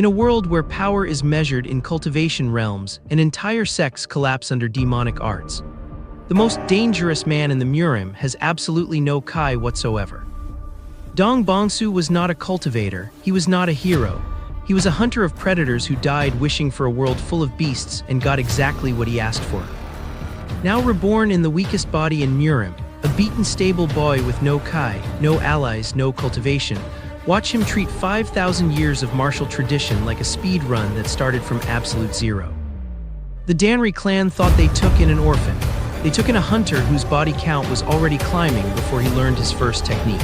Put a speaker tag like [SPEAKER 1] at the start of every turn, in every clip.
[SPEAKER 1] In a world where power is measured in cultivation realms and entire sects collapse under demonic arts, the most dangerous man in the murim has absolutely no kai whatsoever. Dong Bongsu was not a cultivator, he was not a hero. He was a hunter of predators who died wishing for a world full of beasts and got exactly what he asked for. Now reborn in the weakest body in murim, a beaten stable boy with no kai, no allies, no cultivation, watch him treat 5,000 years of martial tradition like a speed run that started from absolute zero. The Danri clan thought they took in an orphan. They took in a hunter whose body count was already climbing before he learned his first technique.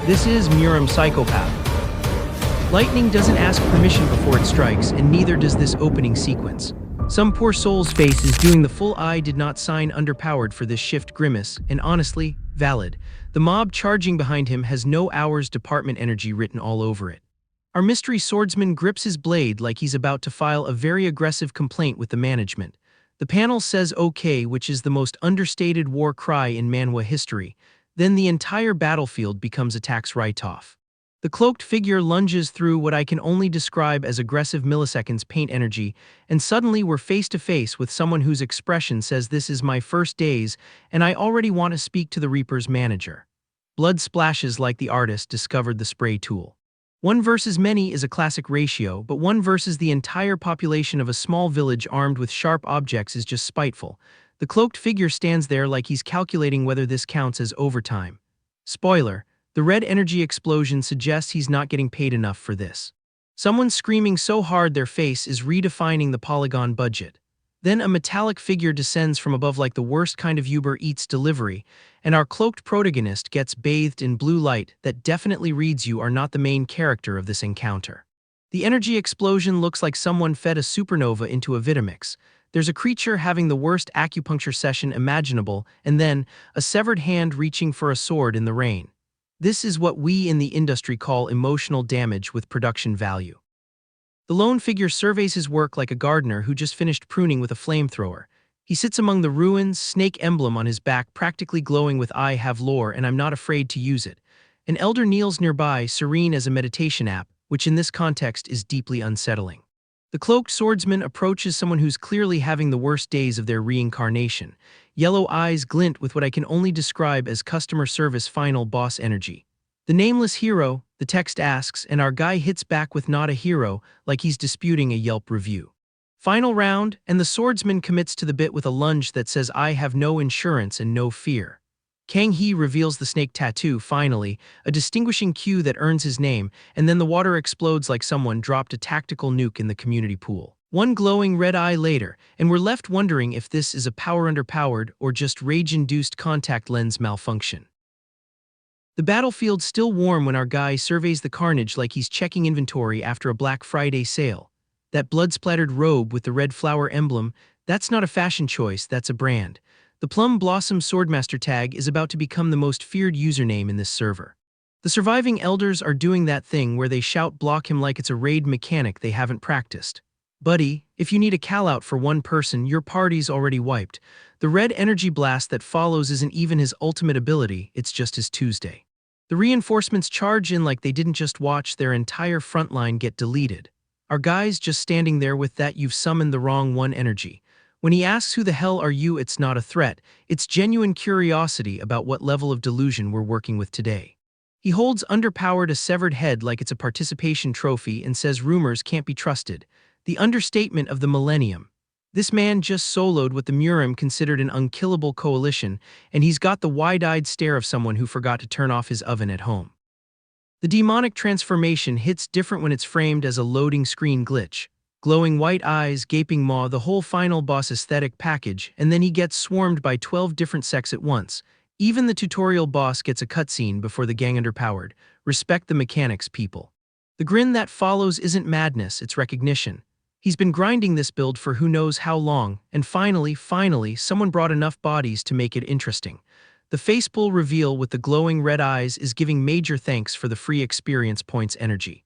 [SPEAKER 1] This is murim Psychopath. Lightning doesn't ask permission before it strikes, and neither does this opening sequence. Some poor soul's face is doing the full I did not sign underpowered for this shift grimace, and honestly, valid. The mob charging behind him has no hours department energy written all over it. Our mystery swordsman grips his blade like he's about to file a very aggressive complaint with the management. The panel says okay, which is the most understated war cry in Manhwa history. Then the entire battlefield becomes a tax write-off. The cloaked figure lunges through what I can only describe as aggressive milliseconds paint energy, and suddenly we're face to face with someone whose expression says this is my first days, and I already want to speak to the Reaper's manager. Blood splashes like the artist discovered the spray tool. 1 versus many is a classic ratio, but 1 versus the entire population of a small village armed with sharp objects is just spiteful. The cloaked figure stands there like he's calculating whether this counts as overtime. Spoiler. The red energy explosion suggests he's not getting paid enough for this. Someone screaming so hard their face is redefining the polygon budget. Then a metallic figure descends from above like the worst kind of Uber Eats delivery, and our cloaked protagonist gets bathed in blue light that definitely reads you are not the main character of this encounter. The energy explosion looks like someone fed a supernova into a Vitamix. There's a creature having the worst acupuncture session imaginable, and then a severed hand reaching for a sword in the rain. This is what we in the industry call emotional damage with production value. The lone figure surveys his work like a gardener who just finished pruning with a flamethrower. He sits among the ruins, snake emblem on his back practically glowing with I have lore and I'm not afraid to use it. An elder kneels nearby, serene as a meditation app, which in this context is deeply unsettling. The cloaked swordsman approaches someone who's clearly having the worst days of their reincarnation. Yellow eyes glint with what I can only describe as customer service final boss energy. The nameless hero, the text asks, and our guy hits back with not a hero, like he's disputing a Yelp review. Final round, and the swordsman commits to the bit with a lunge that says I have no insurance and no fear. Kang Hee reveals the snake tattoo, finally, a distinguishing cue that earns his name, and then the water explodes like someone dropped a tactical nuke in the community pool. One glowing red eye later, and we're left wondering if this is a power underpowered or just rage-induced contact lens malfunction. The battlefield's still warm when our guy surveys the carnage like he's checking inventory after a Black Friday sale. That blood-splattered robe with the red flower emblem, that's not a fashion choice, that's a brand. The Plum Blossom Swordmaster tag is about to become the most feared username in this server. The surviving elders are doing that thing where they shout block him like it's a raid mechanic they haven't practiced. Buddy, if you need a call-out for one person, your party's already wiped. The red energy blast that follows isn't even his ultimate ability, it's just his Tuesday. The reinforcements charge in like they didn't just watch their entire front line get deleted. Our guy's just standing there with that you've summoned the wrong one energy. When he asks who the hell are you, it's not a threat, it's genuine curiosity about what level of delusion we're working with today. He holds underpowered a severed head like it's a participation trophy and says rumors can't be trusted. The understatement of the millennium. This man just soloed what the murim considered an unkillable coalition, and he's got the wide-eyed stare of someone who forgot to turn off his oven at home. The demonic transformation hits different when it's framed as a loading screen glitch. Glowing white eyes, gaping maw, the whole final boss aesthetic package, and then he gets swarmed by 12 different sects at once. Even the tutorial boss gets a cutscene before the gang underpowered. Respect the mechanics, people. The grin that follows isn't madness, it's recognition. He's been grinding this build for who knows how long, and finally, someone brought enough bodies to make it interesting. The facepull reveal with the glowing red eyes is giving major thanks for the free experience points energy.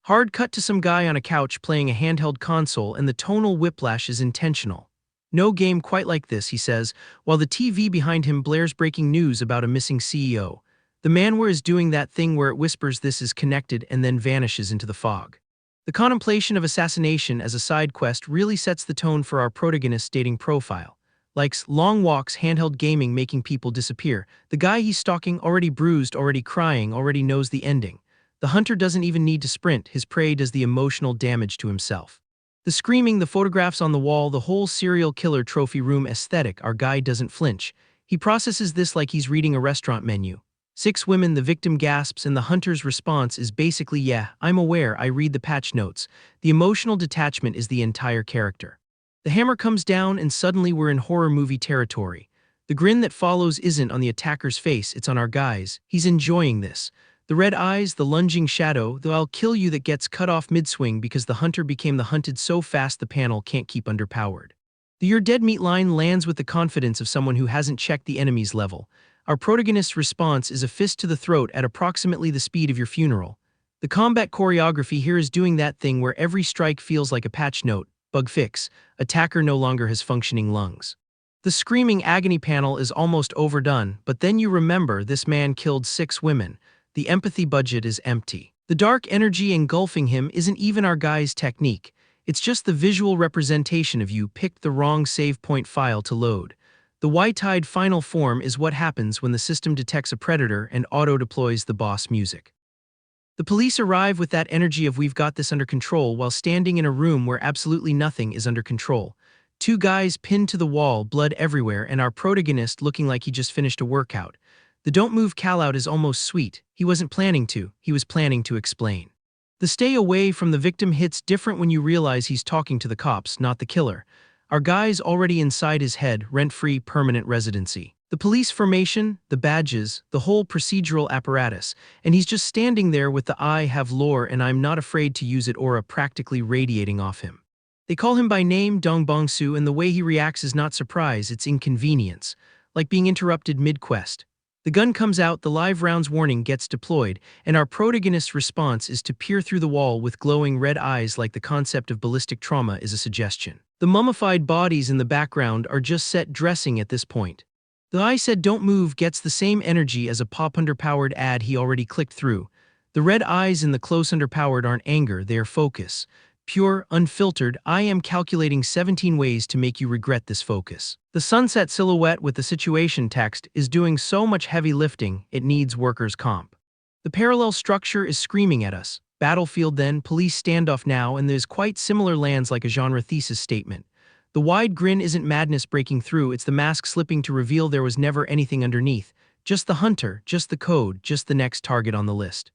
[SPEAKER 1] Hard cut to some guy on a couch playing a handheld console, and the tonal whiplash is intentional. No game quite like this, he says, while the TV behind him blares breaking news about a missing CEO. The manware is doing that thing where it whispers this is connected and then vanishes into the fog. The contemplation of assassination as a side quest really sets the tone for our protagonist's dating profile. Likes long walks, handheld gaming making people disappear. The guy he's stalking already bruised, already crying, already knows the ending. The hunter doesn't even need to sprint, his prey does the emotional damage to himself. The screaming, the photographs on the wall, the whole serial killer trophy room aesthetic, our guy doesn't flinch. He processes this like he's reading a restaurant menu. 6 women, the victim gasps, and the hunter's response is basically, yeah, I'm aware, I read the patch notes. The emotional detachment is the entire character. The hammer comes down and suddenly we're in horror movie territory. The grin that follows isn't on the attacker's face, it's on our guy's. He's enjoying this. The red eyes, the lunging shadow, the I'll kill you that gets cut off mid-swing because the hunter became the hunted so fast the panel can't keep underpowered. The "you're dead" meat line lands with the confidence of someone who hasn't checked the enemy's level. Our protagonist's response is a fist to the throat at approximately the speed of your funeral. The combat choreography here is doing that thing where every strike feels like a patch note. Bug fix. Attacker no longer has functioning lungs. The screaming agony panel is almost overdone, but then you remember this man killed 6 women. The empathy budget is empty. The dark energy engulfing him isn't even our guy's technique. It's just the visual representation of you picked the wrong save point file to load. The white-eyed final form is what happens when the system detects a predator and auto-deploys the boss music. The police arrive with that energy of we've got this under control while standing in a room where absolutely nothing is under control. 2 guys pinned to the wall, blood everywhere, and our protagonist looking like he just finished a workout. The don't move call-out is almost sweet. He wasn't planning to, he was planning to explain. The stay away from the victim hits different when you realize he's talking to the cops, not the killer. Our guy's already inside his head, rent-free permanent residency. The police formation, the badges, the whole procedural apparatus, and he's just standing there with the "I have lore and I'm not afraid to use it" aura practically radiating off him. They call him by name, Dong Bongsu, and the way he reacts is not surprise, it's inconvenience. Like being interrupted mid-quest. The gun comes out, the live rounds warning gets deployed, and our protagonist's response is to peer through the wall with glowing red eyes like the concept of ballistic trauma is a suggestion. The mummified bodies in the background are just set dressing at this point. The "I said don't move" gets the same energy as a pop underpowered ad he already clicked through. The red eyes in the close underpowered aren't anger, they are focus. Pure, unfiltered, I am calculating 17 ways to make you regret this focus. The sunset silhouette with the situation text is doing so much heavy lifting, it needs workers' comp. The parallel structure is screaming at us. Battlefield then, police standoff now, and there's quite similar lands like a genre thesis statement. The wide grin isn't madness breaking through, it's the mask slipping to reveal there was never anything underneath. Just the hunter, just the code, just the next target on the list.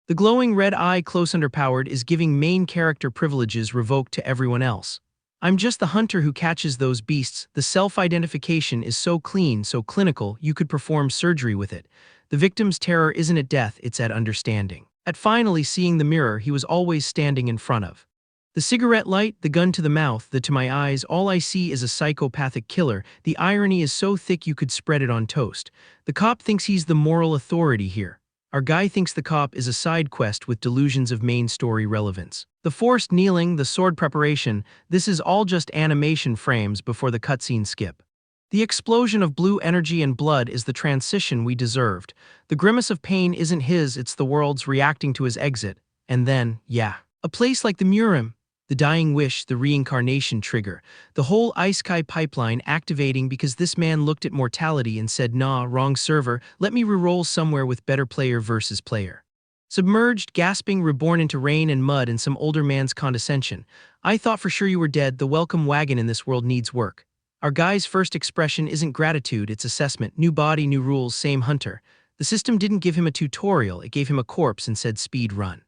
[SPEAKER 1] The glowing red eye close underpowered is giving main character privileges revoked to everyone else. I'm just the hunter who catches those beasts. The self-identification is so clean, so clinical, you could perform surgery with it. The victim's terror isn't at death, it's at understanding. At finally seeing the mirror he was always standing in front of. The cigarette light, the gun to the mouth, the to my eyes, all I see is a psychopathic killer. The irony is so thick you could spread it on toast. The cop thinks he's the moral authority here. Our guy thinks the cop is a side quest with delusions of main story relevance. The forced kneeling, the sword preparation, this is all just animation frames before the cutscene skip. The explosion of blue energy and blood is the transition we deserved. The grimace of pain isn't his, it's the world's reacting to his exit. And then, yeah. A place like the murim. The dying wish, the reincarnation trigger, the whole Isekai pipeline activating because this man looked at mortality and said, nah, wrong server, let me reroll somewhere with better player versus player. Submerged, gasping, reborn into rain and mud and some older man's condescension. I thought for sure you were dead, the welcome wagon in this world needs work. Our guy's first expression isn't gratitude, it's assessment, new body, new rules, same hunter. The system didn't give him a tutorial, it gave him a corpse and said speed run.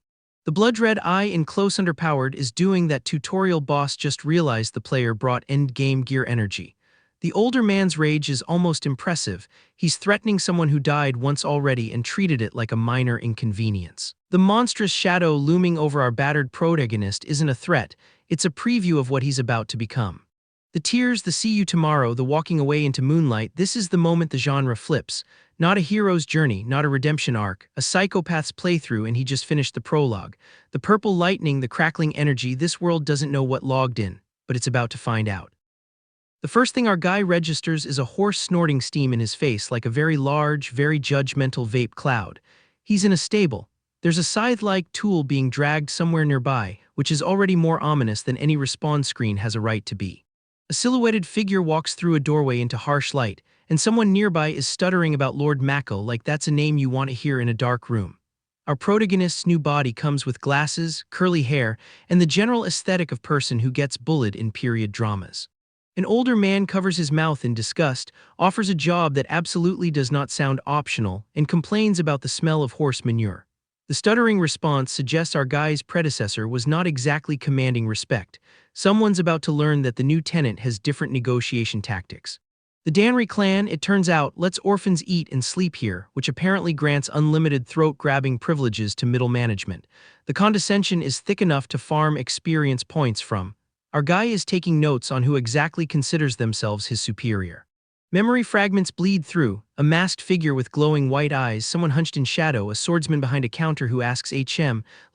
[SPEAKER 1] The blood-red eye in close underpowered is doing that tutorial boss just realized the player brought end-game gear energy. The older man's rage is almost impressive. He's threatening someone who died once already and treated it like a minor inconvenience. The monstrous shadow looming over our battered protagonist isn't a threat, it's a preview of what he's about to become. The tears, the see you tomorrow, the walking away into moonlight, this is the moment the genre flips. Not a hero's journey, not a redemption arc, a psychopath's playthrough and he just finished the prologue. The purple lightning, the crackling energy, this world doesn't know what logged in, but it's about to find out. The first thing our guy registers is a hoarse snorting steam in his face like a very large, very judgmental vape cloud. He's in a stable. There's a scythe-like tool being dragged somewhere nearby, which is already more ominous than any respawn screen has a right to be. A silhouetted figure walks through a doorway into harsh light, and someone nearby is stuttering about Lord Mackle like that's a name you want to hear in a dark room. Our protagonist's new body comes with glasses, curly hair, and the general aesthetic of person who gets bullied in period dramas. An older man covers his mouth in disgust, offers a job that absolutely does not sound optional, and complains about the smell of horse manure. The stuttering response suggests our guy's predecessor was not exactly commanding respect. Someone's about to learn that the new tenant has different negotiation tactics. The Danry clan, it turns out, lets orphans eat and sleep here, which apparently grants unlimited throat-grabbing privileges to middle management. The condescension is thick enough to farm experience points from. Our guy is taking notes on who exactly considers themselves his superior. Memory fragments bleed through, a masked figure with glowing white eyes, someone hunched in shadow, a swordsman behind a counter who asks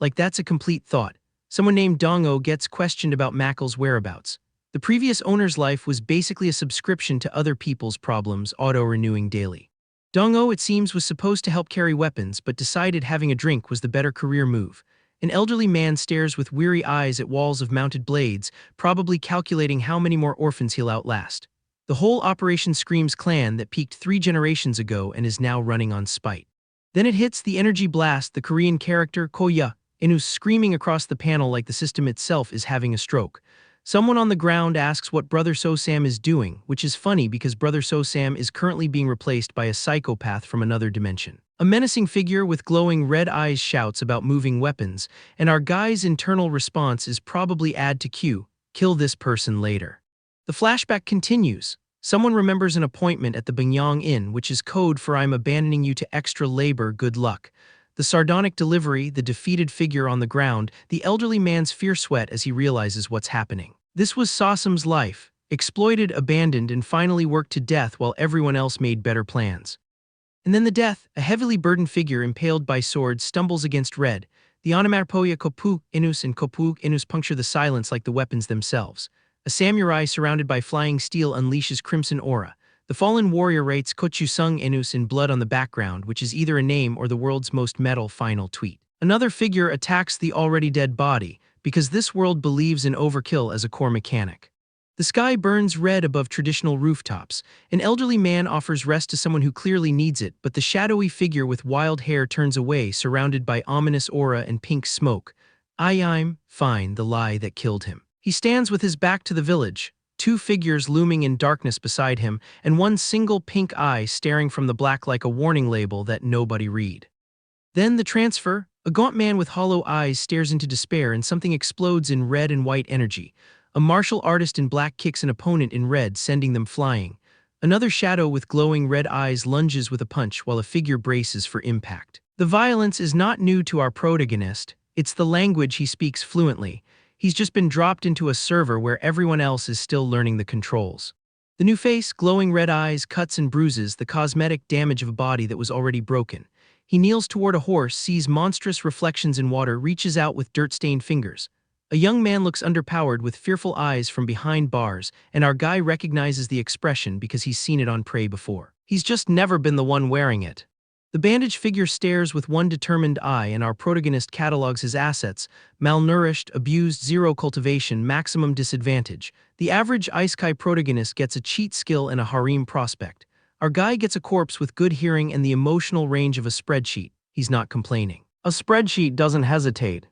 [SPEAKER 1] like that's a complete thought. Someone named Dongo gets questioned about Mackle's whereabouts. The previous owner's life was basically a subscription to other people's problems, auto-renewing daily. Dongo, it seems, was supposed to help carry weapons, but decided having a drink was the better career move. An elderly man stares with weary eyes at walls of mounted blades, probably calculating how many more orphans he'll outlast. The whole operation screams clan that peaked 3 generations ago and is now running on spite. Then it hits the energy blast, the Korean character Koya, Inu's screaming across the panel like the system itself is having a stroke. Someone on the ground asks what Brother So-Sam is doing, which is funny because Brother So-Sam is currently being replaced by a psychopath from another dimension. A menacing figure with glowing red eyes shouts about moving weapons, and our guy's internal response is probably add to queue, kill this person later. The flashback continues. Someone remembers an appointment at the Bingyang Inn, which is code for I'm abandoning you to extra labor, good luck. The sardonic delivery, the defeated figure on the ground, the elderly man's fierce sweat as he realizes what's happening. This was Sasam's life, exploited, abandoned, and finally worked to death while everyone else made better plans. And then the death, a heavily burdened figure impaled by swords stumbles against red. The onomatopoeia kopu, inus and kopu, inus puncture the silence like the weapons themselves. A samurai surrounded by flying steel unleashes crimson aura. The fallen warrior writes Kochusung Enus in blood on the background, which is either a name or the world's most metal final tweet. Another figure attacks the already dead body, because this world believes in overkill as a core mechanic. The sky burns red above traditional rooftops. An elderly man offers rest to someone who clearly needs it, but the shadowy figure with wild hair turns away, surrounded by ominous aura and pink smoke. I'm fine, the lie that killed him. He stands with his back to the village. 2 figures looming in darkness beside him, and one single pink eye staring from the black like a warning label that nobody read. Then the transfer. A gaunt man with hollow eyes stares into despair and something explodes in red and white energy. A martial artist in black kicks an opponent in red, sending them flying. Another shadow with glowing red eyes lunges with a punch while a figure braces for impact. The violence is not new to our protagonist, it's the language he speaks fluently. He's just been dropped into a server where everyone else is still learning the controls. The new face, glowing red eyes, cuts and bruises, the cosmetic damage of a body that was already broken. He kneels toward a horse, sees monstrous reflections in water, reaches out with dirt-stained fingers. A young man looks underpowered with fearful eyes from behind bars, and our guy recognizes the expression because he's seen it on Prey before. He's just never been the one wearing it. The bandaged figure stares with one determined eye, and our protagonist catalogs his assets: malnourished, abused, 0 cultivation, maximum disadvantage. The average Isekai protagonist gets a cheat skill and a harem prospect. Our guy gets a corpse with good hearing and the emotional range of a spreadsheet. He's not complaining. A spreadsheet doesn't hesitate.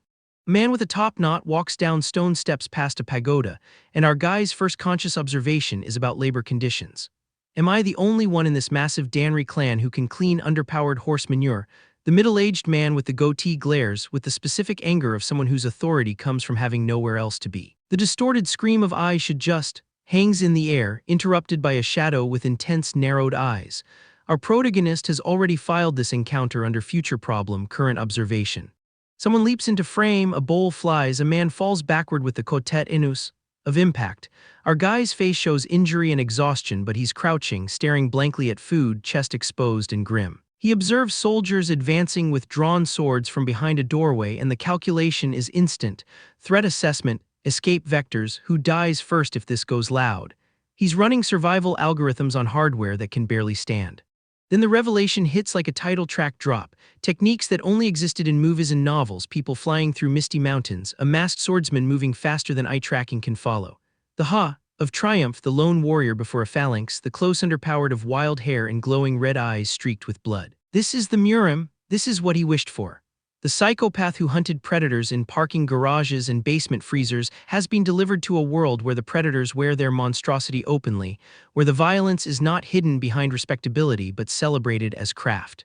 [SPEAKER 1] A man with a top knot walks down stone steps past a pagoda, and our guy's first conscious observation is about labor conditions. Am I the only one in this massive Danry clan who can clean underpowered horse manure? The middle-aged man with the goatee glares with the specific anger of someone whose authority comes from having nowhere else to be. The distorted scream of I should just hangs in the air, interrupted by a shadow with intense narrowed eyes. Our protagonist has already filed this encounter under future problem, current observation. Someone leaps into frame, a bowl flies, a man falls backward with the cotet inus of impact. Our guy's face shows injury and exhaustion, but he's crouching, staring blankly at food, chest exposed and grim. He observes soldiers advancing with drawn swords from behind a doorway, and the calculation is instant. Threat assessment, escape vectors, who dies first if this goes loud. He's running survival algorithms on hardware that can barely stand. Then the revelation hits like a title track drop. Techniques that only existed in movies and novels, people flying through misty mountains, a masked swordsman moving faster than eye tracking can follow. The Ha of triumph, the lone warrior before a phalanx, the close underpowered of wild hair and glowing red eyes streaked with blood. This is the murim, this is what he wished for. The psychopath who hunted predators in parking garages and basement freezers has been delivered to a world where the predators wear their monstrosity openly, where the violence is not hidden behind respectability but celebrated as craft.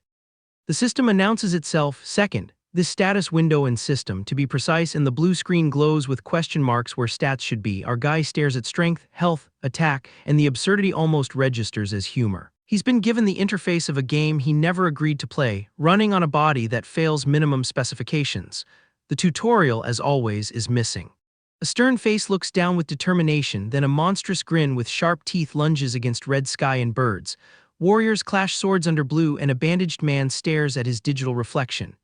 [SPEAKER 1] The system announces itself, second, this status window and system, to be precise, and the blue screen glows with question marks where stats should be. Our guy stares at strength, health, attack, and the absurdity almost registers as humor. He's been given the interface of a game he never agreed to play, running on a body that fails minimum specifications. The tutorial, as always, is missing. A stern face looks down with determination, then a monstrous grin with sharp teeth lunges against red sky and birds. Warriors clash swords under blue, and a bandaged man stares at his digital reflection.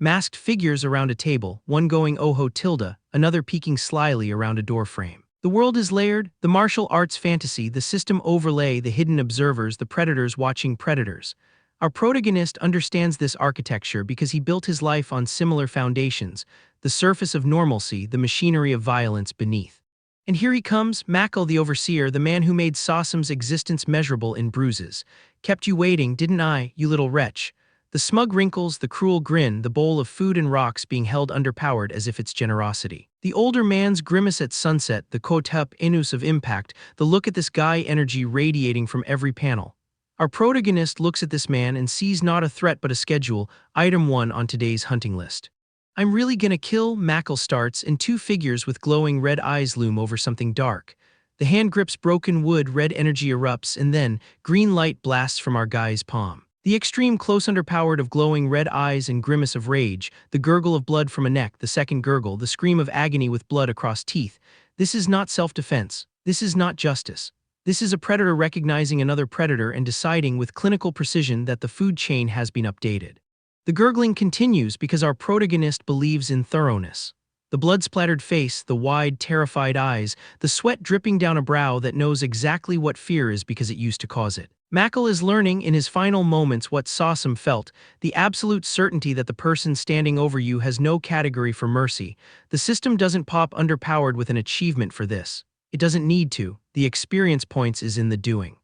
[SPEAKER 1] Masked figures around a table, one going "Oh-ho tilde," another peeking slyly around a doorframe. The world is layered, the martial arts fantasy, the system overlay, the hidden observers, the predators watching predators. Our protagonist understands this architecture because he built his life on similar foundations, the surface of normalcy, the machinery of violence beneath. And here he comes, Makal the overseer, the man who made Sasam's existence measurable in bruises. Kept you waiting, didn't I, you little wretch? The smug wrinkles, the cruel grin, the bowl of food and rocks being held underpowered as if it's generosity. The older man's grimace at sunset, the kotup inus of impact, the look at this guy energy radiating from every panel. Our protagonist looks at this man and sees not a threat but a schedule, item 1 on today's hunting list. I'm really gonna kill, Makal starts, and two figures with glowing red eyes loom over something dark. The hand grips broken wood, red energy erupts, and then green light blasts from our guy's palm. The extreme close underpowered of glowing red eyes and grimace of rage, the gurgle of blood from a neck, the second gurgle, the scream of agony with blood across teeth. This is not self-defense. This is not justice. This is a predator recognizing another predator and deciding with clinical precision that the food chain has been updated. The gurgling continues because our protagonist believes in thoroughness. The blood-splattered face, the wide, terrified eyes, the sweat dripping down a brow that knows exactly what fear is because it used to cause it. Makal is learning in his final moments what Sasam felt, the absolute certainty that the person standing over you has no category for mercy. The system doesn't pop underpowered with an achievement for this. It doesn't need to. The experience points is in the doing.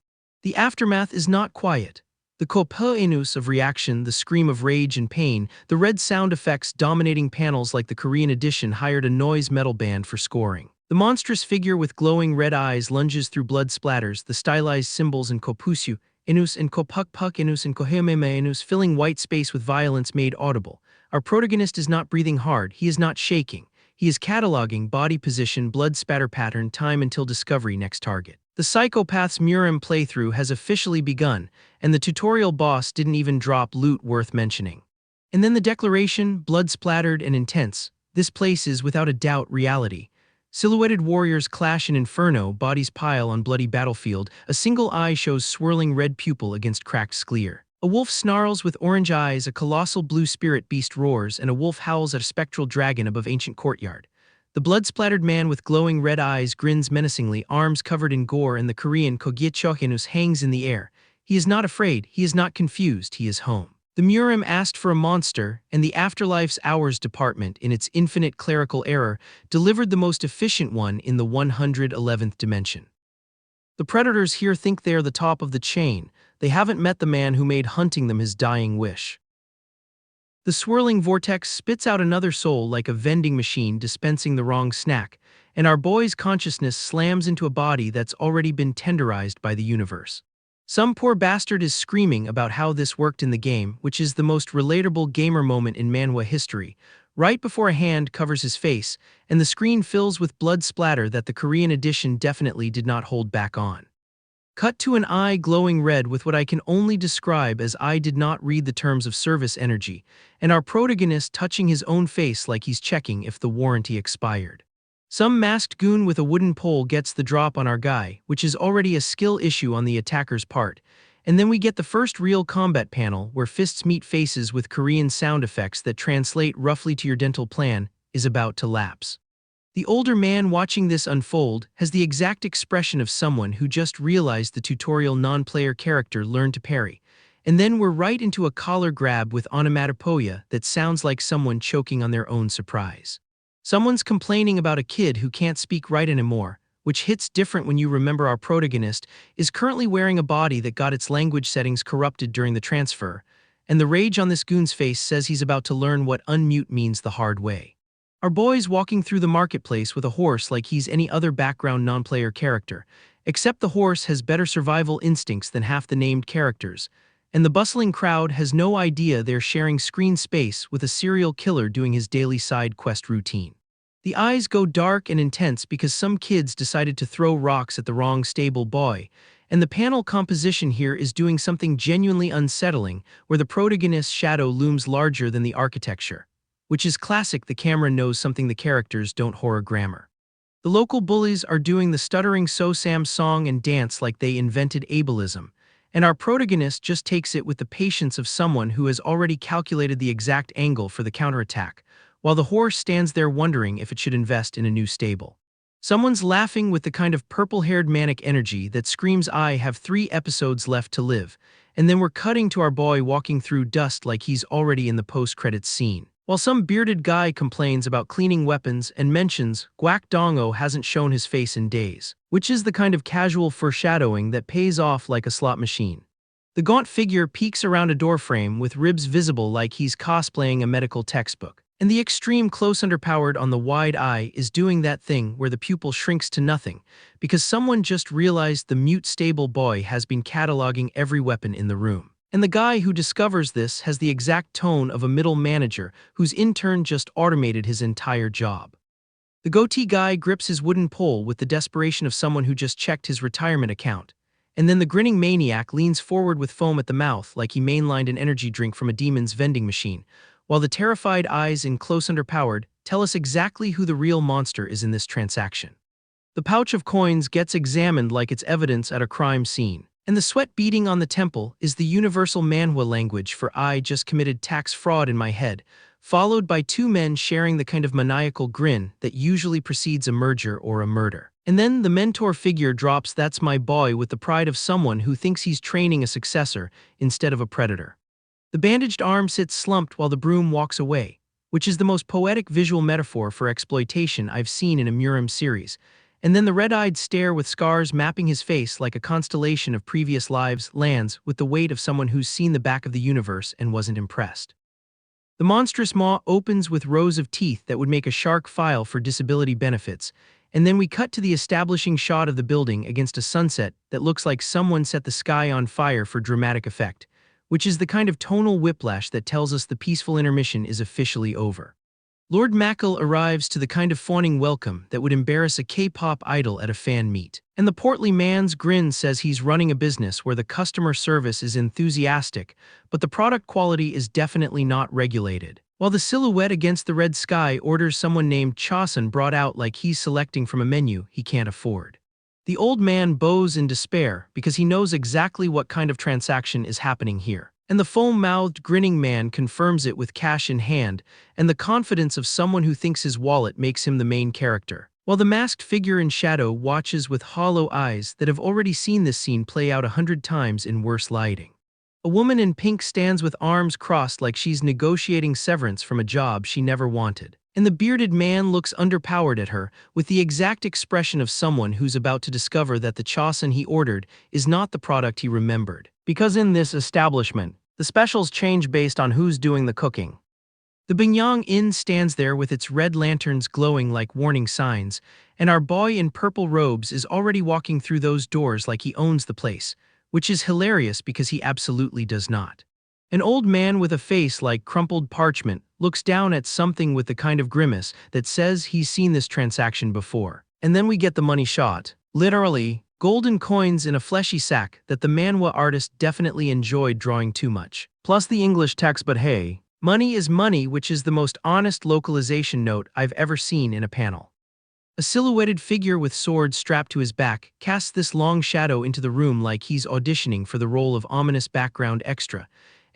[SPEAKER 1] The aftermath is not quiet. The kopa-enus of reaction, the scream of rage and pain, the red sound effects dominating panels like the Korean edition hired a noise metal band for scoring. The monstrous figure with glowing red eyes lunges through blood splatters, the stylized symbols in kopusu, enus and kopuk-puk enus and kohememe enus filling white space with violence made audible. Our protagonist is not breathing hard, he is not shaking. He is cataloging body position, blood spatter pattern, time until discovery, next target. The Psychopath's murim playthrough has officially begun, and the tutorial boss didn't even drop loot worth mentioning. And then the declaration, blood-splattered and intense. This place is, without a doubt, reality. Silhouetted warriors clash in inferno, bodies pile on bloody battlefield, a single eye shows swirling red pupil against cracked sclere. A wolf snarls with orange eyes, a colossal blue spirit beast roars, and a wolf howls at a spectral dragon above ancient courtyard. The blood-splattered man with glowing red eyes grins menacingly, arms covered in gore, and the Korean Kogyechohenus hangs in the air. He is not afraid, he is not confused, he is home. The murim asked for a monster, and the Afterlife's Hours department, in its infinite clerical error, delivered the most efficient one in the 111th dimension. The predators here think they are the top of the chain. They haven't met the man who made hunting them his dying wish. The swirling vortex spits out another soul like a vending machine dispensing the wrong snack, and our boy's consciousness slams into a body that's already been tenderized by the universe. Some poor bastard is screaming about how this worked in the game, which is the most relatable gamer moment in Manhwa history, right before a hand covers his face, and the screen fills with blood splatter that the Korean edition definitely did not hold back on. Cut to an eye glowing red with what I can only describe as I did not read the terms of service energy, and our protagonist touching his own face like he's checking if the warranty expired. Some masked goon with a wooden pole gets the drop on our guy, which is already a skill issue on the attacker's part, and then we get the first real combat panel where fists meet faces with Korean sound effects that translate roughly to your dental plan is about to lapse. The older man watching this unfold has the exact expression of someone who just realized the tutorial non-player character learned to parry, And then we're right into a collar grab with onomatopoeia that sounds like someone choking on their own surprise. Someone's complaining about a kid who can't speak right anymore, which hits different when you remember our protagonist is currently wearing a body that got its language settings corrupted during the transfer, and the rage on this goon's face says he's about to learn what unmute means the hard way. Our boy's walking through the marketplace with a horse like he's any other background non-player character, except the horse has better survival instincts than half the named characters, and the bustling crowd has no idea they're sharing screen space with a serial killer doing his daily side quest routine. The eyes go dark and intense because some kids decided to throw rocks at the wrong stable boy, and the panel composition here is doing something genuinely unsettling, where the protagonist's shadow looms larger than the architecture, which is classic. The camera knows something the characters don't. Horror grammar. The local bullies are doing the stuttering So-Sam song and dance like they invented ableism, and our protagonist just takes it with the patience of someone who has already calculated the exact angle for the counterattack, while the horse stands there wondering if it should invest in a new stable. Someone's laughing with the kind of purple-haired manic energy that screams, "I have 3 episodes left to live," and then we're cutting to our boy walking through dust like he's already in the post-credits scene. While some bearded guy complains about cleaning weapons and mentions Guak Dongo hasn't shown his face in days, which is the kind of casual foreshadowing that pays off like a slot machine. The gaunt figure peeks around a doorframe with ribs visible like he's cosplaying a medical textbook. And the extreme close underpowered on the wide eye is doing that thing where the pupil shrinks to nothing because someone just realized the mute stable boy has been cataloging every weapon in the room. And the guy who discovers this has the exact tone of a middle manager whose intern just automated his entire job. The goatee guy grips his wooden pole with the desperation of someone who just checked his retirement account. And then the grinning maniac leans forward with foam at the mouth like he mainlined an energy drink from a demon's vending machine, while the terrified eyes in close underpowered tell us exactly who the real monster is in this transaction. The pouch of coins gets examined like it's evidence at a crime scene, and the sweat beading on the temple is the universal Manhwa language for "I just committed tax fraud" in my head, followed by 2 men sharing the kind of maniacal grin that usually precedes a merger or a murder. And then the mentor figure drops "That's my boy" with the pride of someone who thinks he's training a successor instead of a predator. The bandaged arm sits slumped while the broom walks away, which is the most poetic visual metaphor for exploitation I've seen in a murim series, and then the red-eyed stare with scars mapping his face like a constellation of previous lives lands with the weight of someone who's seen the back of the universe and wasn't impressed. The monstrous maw opens with rows of teeth that would make a shark file for disability benefits, and then we cut to the establishing shot of the building against a sunset that looks like someone set the sky on fire for dramatic effect, which is the kind of tonal whiplash that tells us the peaceful intermission is officially over. Lord Mackle arrives to the kind of fawning welcome that would embarrass a K-pop idol at a fan meet. And the portly man's grin says he's running a business where the customer service is enthusiastic, but the product quality is definitely not regulated. While the silhouette against the red sky orders someone named Chasen brought out like he's selecting from a menu he can't afford. The old man bows in despair because he knows exactly what kind of transaction is happening here. And the foam-mouthed, grinning man confirms it with cash in hand, and the confidence of someone who thinks his wallet makes him the main character, while the masked figure in shadow watches with hollow eyes that have already seen this scene play out 100 times in worse lighting. A woman in pink stands with arms crossed like she's negotiating severance from a job she never wanted. And the bearded man looks underpowered at her, with the exact expression of someone who's about to discover that the chosin he ordered is not the product he remembered. Because in this establishment, the specials change based on who's doing the cooking. The Binyang Inn stands there with its red lanterns glowing like warning signs, and our boy in purple robes is already walking through those doors like he owns the place, which is hilarious because he absolutely does not. An old man with a face like crumpled parchment looks down at something with the kind of grimace that says he's seen this transaction before. And then we get the money shot. Literally, golden coins in a fleshy sack that the manhwa artist definitely enjoyed drawing too much. Plus the English text, but hey, money is money, which is the most honest localization note I've ever seen in a panel. A silhouetted figure with sword strapped to his back casts this long shadow into the room like he's auditioning for the role of ominous background extra.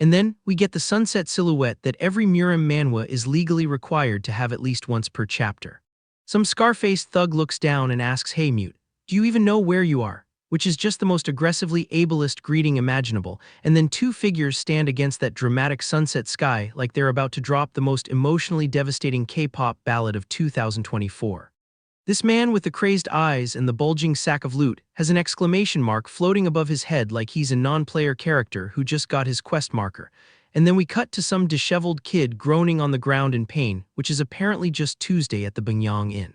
[SPEAKER 1] And then we get the sunset silhouette that every murim manhwa is legally required to have at least once per chapter. Some scar-faced thug looks down and asks, "Hey mute, do you even know where you are?" which is just the most aggressively ableist greeting imaginable, and then two figures stand against that dramatic sunset sky like they're about to drop the most emotionally devastating K-pop ballad of 2024. This man with the crazed eyes and the bulging sack of loot has an exclamation mark floating above his head like he's a non-player character who just got his quest marker. And then we cut to some disheveled kid groaning on the ground in pain, which is apparently just Tuesday at the Bangyang Inn.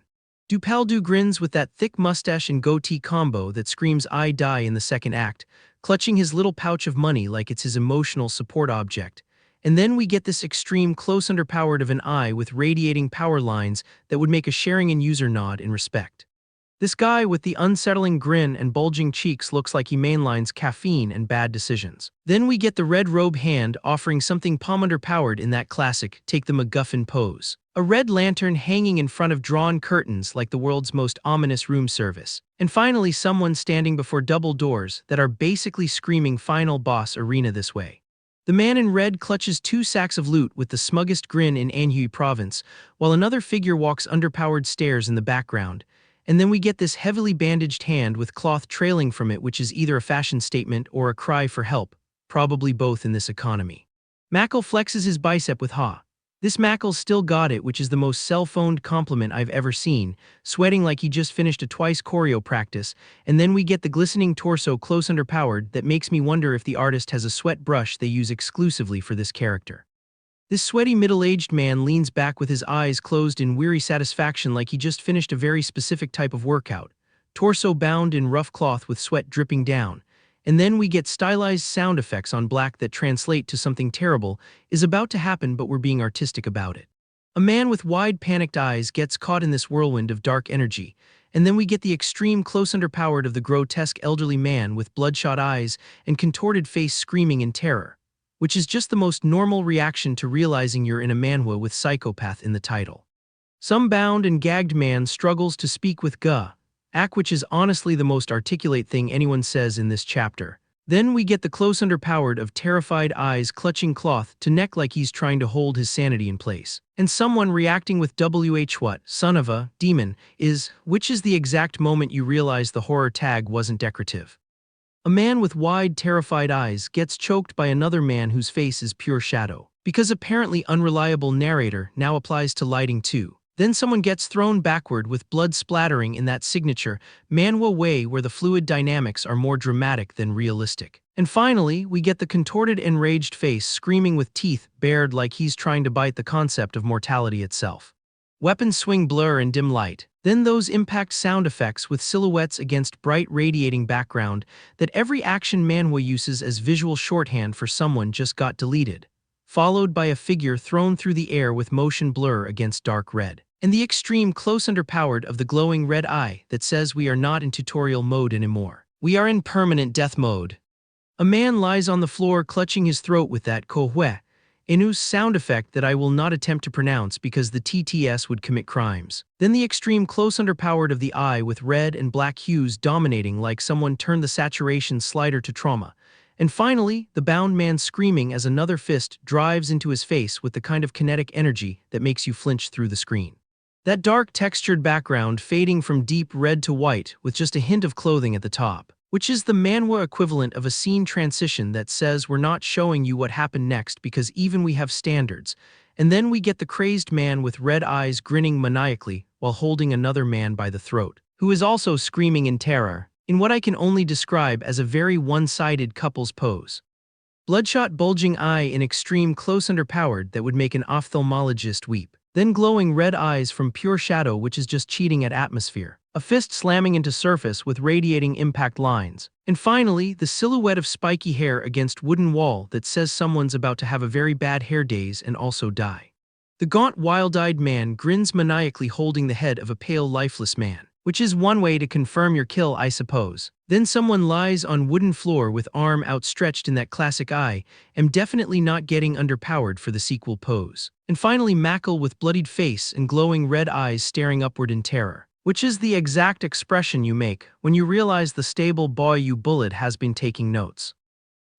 [SPEAKER 1] Dupaldu grins with that thick mustache and goatee combo that screams "I die" in the second act, clutching his little pouch of money like it's his emotional support object. And then we get this extreme close underpowered of an eye with radiating power lines that would make a Sharingan user nod in respect. This guy with the unsettling grin and bulging cheeks looks like he mainlines caffeine and bad decisions. Then we get the red robe hand offering something palm underpowered in that classic take the MacGuffin pose. A red lantern hanging in front of drawn curtains like the world's most ominous room service. And finally someone standing before double doors that are basically screaming final boss arena this way. The man in red clutches two sacks of loot with the smuggest grin in Anhui province, while another figure walks underpowered stairs in the background. And then we get this heavily bandaged hand with cloth trailing from it, which is either a fashion statement or a cry for help, probably both in this economy. Mackle flexes his bicep with "Ha. This Mackle's still got it," which is the most cell-phoned compliment I've ever seen, sweating like he just finished a twice choreo practice, and then we get the glistening torso close underpowered that makes me wonder if the artist has a sweat brush they use exclusively for this character. This sweaty middle-aged man leans back with his eyes closed in weary satisfaction like he just finished a very specific type of workout, torso bound in rough cloth with sweat dripping down. And then we get stylized sound effects on black that translate to something terrible is about to happen, but we're being artistic about it. A man with wide panicked eyes gets caught in this whirlwind of dark energy, and then we get the extreme close underpowered of the grotesque elderly man with bloodshot eyes and contorted face screaming in terror, which is just the most normal reaction to realizing you're in a manhwa with Psychopath in the title. Some bound and gagged man struggles to speak with which is honestly the most articulate thing anyone says in this chapter. Then we get the close underpowered of terrified eyes clutching cloth to neck like he's trying to hold his sanity in place. And someone reacting with what son of a demon is, which is the exact moment you realize the horror tag wasn't decorative. A man with wide terrified eyes gets choked by another man whose face is pure shadow, because apparently unreliable narrator now applies to lighting too. Then someone gets thrown backward with blood splattering in that signature manhwa way where the fluid dynamics are more dramatic than realistic. And finally, we get the contorted enraged face screaming with teeth bared like he's trying to bite the concept of mortality itself. Weapons swing blur in dim light. Then those impact sound effects with silhouettes against bright radiating background that every action manhwa uses as visual shorthand for someone just got deleted, followed by a figure thrown through the air with motion blur against dark red. And the extreme close underpowered of the glowing red eye that says we are not in tutorial mode anymore. We are in permanent death mode. A man lies on the floor clutching his throat with that kohwe, Inu's sound effect that I will not attempt to pronounce because the TTS would commit crimes. Then the extreme close underpowered of the eye with red and black hues dominating like someone turned the saturation slider to trauma. And finally, the bound man screaming as another fist drives into his face with the kind of kinetic energy that makes you flinch through the screen. That dark textured background fading from deep red to white with just a hint of clothing at the top, which is the manhwa equivalent of a scene transition that says we're not showing you what happened next because even we have standards. And then we get the crazed man with red eyes grinning maniacally while holding another man by the throat, who is also screaming in terror, in what I can only describe as a very one-sided couple's pose. Bloodshot bulging eye in extreme close underpowered that would make an ophthalmologist weep. Then glowing red eyes from pure shadow, which is just cheating at atmosphere. A fist slamming into surface with radiating impact lines. And finally, the silhouette of spiky hair against wooden wall that says someone's about to have a very bad hair days and also die. The gaunt, wild-eyed man grins maniacally holding the head of a pale, lifeless man, which is one way to confirm your kill, I suppose. Then someone lies on wooden floor with arm outstretched in that classic I am definitely not getting underpowered for the sequel pose. And finally Mackle with bloodied face and glowing red eyes staring upward in terror, which is the exact expression you make when you realize the stable boy you bullet has been taking notes.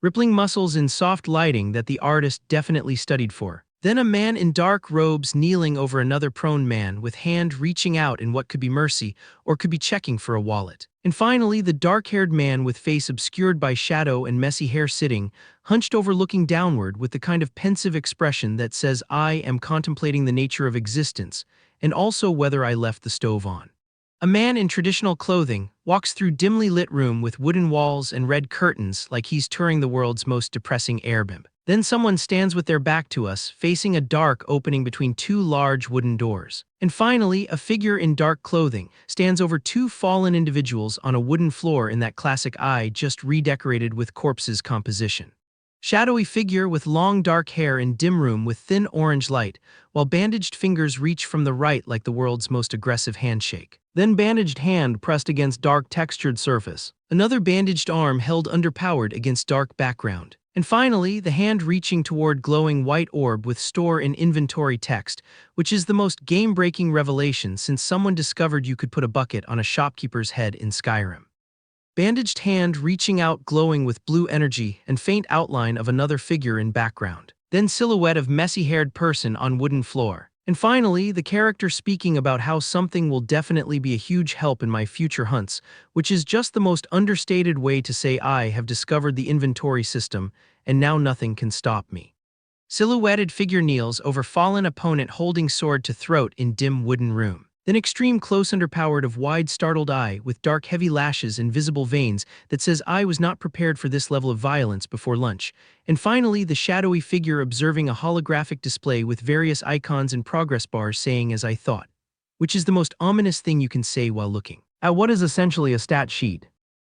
[SPEAKER 1] Rippling muscles in soft lighting that the artist definitely studied for. Then a man in dark robes kneeling over another prone man with hand reaching out in what could be mercy or could be checking for a wallet. And finally, the dark-haired man with face obscured by shadow and messy hair sitting, hunched over looking downward with the kind of pensive expression that says, I am contemplating the nature of existence, and also whether I left the stove on. A man in traditional clothing walks through dimly lit room with wooden walls and red curtains like he's touring the world's most depressing airbnb. Then someone stands with their back to us, facing a dark opening between two large wooden doors. And finally, a figure in dark clothing stands over two fallen individuals on a wooden floor in that classic eye just redecorated with corpses composition. Shadowy figure with long dark hair in dim room with thin orange light, while bandaged fingers reach from the right like the world's most aggressive handshake. Then bandaged hand pressed against dark textured surface. Another bandaged arm held underpowered against dark background. And finally, the hand reaching toward glowing white orb with store in inventory text, which is the most game-breaking revelation since someone discovered you could put a bucket on a shopkeeper's head in Skyrim. Bandaged hand reaching out glowing with blue energy and faint outline of another figure in background. Then silhouette of messy-haired person on wooden floor. And finally, the character speaking about how something will definitely be a huge help in my future hunts, which is just the most understated way to say I have discovered the inventory system, and now nothing can stop me. Silhouetted figure kneels over fallen opponent holding sword to throat in dim wooden room. Then extreme close underpowered of wide startled eye with dark heavy lashes and visible veins that says I was not prepared for this level of violence before lunch. And finally, the shadowy figure observing a holographic display with various icons and progress bars saying as I thought, which is the most ominous thing you can say while looking at what is essentially a stat sheet.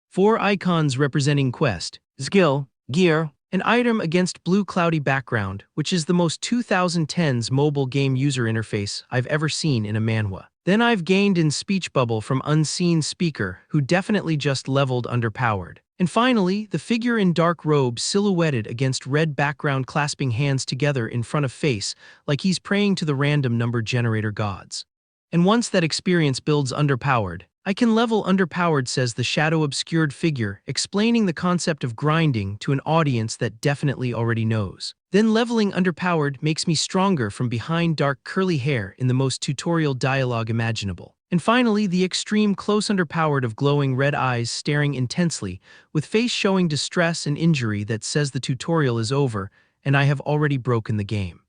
[SPEAKER 1] 4 icons representing quest, skill, gear, an item against blue cloudy background, which is the most 2010s mobile game user interface I've ever seen in a manhwa. Then I've gained in speech bubble from unseen speaker who definitely just leveled underpowered. And finally, the figure in dark robe silhouetted against red background clasping hands together in front of face like he's praying to the random number generator gods. And once that experience builds underpowered, I can level underpowered, says the shadow-obscured figure, explaining the concept of grinding to an audience that definitely already knows. Then leveling underpowered makes me stronger from behind dark curly hair in the most tutorial dialogue imaginable. And finally, the extreme close underpowered of glowing red eyes staring intensely, with face showing distress and injury that says the tutorial is over, and I have already broken the game.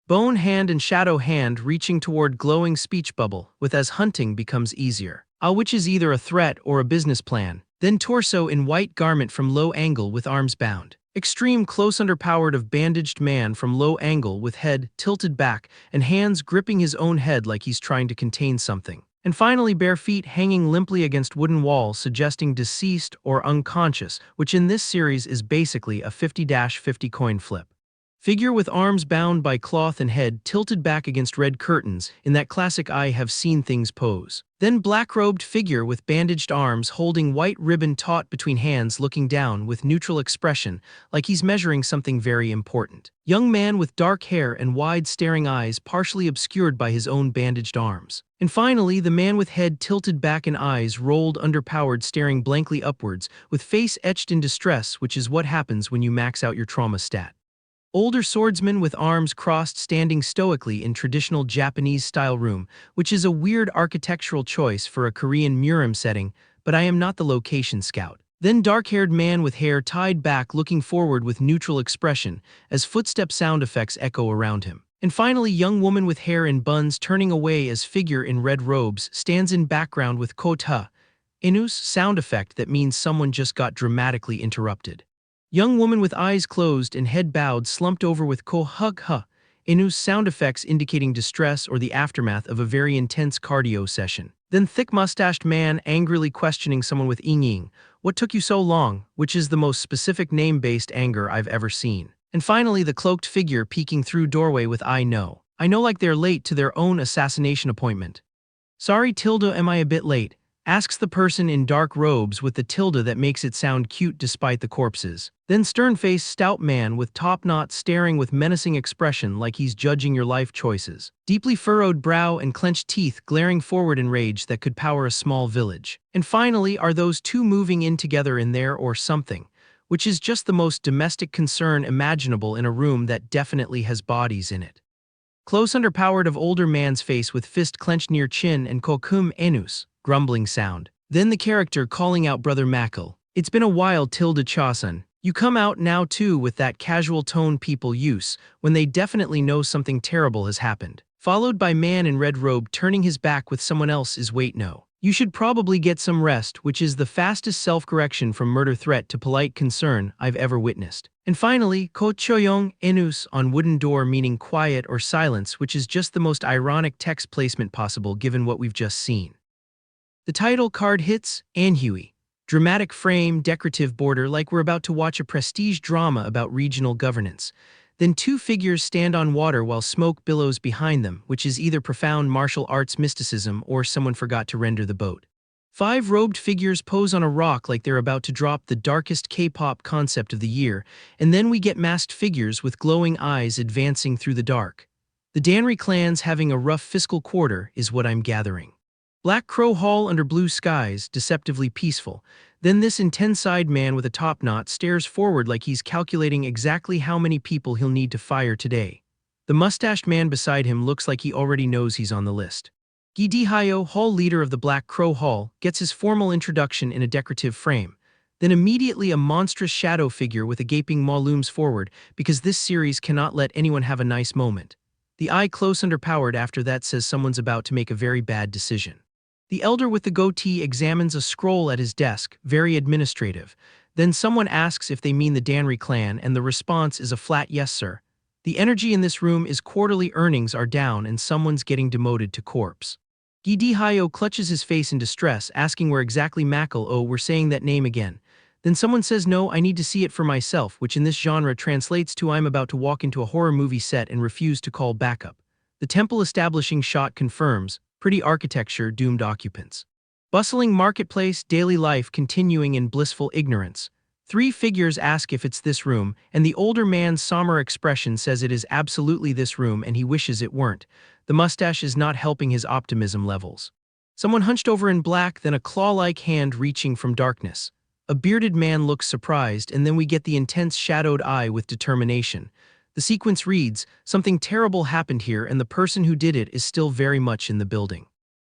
[SPEAKER 1] Bone hand and shadow hand reaching toward glowing speech bubble, with as hunting becomes easier. Which is either a threat or a business plan. Then torso in white garment from low angle with arms bound. Extreme close underpowered of bandaged man from low angle with head tilted back and hands gripping his own head like he's trying to contain something. And finally, bare feet hanging limply against wooden wall suggesting deceased or unconscious, which in this series is basically a 50-50 coin flip. Figure with arms bound by cloth and head tilted back against red curtains in that classic I have seen things pose. Then black-robed figure with bandaged arms holding white ribbon taut between hands looking down with neutral expression like he's measuring something very important. Young man with dark hair and wide staring eyes partially obscured by his own bandaged arms. And finally, the man with head tilted back and eyes rolled underpowered staring blankly upwards with face etched in distress, which is what happens when you max out your trauma stat. Older swordsman with arms crossed standing stoically in traditional Japanese-style room, which is a weird architectural choice for a Korean murim setting, but I am not the location scout. Then dark-haired man with hair tied back looking forward with neutral expression as footstep sound effects echo around him. And finally, young woman with hair in buns turning away as figure in red robes stands in background with kota, inus sound effect that means someone just got dramatically interrupted. Young woman with eyes closed and head bowed slumped over with ko hug ha, inus sound effects indicating distress or the aftermath of a very intense cardio session. Then thick mustached man angrily questioning someone with ying, what took you so long, which is the most specific name-based anger I've ever seen. And finally, the cloaked figure peeking through doorway with I know like they're late to their own assassination appointment. Sorry tilde, am I a bit late? Asks the person in dark robes with the tilde that makes it sound cute despite the corpses. Then stern-faced stout man with top knot staring with menacing expression like he's judging your life choices. Deeply furrowed brow and clenched teeth glaring forward in rage that could power a small village. And finally, are those two moving in together in there or something? which is just the most domestic concern imaginable in a room that definitely has bodies in it. Close underpowered of older man's face with fist clenched near chin and kokum enus, grumbling sound. Then the character calling out Brother Mackle. It's been a while tilde Chasen. You come out now too with that casual tone people use when they definitely know something terrible has happened. Followed by man in red robe turning his back with someone else is wait no. You should probably get some rest, which is the fastest self-correction from murder threat to polite concern I've ever witnessed. And finally, ko choyong enus on wooden door meaning quiet or silence, which is just the most ironic text placement possible given what we've just seen. The title card hits, Anhui. Dramatic frame, decorative border like we're about to watch a prestige drama about regional governance. Then two figures stand on water while smoke billows behind them, which is either profound martial arts mysticism or someone forgot to render the boat. Five robed figures pose on a rock like they're about to drop the darkest K-pop concept of the year, and then we get masked figures with glowing eyes advancing through the dark. The Danri clans having a rough fiscal quarter is what I'm gathering. Black Crow Hall under blue skies, deceptively peaceful. Then this intense-eyed man with a top knot stares forward like he's calculating exactly how many people he'll need to fire today. The mustached man beside him looks like he already knows he's on the list. Gidihayo, hall leader of the Black Crow Hall, gets his formal introduction in a decorative frame. Then immediately a monstrous shadow figure with a gaping maw looms forward because this series cannot let anyone have a nice moment. The eye close underpowered after that says someone's about to make a very bad decision. The elder with the goatee examines a scroll at his desk, very administrative. Then someone asks if they mean the Danri clan and the response is a flat yes sir. The energy in this room is quarterly earnings are down and someone's getting demoted to corpse. Gidihayo clutches his face in distress, asking where exactly Mackle, oh we're saying that name again. Then someone says no, I need to see it for myself, which in this genre translates to I'm about to walk into a horror movie set and refuse to call backup. The temple establishing shot confirms, pretty architecture doomed occupants. Bustling marketplace, daily life continuing in blissful ignorance. Three figures ask if it's this room, and the older man's somber expression says it is absolutely this room and he wishes it weren't. The mustache is not helping his optimism levels. Someone hunched over in black, then a claw-like hand reaching from darkness. A bearded man looks surprised, and then we get the intense shadowed eye with determination. The sequence reads, something terrible happened here and the person who did it is still very much in the building.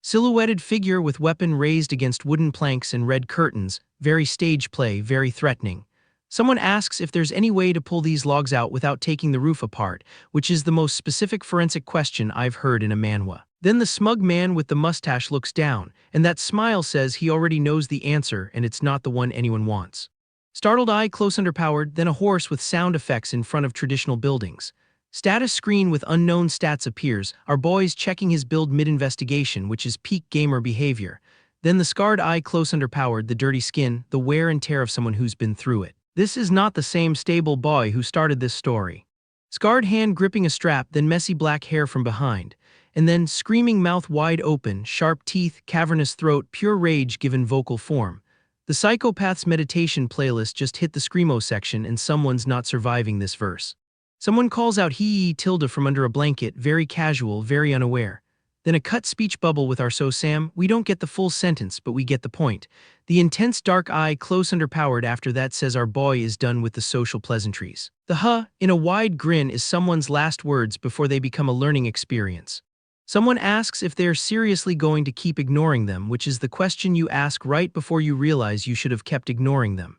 [SPEAKER 1] Silhouetted figure with weapon raised against wooden planks and red curtains, very stage play, very threatening. Someone asks if there's any way to pull these logs out without taking the roof apart, which is the most specific forensic question I've heard in a manhwa. Then the smug man with the mustache looks down, and that smile says he already knows the answer and it's not the one anyone wants. Startled eye close underpowered, then a horse with sound effects in front of traditional buildings. Status screen with unknown stats appears, our boy's checking his build mid-investigation, which is peak gamer behavior. Then the scarred eye close underpowered, the dirty skin, the wear and tear of someone who's been through it. This is not the same stable boy who started this story. Scarred hand gripping a strap, then messy black hair from behind. And then screaming mouth wide open, sharp teeth, cavernous throat, pure rage given vocal form. The Psychopath's meditation playlist just hit the screamo section and someone's not surviving this verse. Someone calls out hee tilde from under a blanket, very casual, very unaware. Then a cut speech bubble with our so Sam, we don't get the full sentence but we get the point. The intense dark eye close underpowered after that says our boy is done with the social pleasantries. The huh in a wide grin is someone's last words before they become a learning experience. Someone asks if they're seriously going to keep ignoring them, which is the question you ask right before you realize you should have kept ignoring them.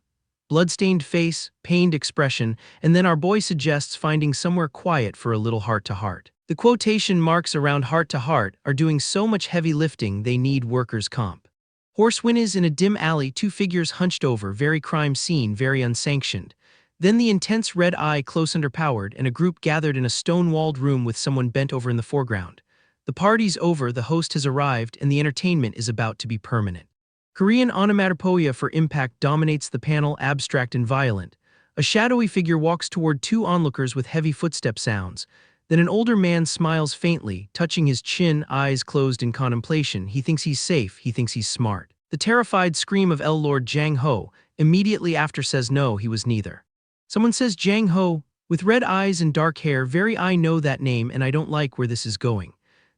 [SPEAKER 1] Bloodstained face, pained expression, and then our boy suggests finding somewhere quiet for a little heart-to-heart. The quotation marks around heart-to-heart are doing so much heavy lifting they need workers' comp. Horse whinnies in a dim alley, two figures hunched over, very crime scene, very unsanctioned. Then the intense red eye close underpowered and a group gathered in a stone-walled room with someone bent over in the foreground. The party's over, the host has arrived, and the entertainment is about to be permanent. Korean onomatopoeia for impact dominates the panel, abstract and violent. A shadowy figure walks toward two onlookers with heavy footstep sounds. Then an older man smiles faintly, touching his chin, eyes closed in contemplation. He thinks he's safe, he thinks he's smart. The terrified scream of L. Lord Jang Ho immediately after says no, he was neither. Someone says Jang Ho, with red eyes and dark hair, very I know that name and I don't like where this is going.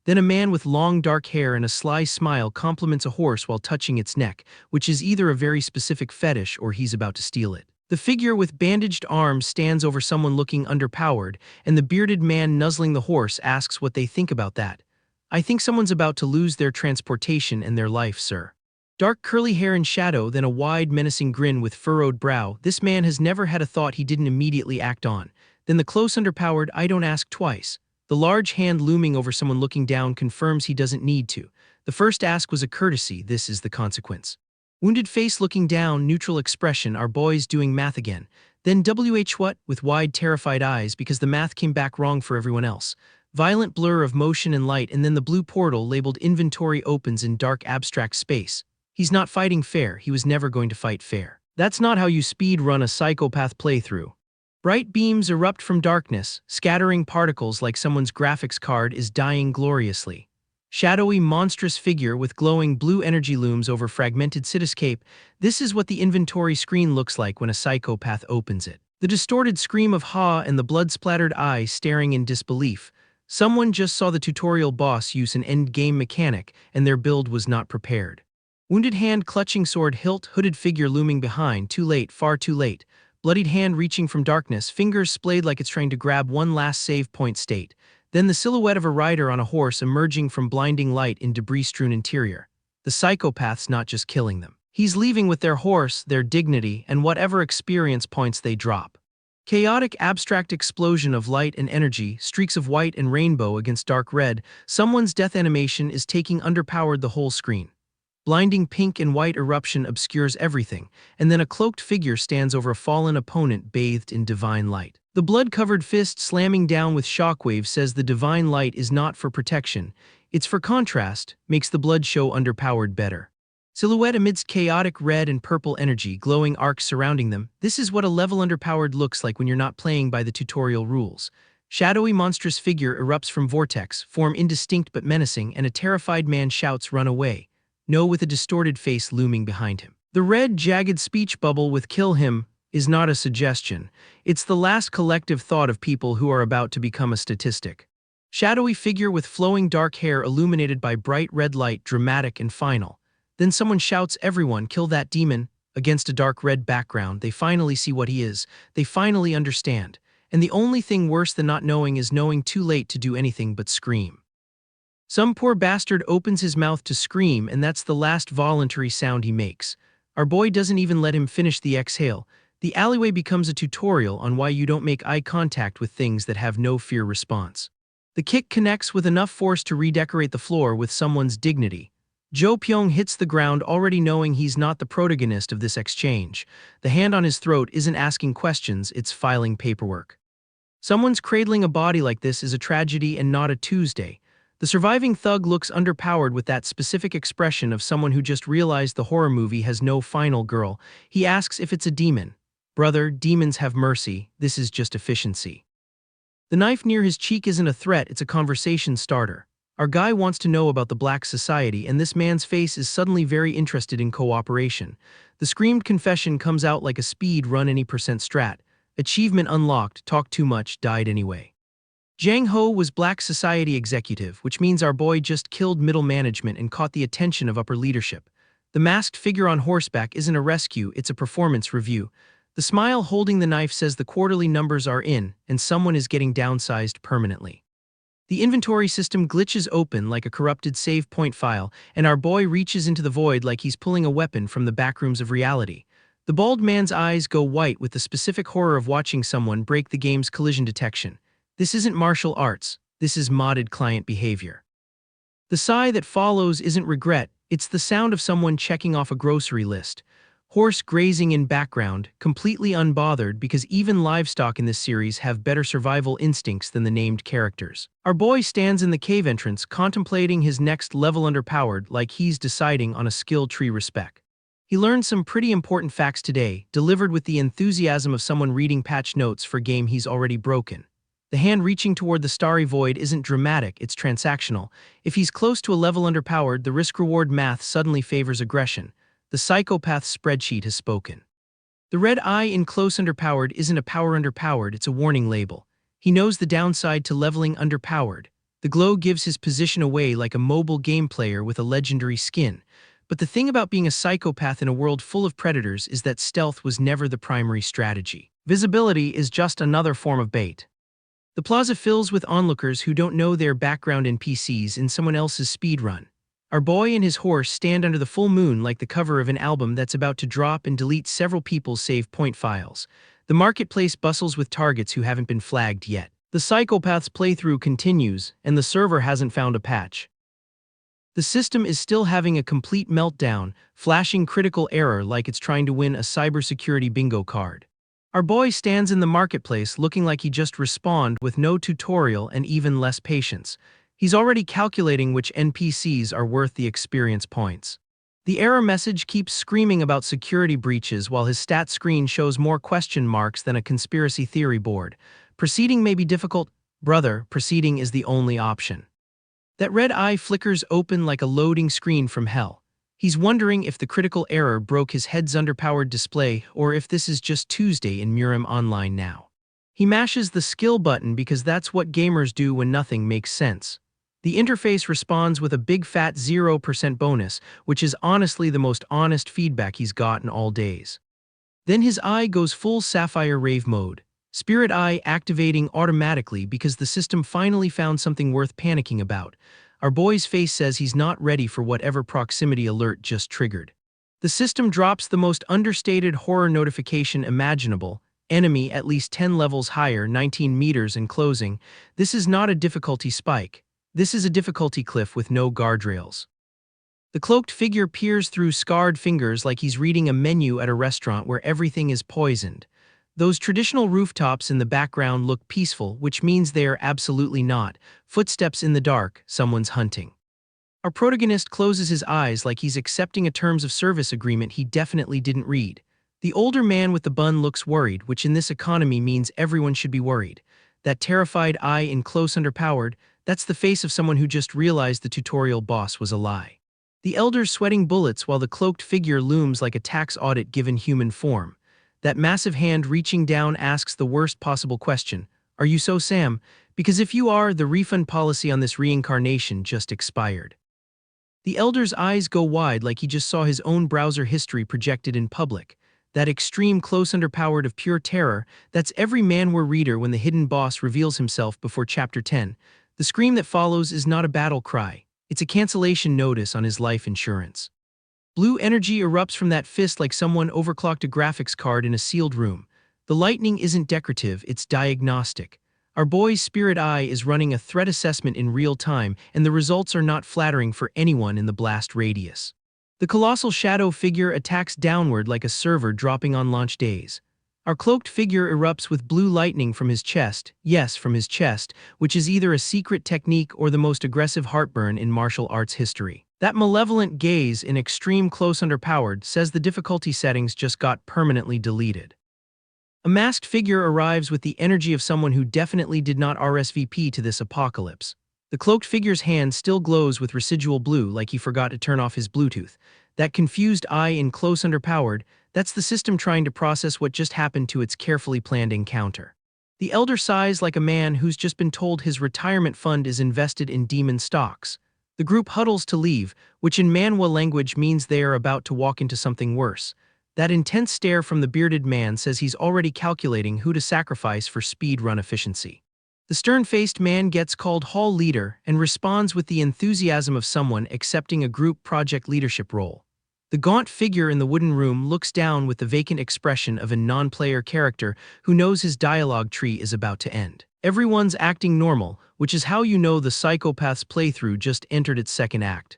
[SPEAKER 1] Then a man with long dark hair and a sly smile compliments a horse while touching its neck, which is either a very specific fetish or he's about to steal it. The figure with bandaged arms stands over someone looking underpowered, and the bearded man nuzzling the horse asks what they think about that. I think someone's about to lose their transportation and their life, sir. Dark curly hair in shadow, then a wide, menacing grin with furrowed brow. This man has never had a thought he didn't immediately act on. Then the close underpowered, I don't ask twice. The large hand looming over someone looking down confirms he doesn't need to. The first ask was a courtesy, this is the consequence. Wounded face looking down, neutral expression, our boy's doing math again. Then what? With wide, terrified eyes because the math came back wrong for everyone else. Violent blur of motion and light, and then the blue portal labeled inventory opens in dark abstract space. He's not fighting fair, he was never going to fight fair. That's not how you speed run a Psychopath playthrough. Bright beams erupt from darkness, scattering particles like someone's graphics card is dying gloriously. Shadowy, monstrous figure with glowing blue energy looms over fragmented cityscape. This is what the inventory screen looks like when a Psychopath opens it. The distorted scream of ha and the blood-splattered eye staring in disbelief. Someone just saw the tutorial boss use an end-game mechanic, and their build was not prepared. Wounded hand clutching sword hilt, hooded figure looming behind, too late, far too late. Bloodied hand reaching from darkness, fingers splayed like it's trying to grab one last save point state. Then the silhouette of a rider on a horse emerging from blinding light in debris-strewn interior. The Psychopath's not just killing them. He's leaving with their horse, their dignity, and whatever experience points they drop. Chaotic abstract explosion of light and energy, streaks of white and rainbow against dark red. Someone's death animation is taking underpowered the whole screen. Blinding pink and white eruption obscures everything, and then a cloaked figure stands over a fallen opponent bathed in divine light. The blood-covered fist slamming down with shockwave says the divine light is not for protection, it's for contrast, makes the blood show underpowered better. Silhouette amidst chaotic red and purple energy, glowing arcs surrounding them. This is what a level underpowered looks like when you're not playing by the tutorial rules. Shadowy monstrous figure erupts from vortex, form indistinct but menacing, and a terrified man shouts, "Run away." No, with a distorted face looming behind him. The red, jagged speech bubble with "kill him" is not a suggestion. It's the last collective thought of people who are about to become a statistic. Shadowy figure with flowing dark hair illuminated by bright red light, dramatic and final. Then someone shouts, "Everyone, kill that demon," against a dark red background. They finally see what he is. They finally understand. And the only thing worse than not knowing is knowing too late to do anything but scream. Some poor bastard opens his mouth to scream, and that's the last voluntary sound he makes. Our boy doesn't even let him finish the exhale. The alleyway becomes a tutorial on why you don't make eye contact with things that have no fear response. The kick connects with enough force to redecorate the floor with someone's dignity. Jo Pyong hits the ground already knowing he's not the protagonist of this exchange. The hand on his throat isn't asking questions, it's filing paperwork. Someone's cradling a body like this is a tragedy and not a Tuesday. The surviving thug looks underpowered with that specific expression of someone who just realized the horror movie has no final girl. He asks if it's a demon. Brother, demons have mercy, this is just efficiency. The knife near his cheek isn't a threat, it's a conversation starter. Our guy wants to know about the black society, and this man's face is suddenly very interested in cooperation. The screamed confession comes out like a speed run any percent strat. Achievement unlocked, talk too much, died anyway. Jang Ho was black society executive, which means our boy just killed middle management and caught the attention of upper leadership. The masked figure on horseback isn't a rescue, it's a performance review. The smile holding the knife says the quarterly numbers are in, and someone is getting downsized permanently. The inventory system glitches open like a corrupted save point file, and our boy reaches into the void like he's pulling a weapon from the backrooms of reality. The bald man's eyes go white with the specific horror of watching someone break the game's collision detection. This isn't martial arts, this is modded client behavior. The sigh that follows isn't regret, it's the sound of someone checking off a grocery list. Horse grazing in background, completely unbothered because even livestock in this series have better survival instincts than the named characters. Our boy stands in the cave entrance contemplating his next level underpowered like he's deciding on a skill tree respec. He learned some pretty important facts today, delivered with the enthusiasm of someone reading patch notes for game he's already broken. The hand reaching toward the starry void isn't dramatic, it's transactional. If he's close to a level underpowered, the risk-reward math suddenly favors aggression. The Psychopath spreadsheet has spoken. The red eye in close underpowered isn't a power underpowered, it's a warning label. He knows the downside to leveling underpowered. The glow gives his position away like a mobile game player with a legendary skin. But the thing about being a psychopath in a world full of predators is that stealth was never the primary strategy. Visibility is just another form of bait. The plaza fills with onlookers who don't know their background NPCs in someone else's speedrun. Our boy and his horse stand under the full moon like the cover of an album that's about to drop and delete several people's save point files. The marketplace bustles with targets who haven't been flagged yet. The Psychopath's playthrough continues, and the server hasn't found a patch. The system is still having a complete meltdown, flashing critical error like it's trying to win a cybersecurity bingo card. Our boy stands in the marketplace looking like he just respawned with no tutorial and even less patience. He's already calculating which NPCs are worth the experience points. The error message keeps screaming about security breaches while his stat screen shows more question marks than a conspiracy theory board. Proceeding may be difficult. Brother, proceeding is the only option. That red eye flickers open like a loading screen from hell. He's wondering if the critical error broke his head's underpowered display or if this is just Tuesday in Murim Online now. He mashes the skill button because that's what gamers do when nothing makes sense. The interface responds with a big fat 0% bonus, which is honestly the most honest feedback he's gotten all days. Then his eye goes full Sapphire Rave mode. Spirit Eye activating automatically because the system finally found something worth panicking about. Our boy's face says he's not ready for whatever proximity alert just triggered. The system drops the most understated horror notification imaginable. Enemy at least 10 levels higher, 19 meters and closing. This is not a difficulty spike. This is a difficulty cliff with no guardrails. The cloaked figure peers through scarred fingers like he's reading a menu at a restaurant where everything is poisoned. Those traditional rooftops in the background look peaceful, which means they are absolutely not. Footsteps in the dark, someone's hunting. Our protagonist closes his eyes like he's accepting a terms of service agreement he definitely didn't read. The older man with the bun looks worried, which in this economy means everyone should be worried. That terrified eye in close underpowered, that's the face of someone who just realized the tutorial boss was a lie. The elder's sweating bullets while the cloaked figure looms like a tax audit given human form. That massive hand reaching down asks the worst possible question. Are you so Sam? Because if you are, the refund policy on this reincarnation just expired. The elder's eyes go wide like he just saw his own browser history projected in public. That extreme close underpowered of pure terror, that's every manhwa reader when the hidden boss reveals himself before chapter 10. The scream that follows is not a battle cry. It's a cancellation notice on his life insurance. Blue energy erupts from that fist like someone overclocked a graphics card in a sealed room. The lightning isn't decorative, it's diagnostic. Our boy's spirit eye is running a threat assessment in real time, and the results are not flattering for anyone in the blast radius. The colossal shadow figure attacks downward like a server dropping on launch days. Our cloaked figure erupts with blue lightning from his chest, yes, from his chest, which is either a secret technique or the most aggressive heartburn in martial arts history. That malevolent gaze in extreme close underpowered says the difficulty settings just got permanently deleted. A masked figure arrives with the energy of someone who definitely did not RSVP to this apocalypse. The cloaked figure's hand still glows with residual blue like he forgot to turn off his Bluetooth. That confused eye in close underpowered, that's the system trying to process what just happened to its carefully planned encounter. The elder sighs like a man who's just been told his retirement fund is invested in demon stocks. The group huddles to leave, which in Manhwa language means they are about to walk into something worse. That intense stare from the bearded man says he's already calculating who to sacrifice for speed run efficiency. The stern-faced man gets called hall leader and responds with the enthusiasm of someone accepting a group project leadership role. The gaunt figure in the wooden room looks down with the vacant expression of a non-player character who knows his dialogue tree is about to end. Everyone's acting normal, which is how you know the Psychopath's playthrough just entered its second act.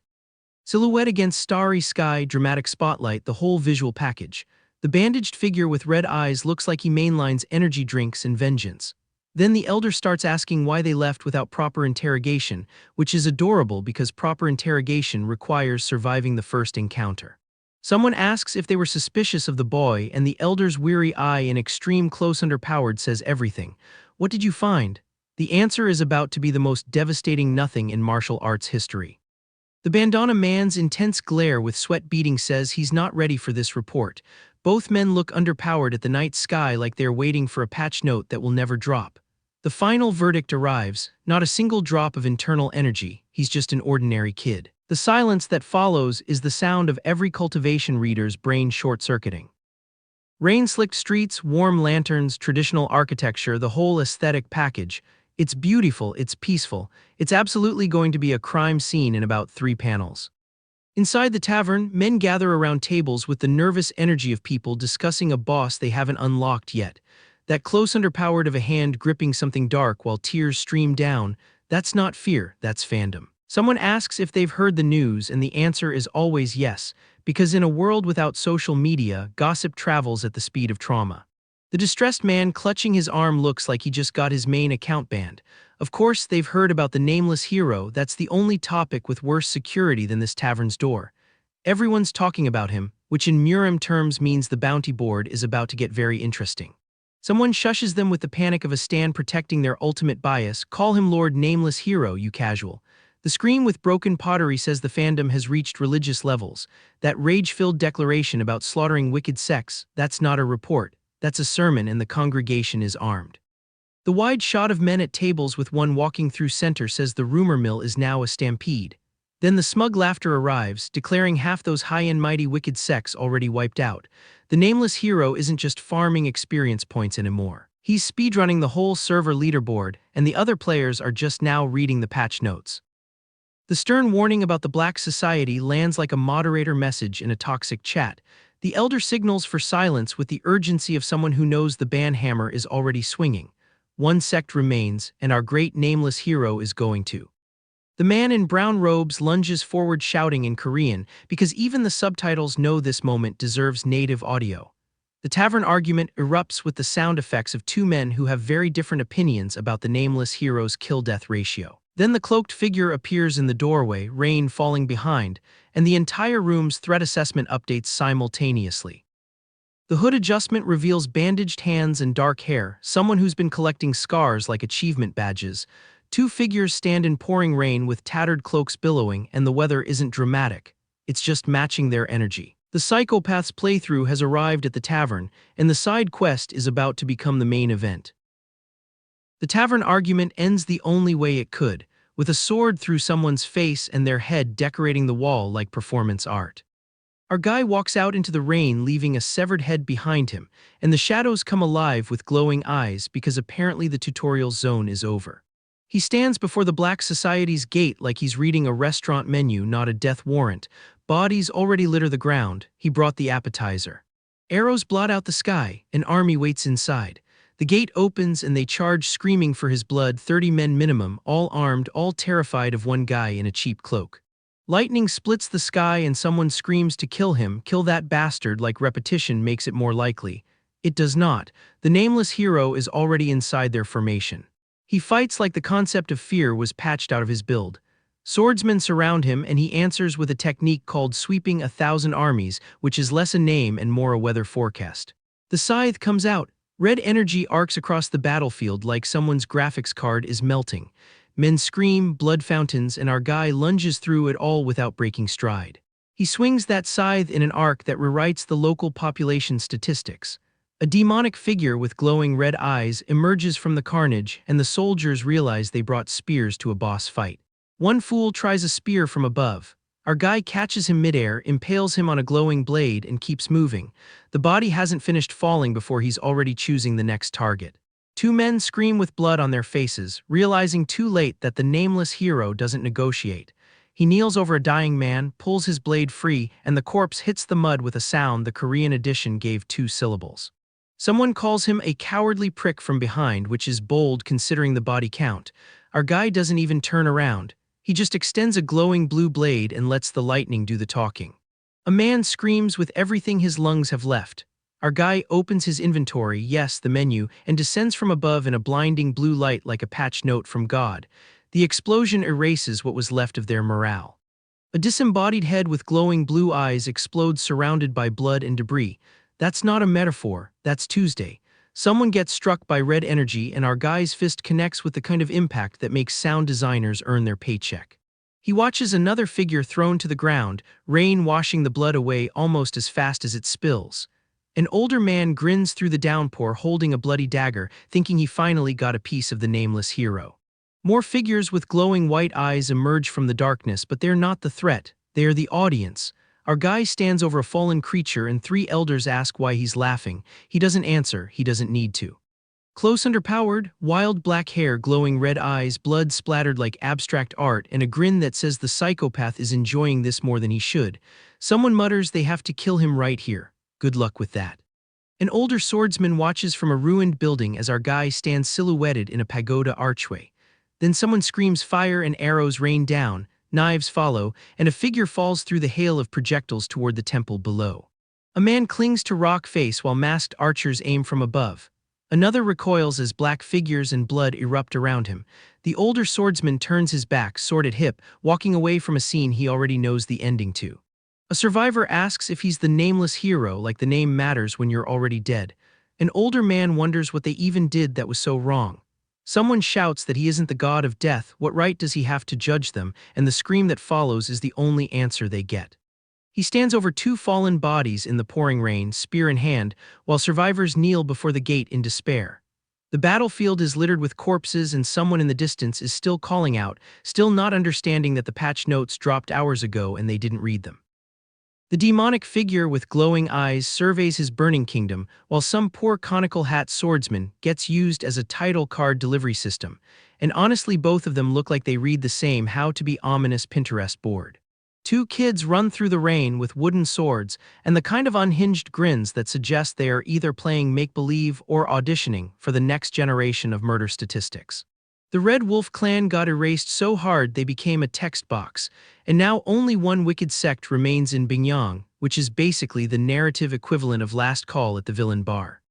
[SPEAKER 1] Silhouette against starry sky, dramatic spotlight, the whole visual package. The bandaged figure with red eyes looks like he mainlines energy drinks and vengeance. Then the elder starts asking why they left without proper interrogation, which is adorable because proper interrogation requires surviving the first encounter. Someone asks if they were suspicious of the boy, and the elder's weary eye in extreme close underpowered says everything. What did you find? The answer is about to be the most devastating nothing in martial arts history. The bandana man's intense glare with sweat beading says he's not ready for this report. Both men look underpowered at the night sky like they're waiting for a patch note that will never drop. The final verdict arrives, not a single drop of internal energy, he's just an ordinary kid. The silence that follows is the sound of every cultivation reader's brain short-circuiting. Rain-slicked streets, warm lanterns, traditional architecture, the whole aesthetic package. It's beautiful, it's peaceful, it's absolutely going to be a crime scene in about 3 panels. Inside the tavern, men gather around tables with the nervous energy of people discussing a boss they haven't unlocked yet. That close underpowered of a hand gripping something dark while tears stream down, that's not fear, that's fandom. Someone asks if they've heard the news, and the answer is always yes, because in a world without social media, gossip travels at the speed of trauma. The distressed man clutching his arm looks like he just got his main account banned. Of course, they've heard about the nameless hero. That's the only topic with worse security than this tavern's door. Everyone's talking about him, which in murim terms means the bounty board is about to get very interesting. Someone shushes them with the panic of a stand protecting their ultimate bias. Call him Lord Nameless Hero, you casual. The scream with broken pottery says the fandom has reached religious levels. That rage-filled declaration about slaughtering wicked sects, that's not a report, that's a sermon, and the congregation is armed. The wide shot of men at tables with one walking through center says the rumor mill is now a stampede. Then the smug laughter arrives, declaring half those high and mighty wicked sects already wiped out. The nameless hero isn't just farming experience points anymore. He's speedrunning the whole server leaderboard, and the other players are just now reading the patch notes. The stern warning about the Black Society lands like a moderator message in a toxic chat. The elder signals for silence with the urgency of someone who knows the ban hammer is already swinging. One sect remains, and our great nameless hero is going to. The man in brown robes lunges forward shouting in Korean, because even the subtitles know this moment deserves native audio. The tavern argument erupts with the sound effects of 2 men who have very different opinions about the nameless hero's kill-death ratio. Then the cloaked figure appears in the doorway, rain falling behind, and the entire room's threat assessment updates simultaneously. The hood adjustment reveals bandaged hands and dark hair, someone who's been collecting scars like achievement badges. 2 figures stand in pouring rain with tattered cloaks billowing, and the weather isn't dramatic. It's just matching their energy. The Psychopath's playthrough has arrived at the tavern, and the side quest is about to become the main event. The tavern argument ends the only way it could, with a sword through someone's face and their head decorating the wall like performance art. Our guy walks out into the rain, leaving a severed head behind him, and the shadows come alive with glowing eyes because apparently the tutorial zone is over. He stands before the Black Society's gate like he's reading a restaurant menu, not a death warrant. Bodies already litter the ground. He brought the appetizer. Arrows blot out the sky. An army waits inside. The gate opens and they charge, screaming for his blood. 30 men minimum, all armed, all terrified of one guy in a cheap cloak. Lightning splits the sky and someone screams to kill him. Kill that bastard, like repetition makes it more likely. It does not. The nameless hero is already inside their formation. He fights like the concept of fear was patched out of his build. Swordsmen surround him and he answers with a technique called sweeping 1,000 armies, which is less a name and more a weather forecast. The scythe comes out. Red energy arcs across the battlefield like someone's graphics card is melting. Men scream, blood fountains, and our guy lunges through it all without breaking stride. He swings that scythe in an arc that rewrites the local population statistics. A demonic figure with glowing red eyes emerges from the carnage, and the soldiers realize they brought spears to a boss fight. One fool tries a spear from above. Our guy catches him midair, impales him on a glowing blade, and keeps moving. The body hasn't finished falling before he's already choosing the next target. 2 men scream with blood on their faces, realizing too late that the nameless hero doesn't negotiate. He kneels over a dying man, pulls his blade free, and the corpse hits the mud with a sound the Korean edition gave 2 syllables. Someone calls him a cowardly prick from behind, which is bold considering the body count. Our guy doesn't even turn around. He just extends a glowing blue blade and lets the lightning do the talking. A man screams with everything his lungs have left. Our guy opens his inventory, yes, the menu, and descends from above in a blinding blue light like a patch note from God. The explosion erases what was left of their morale. A disembodied head with glowing blue eyes explodes surrounded by blood and debris. That's not a metaphor, that's Tuesday. Someone gets struck by red energy and our guy's fist connects with the kind of impact that makes sound designers earn their paycheck. He watches another figure thrown to the ground, rain washing the blood away almost as fast as it spills. An older man grins through the downpour holding a bloody dagger, thinking he finally got a piece of the nameless hero. More figures with glowing white eyes emerge from the darkness, but they're not the threat, they are the audience. Our guy stands over a fallen creature and three elders ask why he's laughing. He doesn't answer, he doesn't need to. Close underpowered, wild black hair, glowing red eyes, blood splattered like abstract art, and a grin that says the psychopath is enjoying this more than he should. Someone mutters they have to kill him right here. Good luck with that. An older swordsman watches from a ruined building as our guy stands silhouetted in a pagoda archway. Then someone screams fire and arrows rain down, knives follow, and a figure falls through the hail of projectiles toward the temple below. A man clings to rock face while masked archers aim from above. Another recoils as black figures and blood erupt around him. The older swordsman turns his back, sword at hip, walking away from a scene he already knows the ending to. A survivor asks if he's the nameless hero, like the name matters when you're already dead. An older man wonders what they even did that was so wrong. Someone shouts that he isn't the god of death, what right does he have to judge them, and the scream that follows is the only answer they get. He stands over two fallen bodies in the pouring rain, spear in hand, while survivors kneel before the gate in despair. The battlefield is littered with corpses and someone in the distance is still calling out, still not understanding that the patch notes dropped hours ago and they didn't read them. The demonic figure with glowing eyes surveys his burning kingdom, while some poor conical hat swordsman gets used as a title card delivery system, and honestly both of them look like they read the same how to be ominous Pinterest board. Two kids run through the rain with wooden swords and the kind of unhinged grins that suggest they are either playing make-believe or auditioning for the next generation of murder statistics. The Red Wolf clan got erased so hard they became a text box, and now only one wicked sect remains in Bingyang, which is basically the narrative equivalent of Last Call at the villain bar.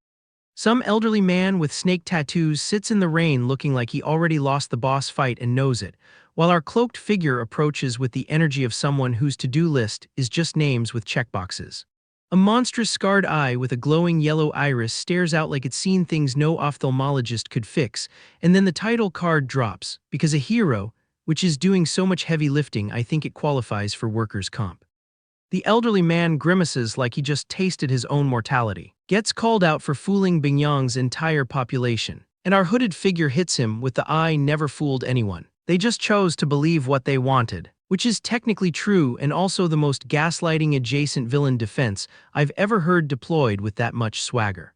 [SPEAKER 1] Some elderly man with snake tattoos sits in the rain looking like he already lost the boss fight and knows it, while our cloaked figure approaches with the energy of someone whose to-do list is just names with checkboxes. A monstrous scarred eye with a glowing yellow iris stares out like it's seen things no ophthalmologist could fix, and then the title card drops, because a hero, which is doing so much heavy lifting I think it qualifies for workers' comp. The elderly man grimaces like he just tasted his own mortality, gets called out for fooling Bingyang's entire population, and our hooded figure hits him with the "I never fooled anyone. They just chose to believe what they wanted," which is technically true and also the most gaslighting adjacent villain defense I've ever heard deployed with that much swagger.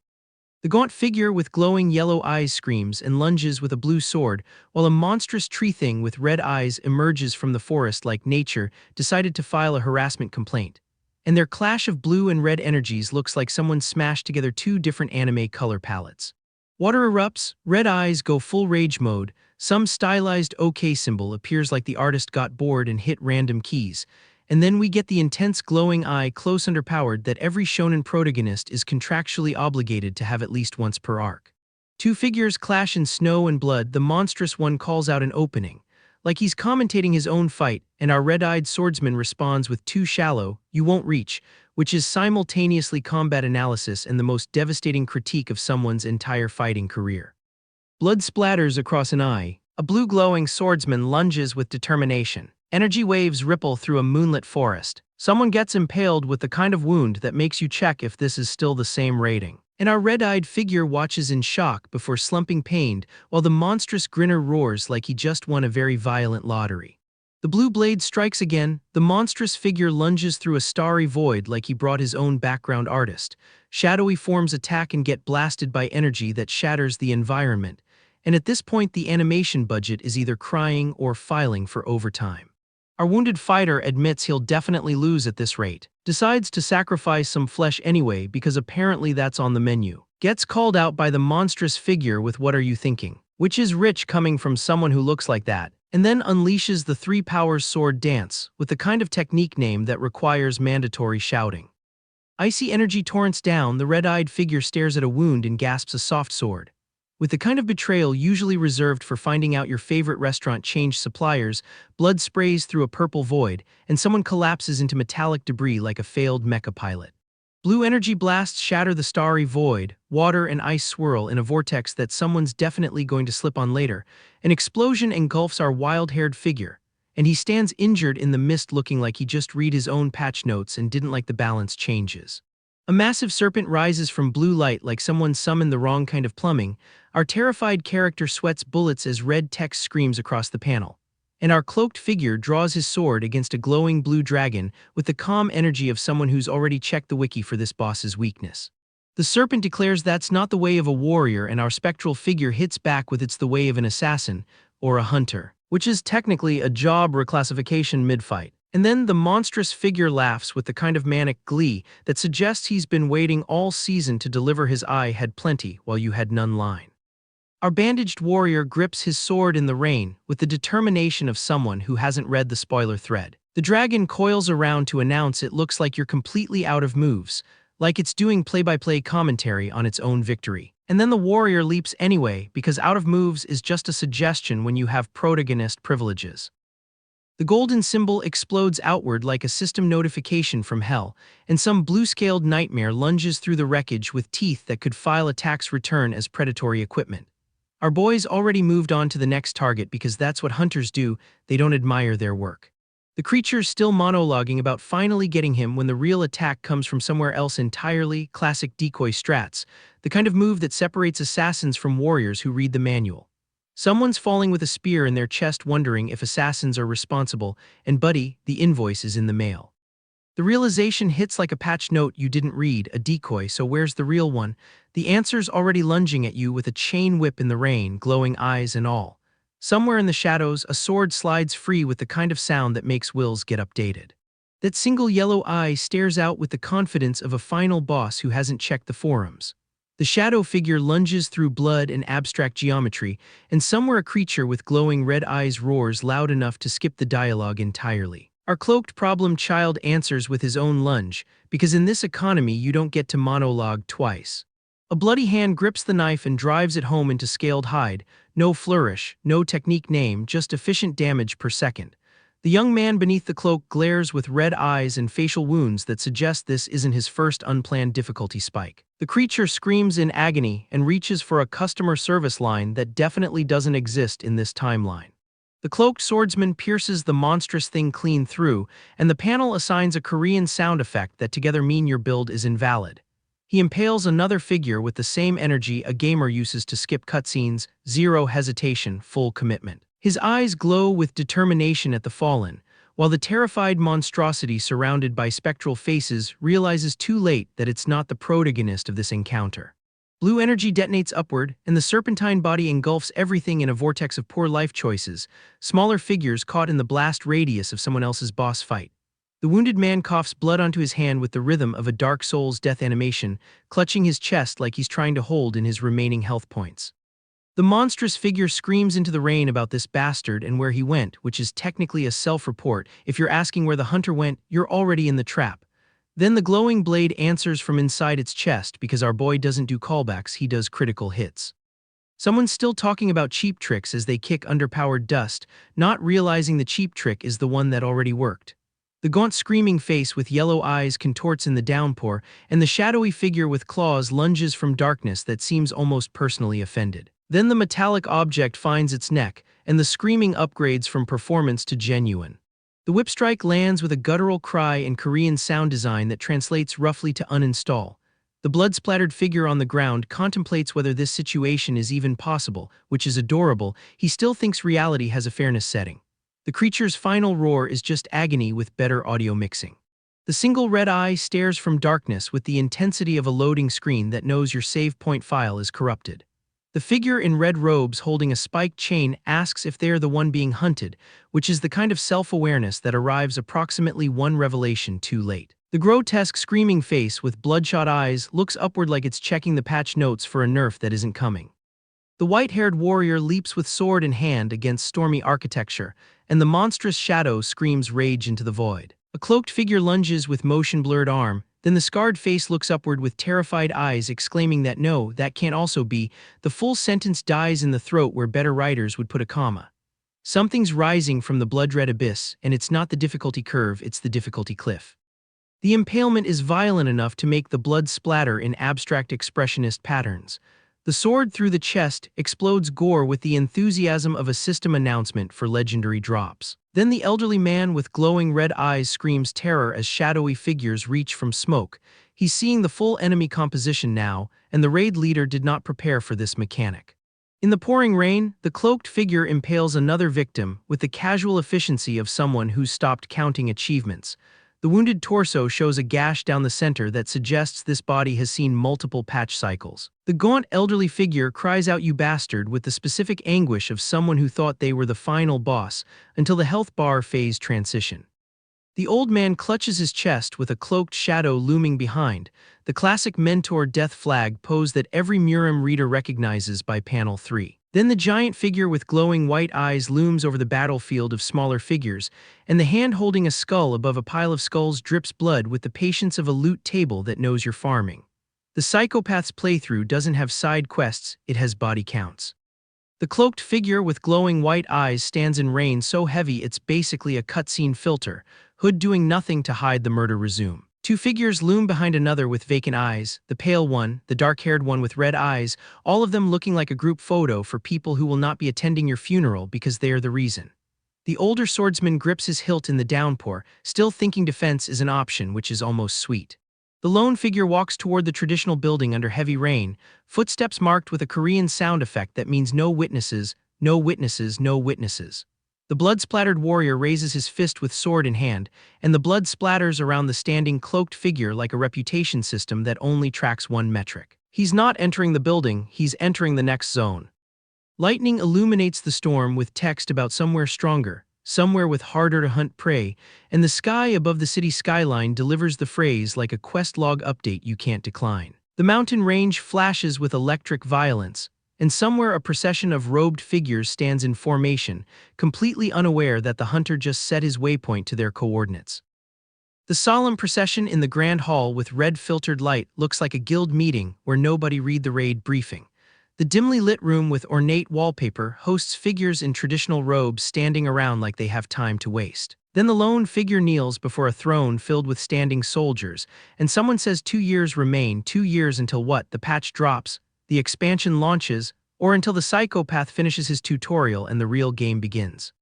[SPEAKER 1] The gaunt figure with glowing yellow eyes screams and lunges with a blue sword, while a monstrous tree thing with red eyes emerges from the forest like nature decided to file a harassment complaint. And their clash of blue and red energies looks like someone smashed together two different anime color palettes. Water erupts, red eyes go full rage mode, some stylized OK symbol appears like the artist got bored and hit random keys, and then we get the intense glowing eye close underpowered that every shonen protagonist is contractually obligated to have at least once per arc. Two figures clash in snow and blood, the monstrous one calls out an opening, like he's commentating his own fight, and our red-eyed swordsman responds with "too shallow, you won't reach," which is simultaneously combat analysis and the most devastating critique of someone's entire fighting career. Blood splatters across an eye. A blue glowing swordsman lunges with determination. Energy waves ripple through a moonlit forest. Someone gets impaled with the kind of wound that makes you check if this is still the same rating. And our red-eyed figure watches in shock before slumping pained, while the monstrous grinner roars like he just won a very violent lottery. The blue blade strikes again. The monstrous figure lunges through a starry void like he brought his own background artist. Shadowy forms attack and get blasted by energy that shatters the environment. And at this point the animation budget is either crying or filing for overtime. Our wounded fighter admits he'll definitely lose at this rate, decides to sacrifice some flesh anyway because apparently that's on the menu, gets called out by the monstrous figure with "what are you thinking?" which is rich coming from someone who looks like that, and then unleashes the Three Powers sword dance with the kind of technique name that requires mandatory shouting. Icy energy torrents down, the red-eyed figure stares at a wound and gasps a soft sword. With the kind of betrayal usually reserved for finding out your favorite restaurant changed suppliers, blood sprays through a purple void, and someone collapses into metallic debris like a failed mecha pilot. Blue energy blasts shatter the starry void, water and ice swirl in a vortex that someone's definitely going to slip on later. An explosion engulfs our wild-haired figure, and he stands injured in the mist looking like he just read his own patch notes and didn't like the balance changes. A massive serpent rises from blue light like someone summoned the wrong kind of plumbing. Our terrified character sweats bullets as red text screams across the panel. And our cloaked figure draws his sword against a glowing blue dragon with the calm energy of someone who's already checked the wiki for this boss's weakness. The serpent declares that's not the way of a warrior, and our spectral figure hits back with it's the way of an assassin, or a hunter, which is technically a job reclassification mid-fight. And then the monstrous figure laughs with the kind of manic glee that suggests he's been waiting all season to deliver his "I had plenty while you had none" line. Our bandaged warrior grips his sword in the rain with the determination of someone who hasn't read the spoiler thread. The dragon coils around to announce it looks like you're completely out of moves, like it's doing play-by-play commentary on its own victory. And then the warrior leaps anyway, because out of moves is just a suggestion when you have protagonist privileges. The golden symbol explodes outward like a system notification from hell, and some blue-scaled nightmare lunges through the wreckage with teeth that could file a tax return as predatory equipment. Our boys already moved on to the next target because that's what hunters do, they don't admire their work. The creature's still monologuing about finally getting him when the real attack comes from somewhere else entirely. Classic decoy strats, the kind of move that separates assassins from warriors who read the manual. Someone's falling with a spear in their chest wondering if assassins are responsible, and buddy, the invoice is in the mail. The realization hits like a patch note you didn't read, a decoy, so where's the real one? The answer's already lunging at you with a chain whip in the rain, glowing eyes and all. Somewhere in the shadows, a sword slides free with the kind of sound that makes wills get updated. That single yellow eye stares out with the confidence of a final boss who hasn't checked the forums. The shadow figure lunges through blood and abstract geometry, and somewhere a creature with glowing red eyes roars loud enough to skip the dialogue entirely. Our cloaked problem child answers with his own lunge, because in this economy you don't get to monologue twice. A bloody hand grips the knife and drives it home into scaled hide, no flourish, no technique name, just efficient damage per second. The young man beneath the cloak glares with red eyes and facial wounds that suggest this isn't his first unplanned difficulty spike. The creature screams in agony and reaches for a customer service line that definitely doesn't exist in this timeline. The cloaked swordsman pierces the monstrous thing clean through, and the panel assigns a Korean sound effect that together mean your build is invalid. He impales another figure with the same energy a gamer uses to skip cutscenes, zero hesitation, full commitment. His eyes glow with determination at the fallen, while the terrified monstrosity surrounded by spectral faces realizes too late that it's not the protagonist of this encounter. Blue energy detonates upward, and the serpentine body engulfs everything in a vortex of poor life choices, smaller figures caught in the blast radius of someone else's boss fight. The wounded man coughs blood onto his hand with the rhythm of a Dark Souls death animation, clutching his chest like he's trying to hold in his remaining health points. The monstrous figure screams into the rain about this bastard and where he went, which is technically a self-report. If you're asking where the hunter went, you're already in the trap. Then the glowing blade answers from inside its chest because our boy doesn't do callbacks, he does critical hits. Someone's still talking about cheap tricks as they kick underpowered dust, not realizing the cheap trick is the one that already worked. The gaunt screaming face with yellow eyes contorts in the downpour, and the shadowy figure with claws lunges from darkness that seems almost personally offended. Then the metallic object finds its neck, and the screaming upgrades from performance to genuine. The whip strike lands with a guttural cry in Korean sound design that translates roughly to uninstall. The blood-splattered figure on the ground contemplates whether this situation is even possible, which is adorable. He still thinks reality has a fairness setting. The creature's final roar is just agony with better audio mixing. The single red eye stares from darkness with the intensity of a loading screen that knows your save point file is corrupted. The figure in red robes holding a spiked chain asks if they're the one being hunted, which is the kind of self-awareness that arrives approximately one revelation too late. The grotesque screaming face with bloodshot eyes looks upward like it's checking the patch notes for a nerf that isn't coming. The white-haired warrior leaps with sword in hand against stormy architecture, and the monstrous shadow screams rage into the void. A cloaked figure lunges with motion-blurred arm, then the scarred face looks upward with terrified eyes exclaiming that no, that can't also be. The full sentence dies in the throat where better writers would put a comma. Something's rising from the blood-red abyss, and it's not the difficulty curve, it's the difficulty cliff. The impalement is violent enough to make the blood splatter in abstract expressionist patterns. The sword through the chest explodes gore with the enthusiasm of a system announcement for legendary drops. Then the elderly man with glowing red eyes screams terror as shadowy figures reach from smoke. He's seeing the full enemy composition now, and the raid leader did not prepare for this mechanic. In the pouring rain, the cloaked figure impales another victim with the casual efficiency of someone who's stopped counting achievements. The wounded torso shows a gash down the center that suggests this body has seen multiple patch cycles. The gaunt elderly figure cries out "You bastard" with the specific anguish of someone who thought they were the final boss until the health bar phase transition. The old man clutches his chest with a cloaked shadow looming behind, the classic mentor death flag pose that every murim reader recognizes by panel 3. Then the giant figure with glowing white eyes looms over the battlefield of smaller figures, and the hand holding a skull above a pile of skulls drips blood with the patience of a loot table that knows you're farming. The Psychopath's playthrough doesn't have side quests, it has body counts. The cloaked figure with glowing white eyes stands in rain so heavy it's basically a cutscene filter, hood doing nothing to hide the murder resume. Two figures loom behind another with vacant eyes, the pale one, the dark-haired one with red eyes, all of them looking like a group photo for people who will not be attending your funeral because they are the reason. The older swordsman grips his hilt in the downpour, still thinking defense is an option, which is almost sweet. The lone figure walks toward the traditional building under heavy rain, footsteps marked with a Korean sound effect that means no witnesses, no witnesses, no witnesses. The blood-splattered warrior raises his fist with sword in hand, and the blood splatters around the standing cloaked figure like a reputation system that only tracks one metric. He's not entering the building, he's entering the next zone. Lightning illuminates the storm with text about somewhere stronger, somewhere with harder-to-hunt prey, and the sky above the city skyline delivers the phrase like a quest log update you can't decline. The mountain range flashes with electric violence, and somewhere a procession of robed figures stands in formation, completely unaware that the hunter just set his waypoint to their coordinates. The solemn procession in the grand hall with red-filtered light looks like a guild meeting where nobody read the raid briefing. The dimly lit room with ornate wallpaper hosts figures in traditional robes standing around like they have time to waste. Then the lone figure kneels before a throne filled with standing soldiers, and someone says 2 years remain, 2 years until what? The patch drops, the expansion launches, or until the psychopath finishes his tutorial and the real game begins.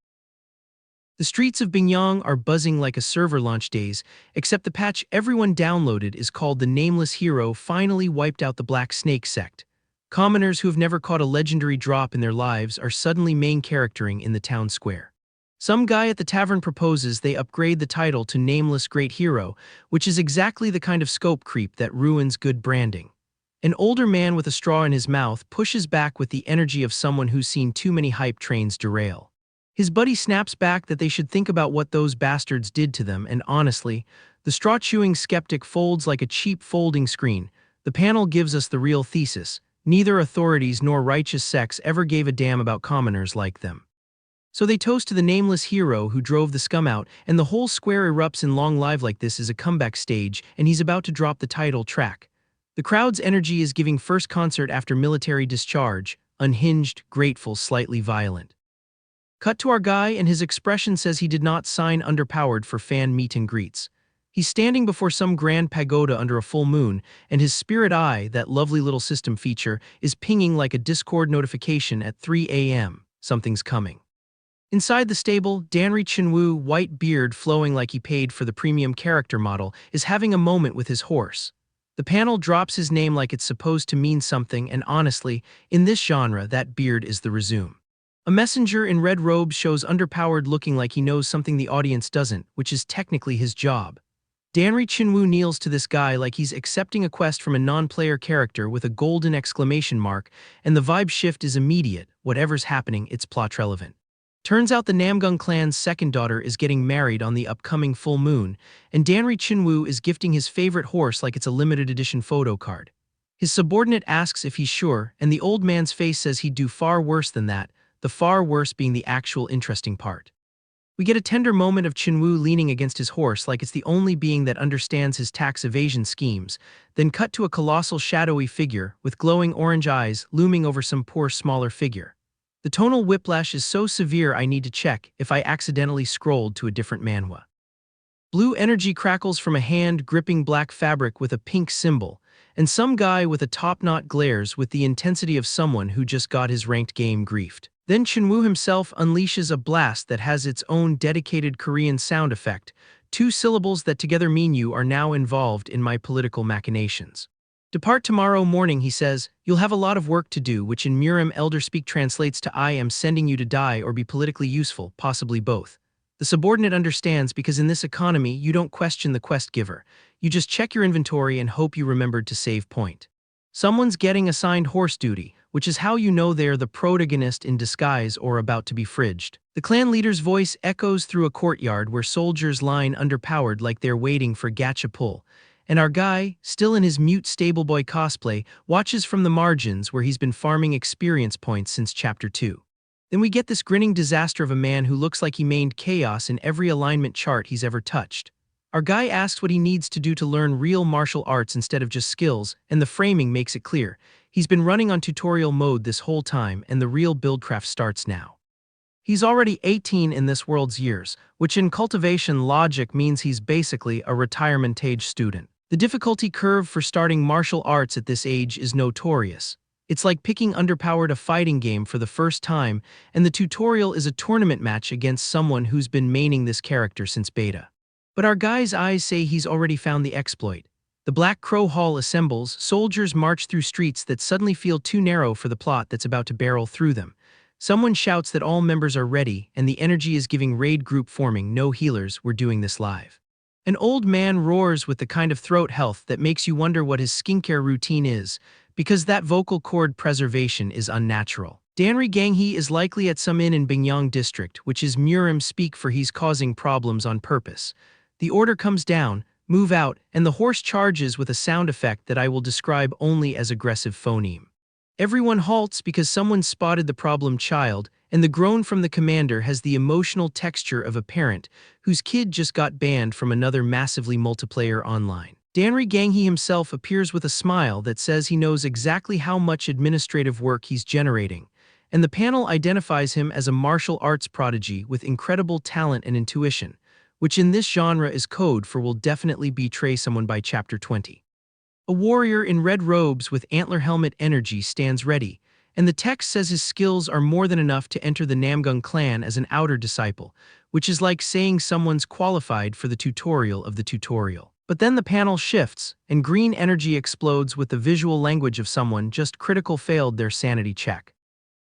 [SPEAKER 1] The streets of Bingyang are buzzing like a server launch days, except the patch everyone downloaded is called the Nameless Hero finally wiped out the Black Snake sect. Commoners who have never caught a legendary drop in their lives are suddenly main charactering in the town square. Some guy at the tavern proposes they upgrade the title to Nameless Great Hero, which is exactly the kind of scope creep that ruins good branding. An older man with a straw in his mouth pushes back with the energy of someone who's seen too many hype trains derail. His buddy snaps back that they should think about what those bastards did to them, and honestly, the straw-chewing skeptic folds like a cheap folding screen. The panel gives us the real thesis. Neither authorities nor righteous sects ever gave a damn about commoners like them. So they toast to the nameless hero who drove the scum out, and the whole square erupts in long live like this is a comeback stage, and he's about to drop the title track. The crowd's energy is giving first concert after military discharge, unhinged, grateful, slightly violent. Cut to our guy and his expression says he did not sign underpowered for fan meet and greets. He's standing before some grand pagoda under a full moon, and his spirit eye, that lovely little system feature, is pinging like a Discord notification at 3 a.m. Something's coming. Inside the stable, Danri Chinwoo, white beard flowing like he paid for the premium character model, is having a moment with his horse. The panel drops his name like it's supposed to mean something, and honestly, in this genre, that beard is the resume. A messenger in red robes shows underpowered looking like he knows something the audience doesn't, which is technically his job. Danri Chinwoo kneels to this guy like he's accepting a quest from a non-player character with a golden exclamation mark, and the vibe shift is immediate. Whatever's happening, it's plot relevant. Turns out the Namgung clan's second daughter is getting married on the upcoming full moon, and Danri Chinwoo is gifting his favorite horse like it's a limited edition photo card. His subordinate asks if he's sure, and the old man's face says he'd do far worse than that, the far worse being the actual interesting part. We get a tender moment of Chinwoo leaning against his horse like it's the only being that understands his tax evasion schemes, then cut to a colossal shadowy figure with glowing orange eyes looming over some poor smaller figure. The tonal whiplash is so severe I need to check if I accidentally scrolled to a different manhwa. Blue energy crackles from a hand gripping black fabric with a pink symbol, and some guy with a top knot glares with the intensity of someone who just got his ranked game griefed. Then Chunwoo himself unleashes a blast that has its own dedicated Korean sound effect, two syllables that together mean you are now involved in my political machinations. Depart tomorrow morning, he says. You'll have a lot of work to do, which in murim elder speak translates to I am sending you to die or be politically useful, possibly both. The subordinate understands because in this economy you don't question the quest giver. You just check your inventory and hope you remembered to save point. Someone's getting assigned horse duty, which is how you know they're the protagonist in disguise or about to be fridged. The clan leader's voice echoes through a courtyard where soldiers line underpowered like they're waiting for gacha pull. And our guy, still in his mute stableboy cosplay, watches from the margins where he's been farming experience points since Chapter 2. Then we get this grinning disaster of a man who looks like he mained chaos in every alignment chart he's ever touched. Our guy asks what he needs to do to learn real martial arts instead of just skills, and the framing makes it clear. He's been running on tutorial mode this whole time, and the real buildcraft starts now. He's already 18 in this world's years, which in cultivation logic means he's basically a retirement-age student. The difficulty curve for starting martial arts at this age is notorious. It's like picking underpowered a fighting game for the first time, and the tutorial is a tournament match against someone who's been maining this character since beta. But our guy's eyes say he's already found the exploit. The Black Crow Hall assembles, soldiers march through streets that suddenly feel too narrow for the plot that's about to barrel through them. Someone shouts that all members are ready, and the energy is giving raid group forming, no healers, we're doing this live. An old man roars with the kind of throat health that makes you wonder what his skincare routine is, because that vocal cord preservation is unnatural. Danri Ganghee is likely at some inn in Bingyang district, which is murim speak for he's causing problems on purpose. The order comes down, move out, and the horse charges with a sound effect that I will describe only as aggressive phoneme. Everyone halts because someone spotted the problem child, and the groan from the commander has the emotional texture of a parent whose kid just got banned from another massively multiplayer online. Danri Ganghee himself appears with a smile that says he knows exactly how much administrative work he's generating, and the panel identifies him as a martial arts prodigy with incredible talent and intuition, which in this genre is code for will definitely betray someone by Chapter 20. A warrior in red robes with antler helmet energy stands ready, and the text says his skills are more than enough to enter the Namgung clan as an outer disciple, which is like saying someone's qualified for the tutorial of the tutorial. But then the panel shifts, and green energy explodes with the visual language of someone just critical failed their sanity check.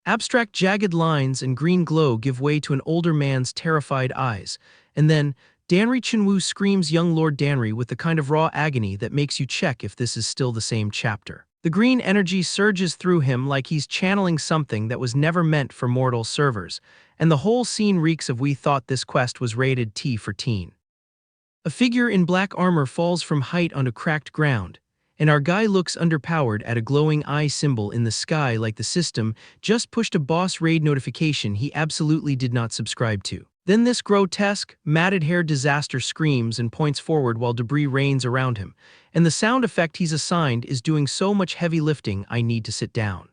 [SPEAKER 1] Abstract jagged lines and green glow give way to an older man's terrified eyes, and then Danri Chunwoo screams young Lord Danri with the kind of raw agony that makes you check if this is still the same chapter. The green energy surges through him like he's channeling something that was never meant for mortal servers, and the whole scene reeks of we thought this quest was rated T for teen. A figure in black armor falls from height onto cracked ground, and our guy looks underpowered at a glowing eye symbol in the sky like the system just pushed a boss raid notification he absolutely did not subscribe to. Then this grotesque, matted-hair disaster screams and points forward while debris rains around him, and the sound effect he's assigned is doing so much heavy lifting I need to sit down.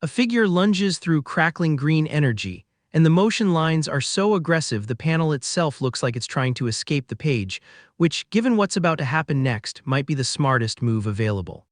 [SPEAKER 1] A figure lunges through crackling green energy, and the motion lines are so aggressive the panel itself looks like it's trying to escape the page, which, given what's about to happen next, might be the smartest move available.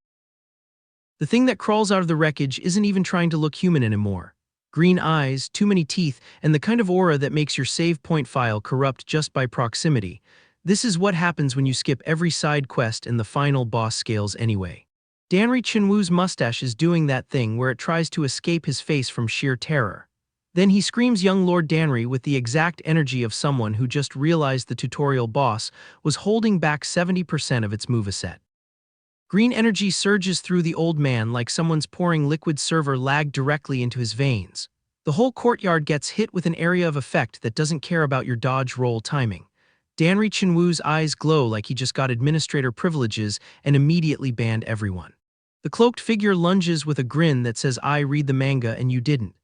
[SPEAKER 1] The thing that crawls out of the wreckage isn't even trying to look human anymore. Green eyes, too many teeth, and the kind of aura that makes your save point file corrupt just by proximity. This is what happens when you skip every side quest and the final boss scales anyway. Danri Chunwoo's mustache is doing that thing where it tries to escape his face from sheer terror. Then he screams young Lord Danri with the exact energy of someone who just realized the tutorial boss was holding back 70% of its moveset. Green energy surges through the old man like someone's pouring liquid server lag directly into his veins. The whole courtyard gets hit with an area of effect that doesn't care about your dodge roll timing. Danri Chunwoo's eyes glow like he just got administrator privileges and immediately banned everyone. The cloaked figure lunges with a grin that says I read the manga and you didn't.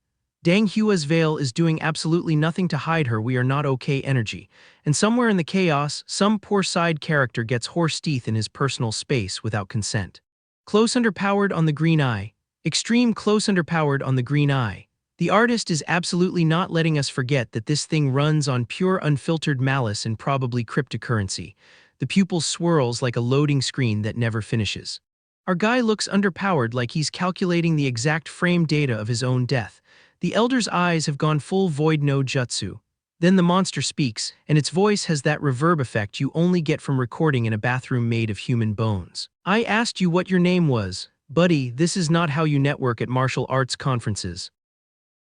[SPEAKER 1] Dang Hua's veil is doing absolutely nothing to hide her we are not okay energy, and somewhere in the chaos, some poor side character gets horse teeth in his personal space without consent. Close underpowered on the green eye. Extreme close underpowered on the green eye. The artist is absolutely not letting us forget that this thing runs on pure unfiltered malice and probably cryptocurrency. The pupil swirls like a loading screen that never finishes. Our guy looks underpowered, like he's calculating the exact frame data of his own death. The elder's eyes have gone full void no jutsu. Then the monster speaks, and its voice has that reverb effect you only get from recording in a bathroom made of human bones. I asked you what your name was. Buddy, this is not how you network at martial arts conferences.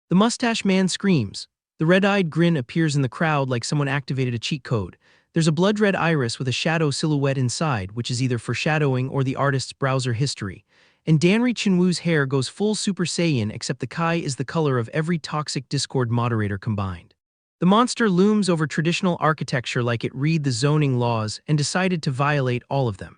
[SPEAKER 1] The mustache man screams. The red-eyed grin appears in the crowd like someone activated a cheat code. There's a blood-red iris with a shadow silhouette inside, which is either foreshadowing or the artist's browser history. And Danri Chinwoo's hair goes full Super Saiyan, except the Kai is the color of every toxic Discord moderator combined. The monster looms over traditional architecture like it read the zoning laws and decided to violate all of them.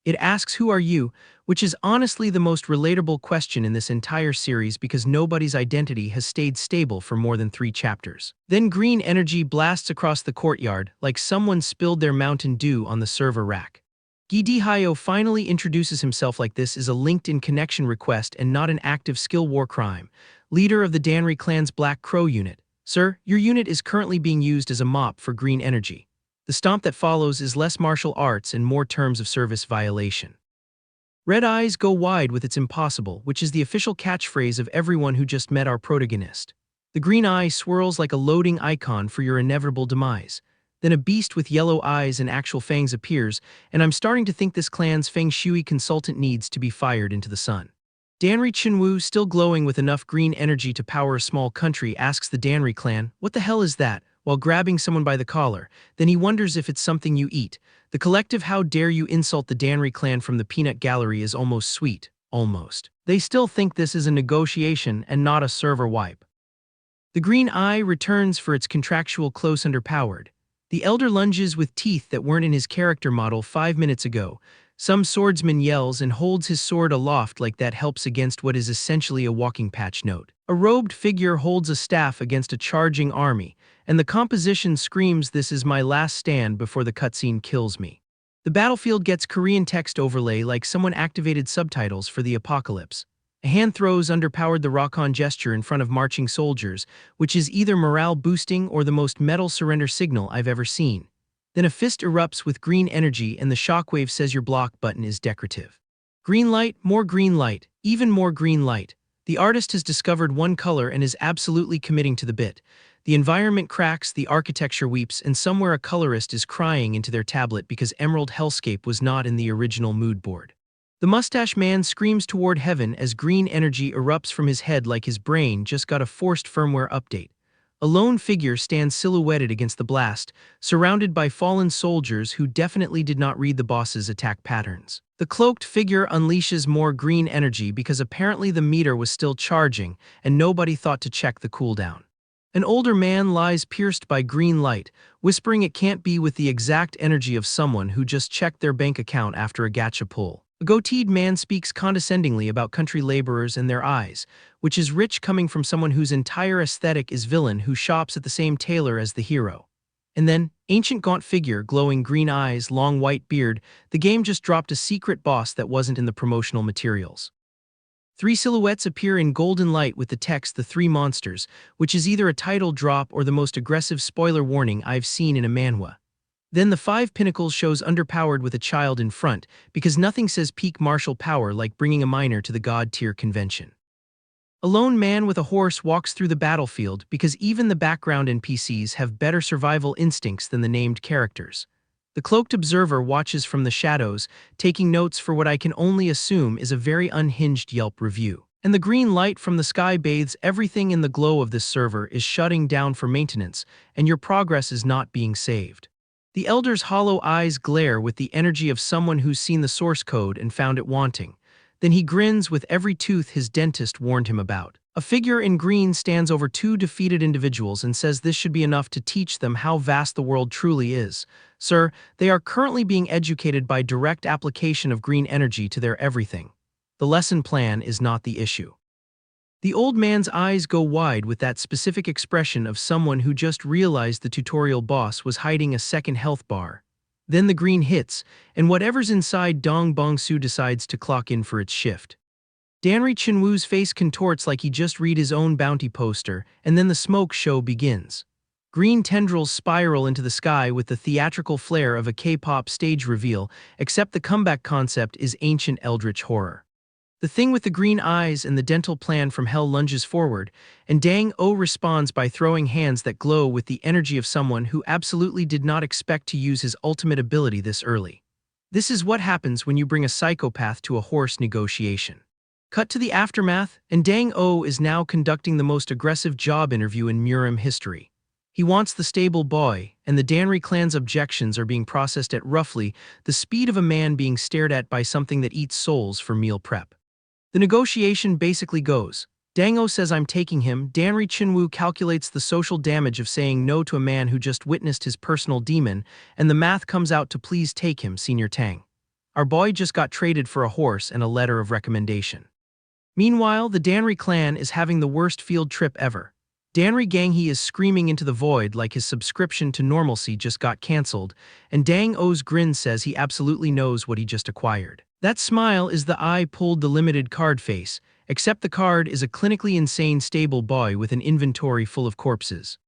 [SPEAKER 1] It asks, "Who are you?" which is honestly the most relatable question in this entire series because nobody's identity has stayed stable for more than 3 chapters. Then green energy blasts across the courtyard like someone spilled their Mountain Dew on the server rack. Gidihayo finally introduces himself like this is a LinkedIn connection request and not an active skill war crime. Leader of the Danri clan's Black Crow unit. Sir, your unit is currently being used as a mop for green energy. The stomp that follows is less martial arts and more terms of service violation. Red eyes go wide with its impossible, which is the official catchphrase of everyone who just met our protagonist. The green eye swirls like a loading icon for your inevitable demise. Then a beast with yellow eyes and actual fangs appears, and I'm starting to think this clan's feng shui consultant needs to be fired into the sun. Danri Chinwoo, still glowing with enough green energy to power a small country, asks the Danri clan, "What the hell is that?" while grabbing someone by the collar. Then he wonders if it's something you eat. The collective "how dare you insult the Danri clan" from the peanut gallery is almost sweet. Almost. They still think this is a negotiation and not a server wipe. The green eye returns for its contractual close underpowered. The elder lunges with teeth that weren't in his character model 5 minutes ago. Some swordsman yells and holds his sword aloft like that helps against what is essentially a walking patch note. A robed figure holds a staff against a charging army, and the composition screams, "This is my last stand before the cutscene kills me." The battlefield gets Korean text overlay like someone activated subtitles for the apocalypse. A hand throws underpowered the rock-on gesture in front of marching soldiers, which is either morale boosting or the most metal surrender signal I've ever seen. Then a fist erupts with green energy and the shockwave says your block button is decorative. Green light, even more green light. The artist has discovered one color and is absolutely committing to the bit. The environment cracks, the architecture weeps, and somewhere a colorist is crying into their tablet because Emerald Hellscape was not in the original mood board. The mustache man screams toward heaven as green energy erupts from his head like his brain just got a forced firmware update. A lone figure stands silhouetted against the blast, surrounded by fallen soldiers who definitely did not read the boss's attack patterns. The cloaked figure unleashes more green energy because apparently the meter was still charging and nobody thought to check the cooldown. An older man lies pierced by green light, whispering it can't be with the exact energy of someone who just checked their bank account after a gacha pull. A goateed man speaks condescendingly about country laborers and their eyes, which is rich coming from someone whose entire aesthetic is villain who shops at the same tailor as the hero. And then, ancient gaunt figure, glowing green eyes, long white beard, the game just dropped a secret boss that wasn't in the promotional materials. 3 silhouettes appear in golden light with the text "The Three Monsters," which is either a title drop or the most aggressive spoiler warning I've seen in a manhwa. Then the 5 pinnacles shows underpowered with a child in front, because nothing says peak martial power like bringing a minor to the god-tier convention. A lone man with a horse walks through the battlefield because even the background NPCs have better survival instincts than the named characters. The cloaked observer watches from the shadows, taking notes for what I can only assume is a very unhinged Yelp review. And the green light from the sky bathes everything in the glow of this server is shutting down for maintenance, and your progress is not being saved. The elder's hollow eyes glare with the energy of someone who's seen the source code and found it wanting. Then he grins with every tooth his dentist warned him about. A figure in green stands over 2 defeated individuals and says this should be enough to teach them how vast the world truly is. Sir, they are currently being educated by direct application of green energy to their everything. The lesson plan is not the issue. The old man's eyes go wide with that specific expression of someone who just realized the tutorial boss was hiding a second health bar. Then the green hits, and whatever's inside Dong Bong-soo decides to clock in for its shift. Danri Chinwoo's face contorts like he just read his own bounty poster, and then the smoke show begins. Green tendrils spiral into the sky with the theatrical flair of a K-pop stage reveal, except the comeback concept is ancient eldritch horror. The thing with the green eyes and the dental plan from hell lunges forward, and Dang-O responds by throwing hands that glow with the energy of someone who absolutely did not expect to use his ultimate ability this early. This is what happens when you bring a psychopath to a horse negotiation. Cut to the aftermath, and Dang-O is now conducting the most aggressive job interview in murim history. He wants the stable boy, and the Danri clan's objections are being processed at roughly the speed of a man being stared at by something that eats souls for meal prep. The negotiation basically goes, Dang-O says I'm taking him, Danri Chinwoo calculates the social damage of saying no to a man who just witnessed his personal demon, and the math comes out to please take him, Senior Tang. Our boy just got traded for a horse and a letter of recommendation. Meanwhile, the Danri clan is having the worst field trip ever. Danri Ganghee is screaming into the void like his subscription to normalcy just got cancelled, and Dang-O's grin says he absolutely knows what he just acquired. That smile is the eye pulled the limited card face, except the card is a clinically insane stable boy with an inventory full of corpses.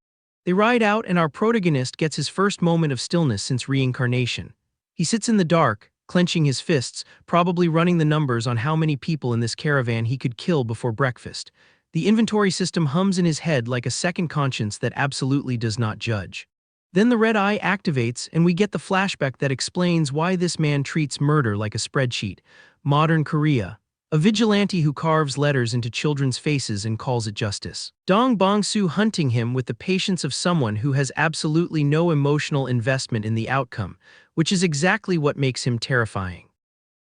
[SPEAKER 1] They ride out and our protagonist gets his first moment of stillness since reincarnation. He sits in the dark, clenching his fists, probably running the numbers on how many people in this caravan he could kill before breakfast. The inventory system hums in his head like a second conscience that absolutely does not judge. Then the red eye activates and we get the flashback that explains why this man treats murder like a spreadsheet. Modern Korea. A vigilante who carves letters into children's faces and calls it justice. Dong Bong-soo hunting him with the patience of someone who has absolutely no emotional investment in the outcome, which is exactly what makes him terrifying.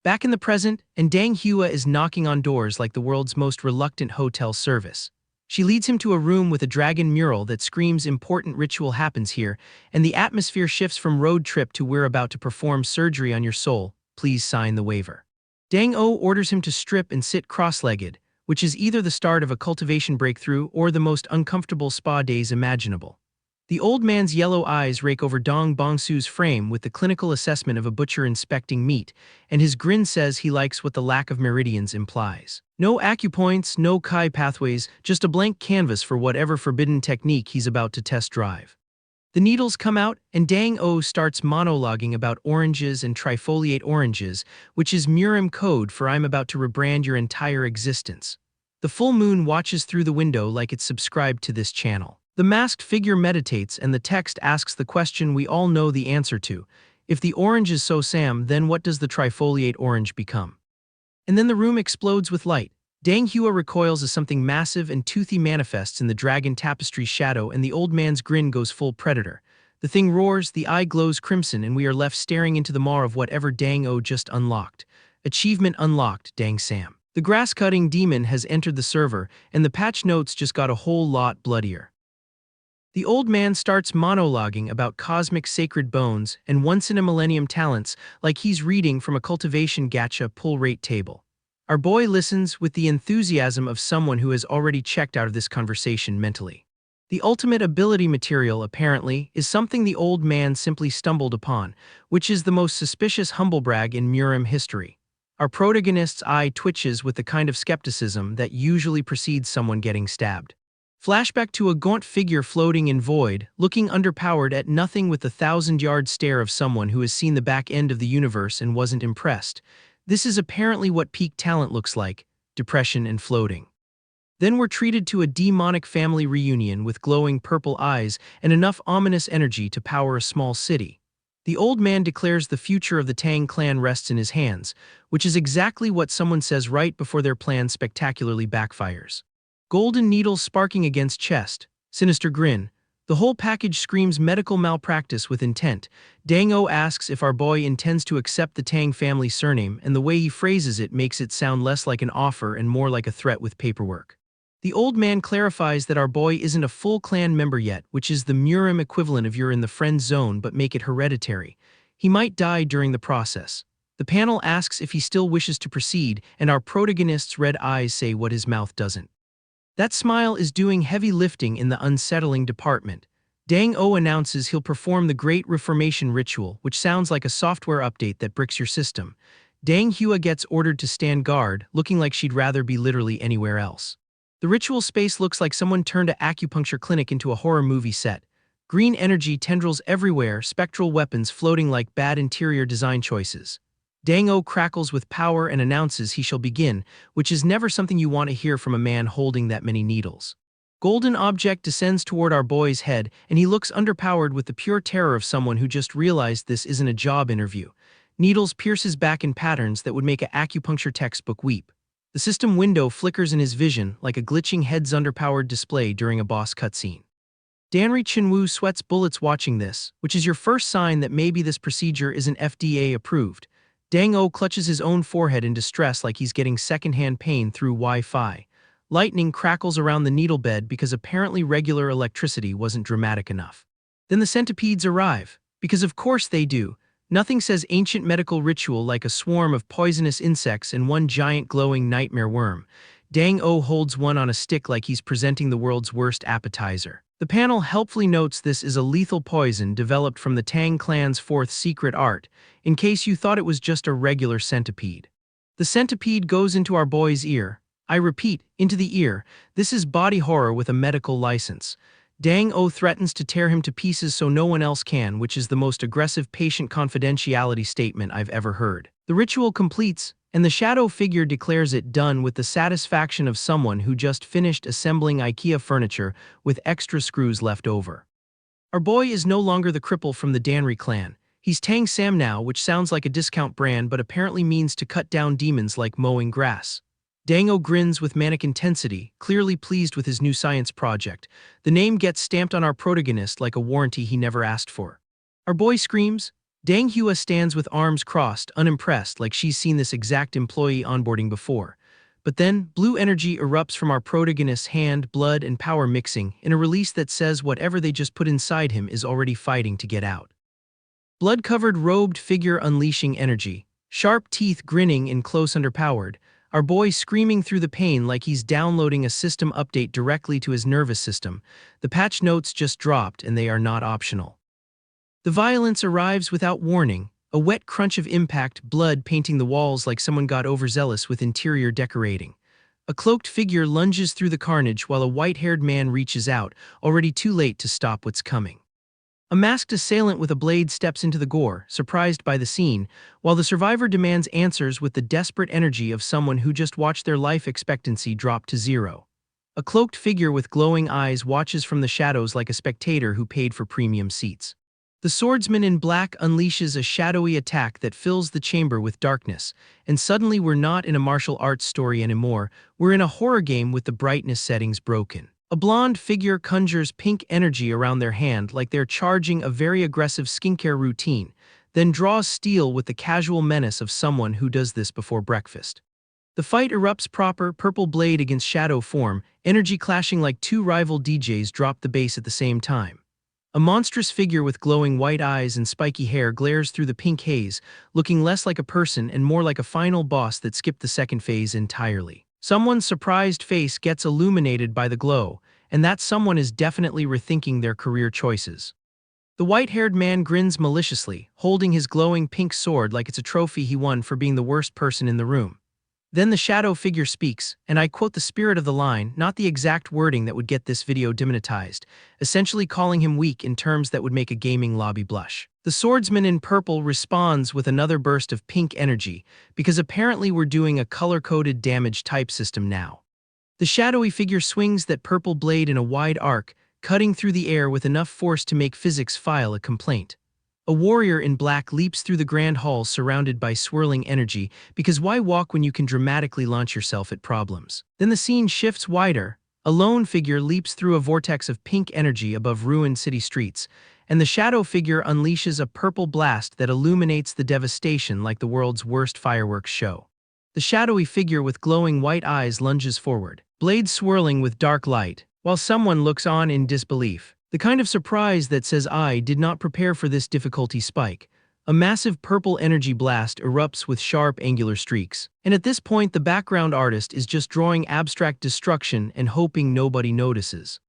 [SPEAKER 1] Back in the present, and Dang Hua is knocking on doors like the world's most reluctant hotel service. She leads him to a room with a dragon mural that screams important ritual happens here, and the atmosphere shifts from road trip to we're about to perform surgery on your soul, please sign the waiver. Dang-O orders him to strip and sit cross-legged, which is either the start of a cultivation breakthrough or the most uncomfortable spa days imaginable. The old man's yellow eyes rake over Dong Bong-soo's frame with the clinical assessment of a butcher inspecting meat, and his grin says he likes what the lack of meridians implies. No acupoints, no Kai pathways, just a blank canvas for whatever forbidden technique he's about to test drive. The needles come out, and Dang-O starts monologuing about oranges and trifoliate oranges, which is murim code for I'm about to rebrand your entire existence. The full moon watches through the window like it's subscribed to this channel. The masked figure meditates and the text asks the question we all know the answer to. If the orange is so Sam, then what does the trifoliate orange become? And then the room explodes with light. Dang Hua recoils as something massive and toothy manifests in the dragon tapestry's shadow and the old man's grin goes full predator. The thing roars, the eye glows crimson and we are left staring into the maw of whatever Dang-O just unlocked. Achievement unlocked, Dang Sam. The grass-cutting demon has entered the server and the patch notes just got a whole lot bloodier. The old man starts monologuing about cosmic sacred bones and once-in-a-millennium talents like he's reading from a cultivation gacha pull rate table. Our boy listens with the enthusiasm of someone who has already checked out of this conversation mentally. The ultimate ability material, apparently, is something the old man simply stumbled upon, which is the most suspicious humblebrag in murim history. Our protagonist's eye twitches with the kind of skepticism that usually precedes someone getting stabbed. Flashback to a gaunt figure floating in void, looking underpowered at nothing with the 1,000-yard stare of someone who has seen the back end of the universe and wasn't impressed. This is apparently what peak talent looks like, depression and floating. Then we're treated to a demonic family reunion with glowing purple eyes and enough ominous energy to power a small city. The old man declares the future of the Tang clan rests in his hands, which is exactly what someone says right before their plan spectacularly backfires. Golden needles sparking against chest, sinister grin. The whole package screams medical malpractice with intent. Dang-O asks if our boy intends to accept the Tang family surname, and the way he phrases it makes it sound less like an offer and more like a threat with paperwork. The old man clarifies that our boy isn't a full clan member yet, which is the murim equivalent of you're in the friend zone but make it hereditary. He might die during the process. The panel asks if he still wishes to proceed, and our protagonist's red eyes say what his mouth doesn't. That smile is doing heavy lifting in the unsettling department. Dang-O announces he'll perform the Great Reformation ritual, which sounds like a software update that bricks your system. Dang Hua gets ordered to stand guard, looking like she'd rather be literally anywhere else. The ritual space looks like someone turned an acupuncture clinic into a horror movie set. Green energy tendrils everywhere, spectral weapons floating like bad interior design choices. Dang-o crackles with power and announces he shall begin, which is never something you want to hear from a man holding that many needles. Golden object descends toward our boy's head, and he looks underpowered with the pure terror of someone who just realized this isn't a job interview. Needles pierce his back in patterns that would make an acupuncture textbook weep. The system window flickers in his vision like a glitching head's underpowered display during a boss cutscene. Danri Chinwoo sweats bullets watching this, which is your first sign that maybe this procedure isn't FDA approved. Dang-o clutches his own forehead in distress like he's getting secondhand pain through Wi-Fi. Lightning crackles around the needle bed because apparently regular electricity wasn't dramatic enough. Then the centipedes arrive, because of course they do. Nothing says ancient medical ritual like a swarm of poisonous insects and one giant glowing nightmare worm. Dang-o holds one on a stick like he's presenting the world's worst appetizer. The panel helpfully notes this is a lethal poison developed from the Tang clan's fourth secret art, in case you thought it was just a regular centipede. The centipede goes into our boy's ear. I repeat, into the ear. This is body horror with a medical license. Dang-o threatens to tear him to pieces so no one else can, which is the most aggressive patient confidentiality statement I've ever heard. The ritual completes, and the shadow figure declares it done with the satisfaction of someone who just finished assembling IKEA furniture with extra screws left over. Our boy is no longer the cripple from the Danri clan. He's Tang Sam now, which sounds like a discount brand but apparently means to cut down demons like mowing grass. Dang-o grins with manic intensity, clearly pleased with his new science project. The name gets stamped on our protagonist like a warranty he never asked for. Our boy screams. Dang-hua stands with arms crossed, unimpressed, like she's seen this exact employee onboarding before. But then, blue energy erupts from our protagonist's hand, blood and power mixing, in a release that says whatever they just put inside him is already fighting to get out. Blood-covered robed figure unleashing energy, sharp teeth grinning in close underpowered, our boy screaming through the pain like he's downloading a system update directly to his nervous system. The patch notes just dropped and they are not optional. The violence arrives without warning, a wet crunch of impact, blood painting the walls like someone got overzealous with interior decorating. A cloaked figure lunges through the carnage while a white-haired man reaches out, already too late to stop what's coming. A masked assailant with a blade steps into the gore, surprised by the scene, while the survivor demands answers with the desperate energy of someone who just watched their life expectancy drop to zero. A cloaked figure with glowing eyes watches from the shadows like a spectator who paid for premium seats. The swordsman in black unleashes a shadowy attack that fills the chamber with darkness, and suddenly we're not in a martial arts story anymore, we're in a horror game with the brightness settings broken. A blonde figure conjures pink energy around their hand like they're charging a very aggressive skincare routine, then draws steel with the casual menace of someone who does this before breakfast. The fight erupts proper, purple blade against shadow form, energy clashing like two rival DJs drop the bass at the same time. A monstrous figure with glowing white eyes and spiky hair glares through the pink haze, looking less like a person and more like a final boss that skipped the second phase entirely. Someone's surprised face gets illuminated by the glow, and that someone is definitely rethinking their career choices. The white-haired man grins maliciously, holding his glowing pink sword like it's a trophy he won for being the worst person in the room. Then the shadow figure speaks, and I quote the spirit of the line, not the exact wording that would get this video demonetized, essentially calling him weak in terms that would make a gaming lobby blush. The swordsman in purple responds with another burst of pink energy, because apparently we're doing a color-coded damage type system now. The shadowy figure swings that purple blade in a wide arc, cutting through the air with enough force to make physics file a complaint. A warrior in black leaps through the grand hall surrounded by swirling energy, because why walk when you can dramatically launch yourself at problems? Then the scene shifts wider. A lone figure leaps through a vortex of pink energy above ruined city streets, and the shadow figure unleashes a purple blast that illuminates the devastation like the world's worst fireworks show. The shadowy figure with glowing white eyes lunges forward, blade swirling with dark light, while someone looks on in disbelief. The kind of surprise that says I did not prepare for this difficulty spike. A massive purple energy blast erupts with sharp angular streaks. And at this point the background artist is just drawing abstract destruction and hoping nobody notices.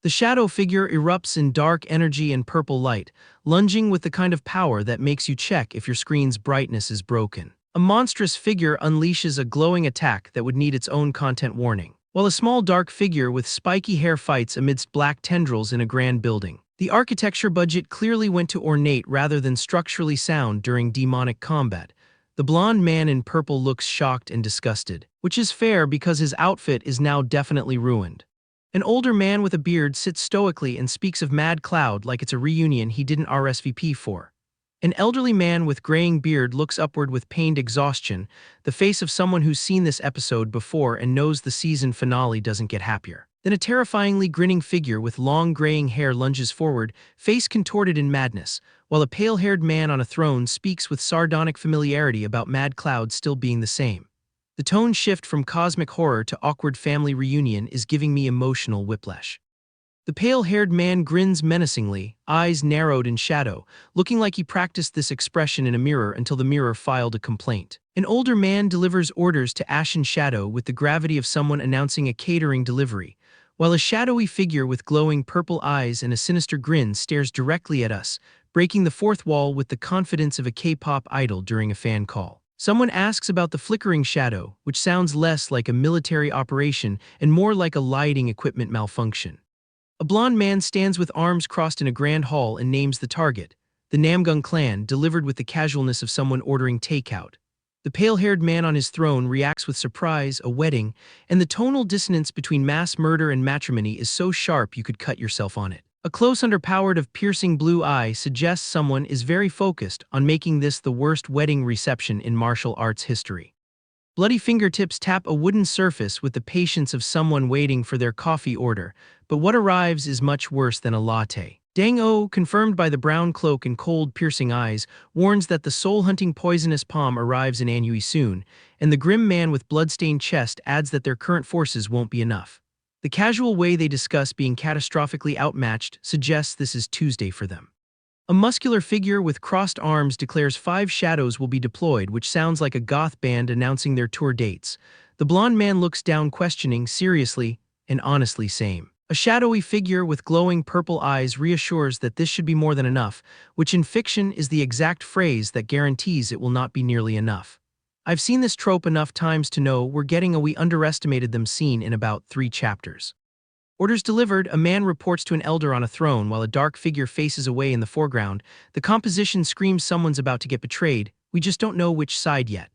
[SPEAKER 1] The shadow figure erupts in dark energy and purple light, lunging with the kind of power that makes you check if your screen's brightness is broken. A monstrous figure unleashes a glowing attack that would need its own content warning, while a small dark figure with spiky hair fights amidst black tendrils in a grand building. The architecture budget clearly went to ornate rather than structurally sound during demonic combat. The blonde man in purple looks shocked and disgusted, which is fair because his outfit is now definitely ruined. An older man with a beard sits stoically and speaks of Mad Cloud like it's a reunion he didn't RSVP for. An elderly man with graying beard looks upward with pained exhaustion, the face of someone who's seen this episode before and knows the season finale doesn't get happier. Then a terrifyingly grinning figure with long graying hair lunges forward, face contorted in madness, while a pale-haired man on a throne speaks with sardonic familiarity about Mad Cloud still being the same. The tone shift from cosmic horror to awkward family reunion is giving me emotional whiplash. The pale-haired man grins menacingly, eyes narrowed in shadow, looking like he practiced this expression in a mirror until the mirror filed a complaint. An older man delivers orders to Ashen Shadow with the gravity of someone announcing a catering delivery, while a shadowy figure with glowing purple eyes and a sinister grin stares directly at us, breaking the fourth wall with the confidence of a K-pop idol during a fan call. Someone asks about the flickering shadow, which sounds less like a military operation and more like a lighting equipment malfunction. A blond man stands with arms crossed in a grand hall and names the target, the Namgung clan, delivered with the casualness of someone ordering takeout. The pale-haired man on his throne reacts with surprise, a wedding, and the tonal dissonance between mass murder and matrimony is so sharp you could cut yourself on it. A close underpowered of piercing blue eye suggests someone is very focused on making this the worst wedding reception in martial arts history. Bloody fingertips tap a wooden surface with the patience of someone waiting for their coffee order, but what arrives is much worse than a latte. Dang-o, confirmed by the brown cloak and cold, piercing eyes, warns that the soul-hunting poisonous palm arrives in Anhui soon, and the grim man with blood-stained chest adds that their current forces won't be enough. The casual way they discuss being catastrophically outmatched suggests this is Tuesday for them. A muscular figure with crossed arms declares 5 shadows will be deployed, which sounds like a goth band announcing their tour dates. The blond man looks down questioning, seriously, and honestly same. A shadowy figure with glowing purple eyes reassures that this should be more than enough, which in fiction is the exact phrase that guarantees it will not be nearly enough. I've seen this trope enough times to know we're getting a "we underestimated them" scene in about 3 chapters. Orders delivered, a man reports to an elder on a throne while a dark figure faces away in the foreground. The composition screams someone's about to get betrayed, we just don't know which side yet.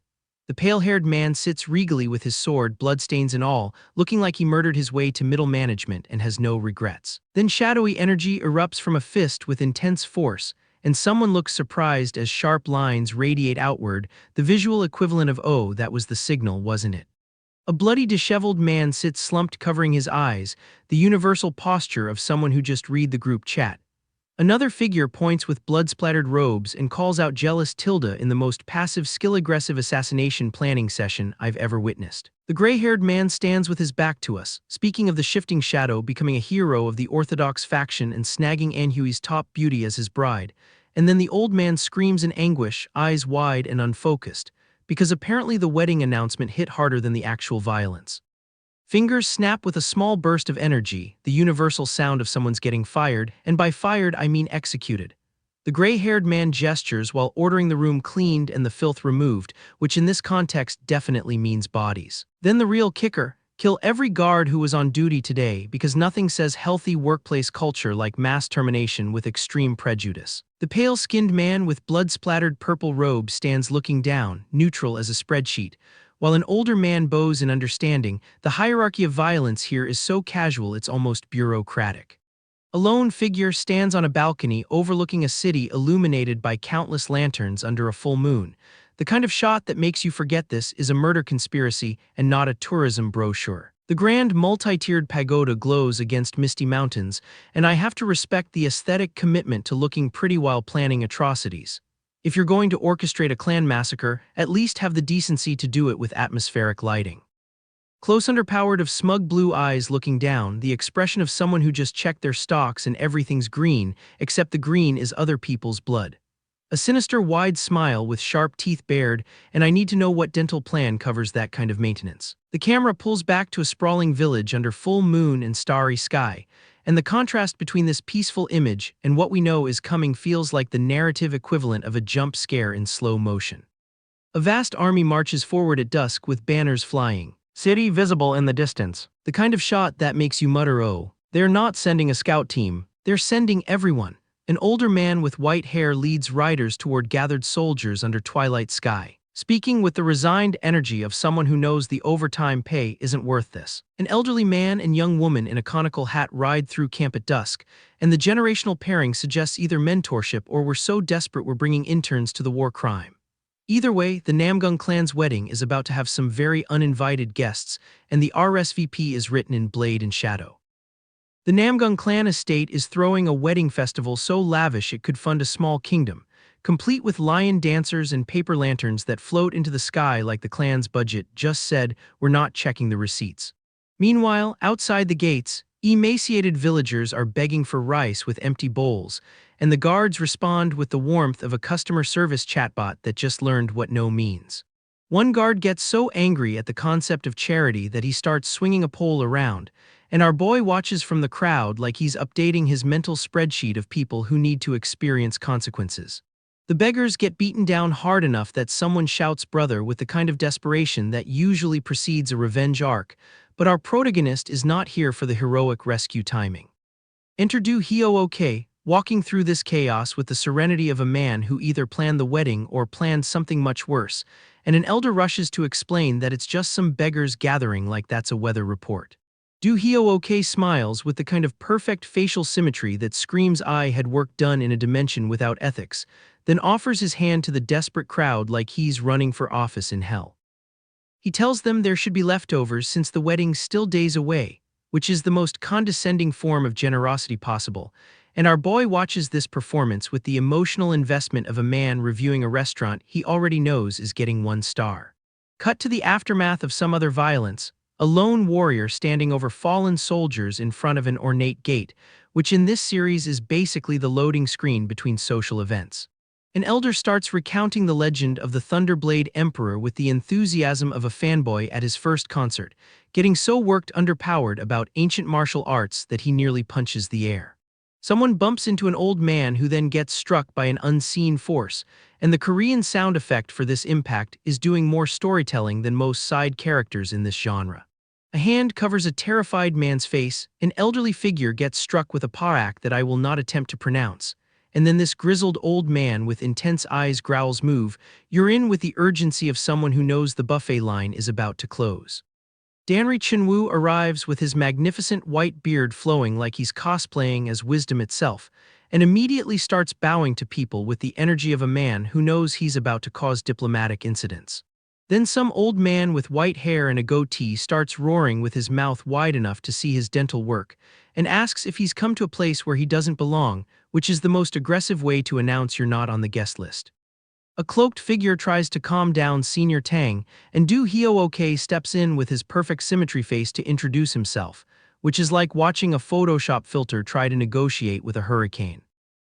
[SPEAKER 1] The pale-haired man sits regally with his sword, bloodstains and all, looking like he murdered his way to middle management and has no regrets. Then shadowy energy erupts from a fist with intense force, and someone looks surprised as sharp lines radiate outward, the visual equivalent of "oh, that was the signal, wasn't it?" A bloody, disheveled man sits slumped covering his eyes, the universal posture of someone who just read the group chat. Another figure points with blood-splattered robes and calls out jealous Tilda in the most passive, skill-aggressive assassination planning session I've ever witnessed. The gray-haired man stands with his back to us, speaking of the shifting shadow becoming a hero of the orthodox faction and snagging Anhui's top beauty as his bride, and then the old man screams in anguish, eyes wide and unfocused, because apparently the wedding announcement hit harder than the actual violence. Fingers snap with a small burst of energy, the universal sound of someone's getting fired, and by fired I mean executed. The gray-haired man gestures while ordering the room cleaned and the filth removed, which in this context definitely means bodies. Then the real kicker: kill every guard who was on duty today, because nothing says healthy workplace culture like mass termination with extreme prejudice. The pale-skinned man with blood-splattered purple robe stands looking down, neutral as a spreadsheet, while an older man bows in understanding. The hierarchy of violence here is so casual it's almost bureaucratic. A lone figure stands on a balcony overlooking a city illuminated by countless lanterns under a full moon. The kind of shot that makes you forget this is a murder conspiracy and not a tourism brochure. The grand multi-tiered pagoda glows against misty mountains, and I have to respect the aesthetic commitment to looking pretty while planning atrocities. If you're going to orchestrate a clan massacre, at least have the decency to do it with atmospheric lighting. Close underpowered of smug blue eyes looking down, the expression of someone who just checked their stocks and everything's green, except the green is other people's blood. A sinister wide smile with sharp teeth bared, and I need to know what dental plan covers that kind of maintenance. The camera pulls back to a sprawling village under full moon and starry sky, and the contrast between this peaceful image and what we know is coming feels like the narrative equivalent of a jump scare in slow motion. A vast army marches forward at dusk with banners flying, city visible in the distance. The kind of shot that makes you mutter, oh, they're not sending a scout team, They're sending everyone. An older man with white hair leads riders toward gathered soldiers under twilight sky, speaking with the resigned energy of someone who knows the overtime pay isn't worth this. An elderly man and young woman in a conical hat ride through camp at dusk, and the generational pairing suggests either mentorship or we're so desperate we're bringing interns to the war crime. Either way, the Namgung clan's wedding is about to have some very uninvited guests, and the RSVP is written in blade and shadow. The Namgung clan estate is throwing a wedding festival so lavish it could fund a small kingdom, complete with lion dancers and paper lanterns that float into the sky like the clan's budget just said we're not checking the receipts. Meanwhile, outside the gates, emaciated villagers are begging for rice with empty bowls, and the guards respond with the warmth of a customer service chatbot that just learned what no means. One guard gets so angry at the concept of charity that he starts swinging a pole around, and our boy watches from the crowd like he's updating his mental spreadsheet of people who need to experience consequences. The beggars get beaten down hard enough that someone shouts brother with the kind of desperation that usually precedes a revenge arc, but our protagonist is not here for the heroic rescue timing. Enter Do Hyo-ok, walking through this chaos with the serenity of a man who either planned the wedding or planned something much worse, and an elder rushes to explain that it's just some beggars gathering like that's a weather report. Do Hyo-ok smiles with the kind of perfect facial symmetry that screams I had work done in a dimension without ethics, then offers his hand to the desperate crowd like he's running for office in hell. He tells them there should be leftovers since the wedding's still days away, which is the most condescending form of generosity possible, and our boy watches this performance with the emotional investment of a man reviewing a restaurant he already knows is getting 1 star. Cut to the aftermath of some other violence, a lone warrior standing over fallen soldiers in front of an ornate gate, which in this series is basically the loading screen between social events. An elder starts recounting the legend of the Thunderblade Emperor with the enthusiasm of a fanboy at his first concert, getting so worked underpowered about ancient martial arts that he nearly punches the air. Someone bumps into an old man who then gets struck by an unseen force, and the Korean sound effect for this impact is doing more storytelling than most side characters in this genre. A hand covers a terrified man's face, an elderly figure gets struck with a parak that I will not attempt to pronounce, and then this grizzled old man with intense eyes growls move, you're in with the urgency of someone who knows the buffet line is about to close. Danri Chunwoo arrives with his magnificent white beard flowing like he's cosplaying as wisdom itself, and immediately starts bowing to people with the energy of a man who knows he's about to cause diplomatic incidents. Then some old man with white hair and a goatee starts roaring with his mouth wide enough to see his dental work, and asks if he's come to a place where he doesn't belong, which is the most aggressive way to announce you're not on the guest list. A cloaked figure tries to calm down Senior Tang, and Do Hyo-ok steps in with his perfect symmetry face to introduce himself, which is like watching a Photoshop filter try to negotiate with a hurricane.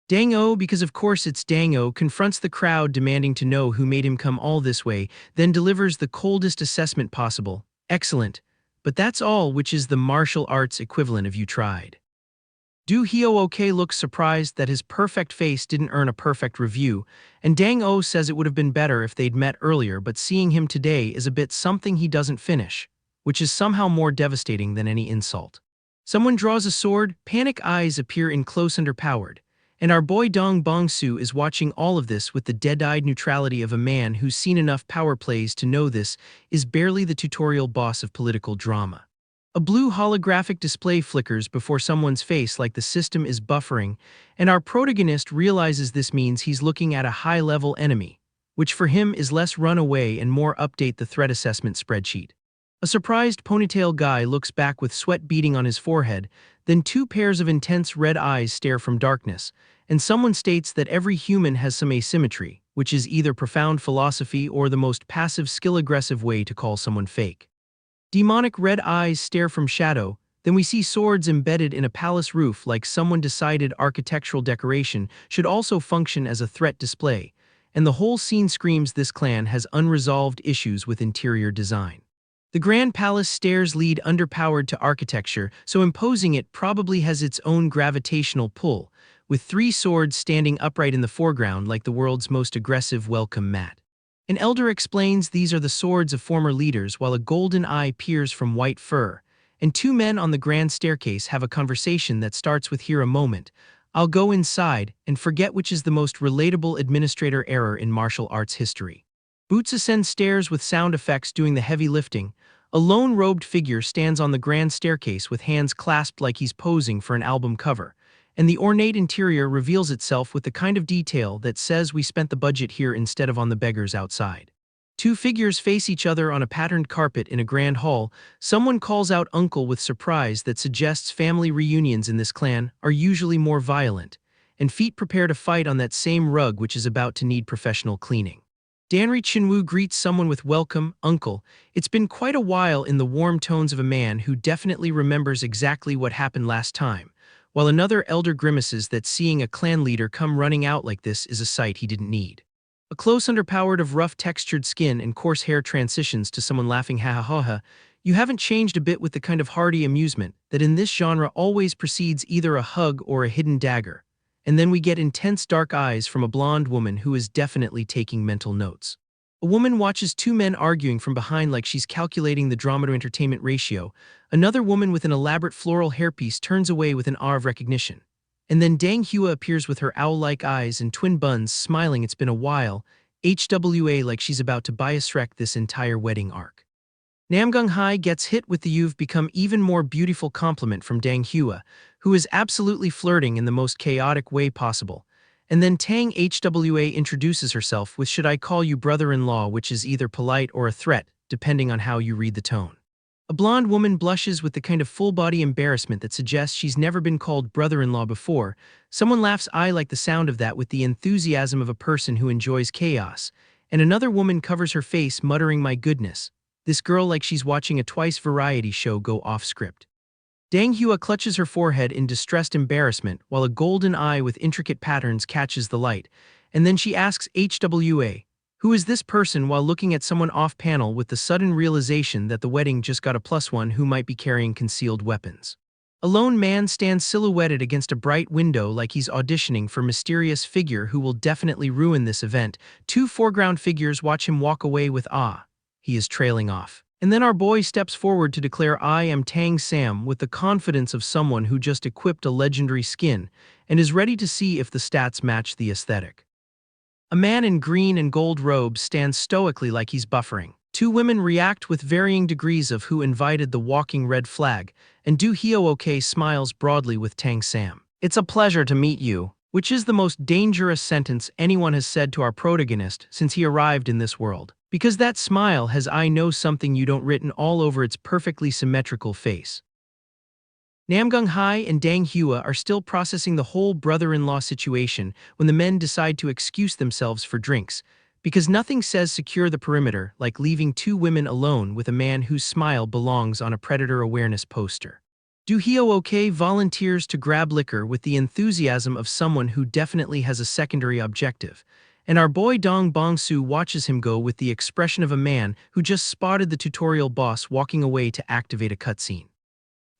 [SPEAKER 1] Dang-o, because of course it's Dang-o, confronts the crowd demanding to know who made him come all this way, then delivers the coldest assessment possible. Excellent. But that's all, which is the martial arts equivalent of you tried. Do Hyo-ok looks surprised that his perfect face didn't earn a perfect review, and Dang-o says it would have been better if they'd met earlier, but seeing him today is a bit something he doesn't finish, which is somehow more devastating than any insult. Someone draws a sword, panic eyes appear in close underpowered, and our boy Dong Bong-soo is watching all of this with the dead-eyed neutrality of a man who's seen enough power plays to know this is barely the tutorial boss of political drama. A blue holographic display flickers before someone's face like the system is buffering, and our protagonist realizes this means he's looking at a high-level enemy, which for him is less run away and more update the threat assessment spreadsheet. A surprised ponytail guy looks back with sweat beading on his forehead, then 2 pairs of intense red eyes stare from darkness, and someone states that every human has some asymmetry, which is either profound philosophy or the most passive skill-aggressive way to call someone fake. Demonic red eyes stare from shadow, then we see swords embedded in a palace roof like someone decided architectural decoration should also function as a threat display, and the whole scene screams this clan has unresolved issues with interior design. The Grand Palace stairs lead underpowered to architecture, so imposing it probably has its own gravitational pull, with 3 swords standing upright in the foreground like the world's most aggressive welcome mat. An elder explains these are the swords of former leaders while a golden eye peers from white fur, and two men on the grand staircase have a conversation that starts with "Here a moment. I'll go inside," and forget which is the most relatable administrator error in martial arts history. Boots ascend stairs with sound effects doing the heavy lifting. A lone robed figure stands on the grand staircase with hands clasped like he's posing for an album cover, and the ornate interior reveals itself with the kind of detail that says we spent the budget here instead of on the beggars outside. Two figures face each other on a patterned carpet in a grand hall. Someone calls out "uncle" with surprise that suggests family reunions in this clan are usually more violent, and feet prepare to fight on that same rug which is about to need professional cleaning. Danri Chinwoo greets someone with "welcome, uncle. It's been quite a while," in the warm tones of a man who definitely remembers exactly what happened last time, while another elder grimaces that seeing a clan leader come running out like this is a sight he didn't need. A close underpowered of rough textured skin and coarse hair transitions to someone laughing "ha ha ha ha." You haven't changed a bit, with the kind of hearty amusement that in this genre always precedes either a hug or a hidden dagger. And then we get intense dark eyes from a blonde woman who is definitely taking mental notes. A woman watches two men arguing from behind like she's calculating the drama-to-entertainment ratio. Another woman with an elaborate floral hairpiece turns away with an awe of recognition. And then Dang Hua appears with her owl-like eyes and twin buns, smiling "it's been a while," HWA, like she's about to bias-wreck this entire wedding arc. Namgung Hai gets hit with the "you've become even more beautiful" compliment from Dang Hua, who is absolutely flirting in the most chaotic way possible. And then Tang HWA introduces herself with "should I call you brother-in-law," which is either polite or a threat, depending on how you read the tone. A blonde woman blushes with the kind of full-body embarrassment that suggests she's never been called brother-in-law before. Someone laughs "I like the sound of that" with the enthusiasm of a person who enjoys chaos. And another woman covers her face, muttering "my goodness. This girl," like she's watching a twice variety show go off script. Dang Hua clutches her forehead in distressed embarrassment while a golden eye with intricate patterns catches the light, and then she asks HWA, "Who is this person?" while looking at someone off-panel with the sudden realization that the wedding just got a +1 who might be carrying concealed weapons. A lone man stands silhouetted against a bright window like he's auditioning for mysterious figure who will definitely ruin this event. Two foreground figures watch him walk away with awe. He is trailing off. And then our boy steps forward to declare "I am Tang Sam," with the confidence of someone who just equipped a legendary skin and is ready to see if the stats match the aesthetic. A man in green and gold robes stands stoically like he's buffering. Two women react with varying degrees of "who invited the walking red flag," and Do Hyo-ok smiles broadly with Tang Sam. "It's a pleasure to meet you," which is the most dangerous sentence anyone has said to our protagonist since he arrived in this world. Because that smile has "I know something you don't" written all over its perfectly symmetrical face. Namgung Hai and Dang Hua are still processing the whole brother-in-law situation when the men decide to excuse themselves for drinks, because nothing says secure the perimeter like leaving two women alone with a man whose smile belongs on a predator awareness poster. Do Hyo-ok volunteers to grab liquor with the enthusiasm of someone who definitely has a secondary objective, and our boy Dong Bong-soo watches him go with the expression of a man who just spotted the tutorial boss walking away to activate a cutscene.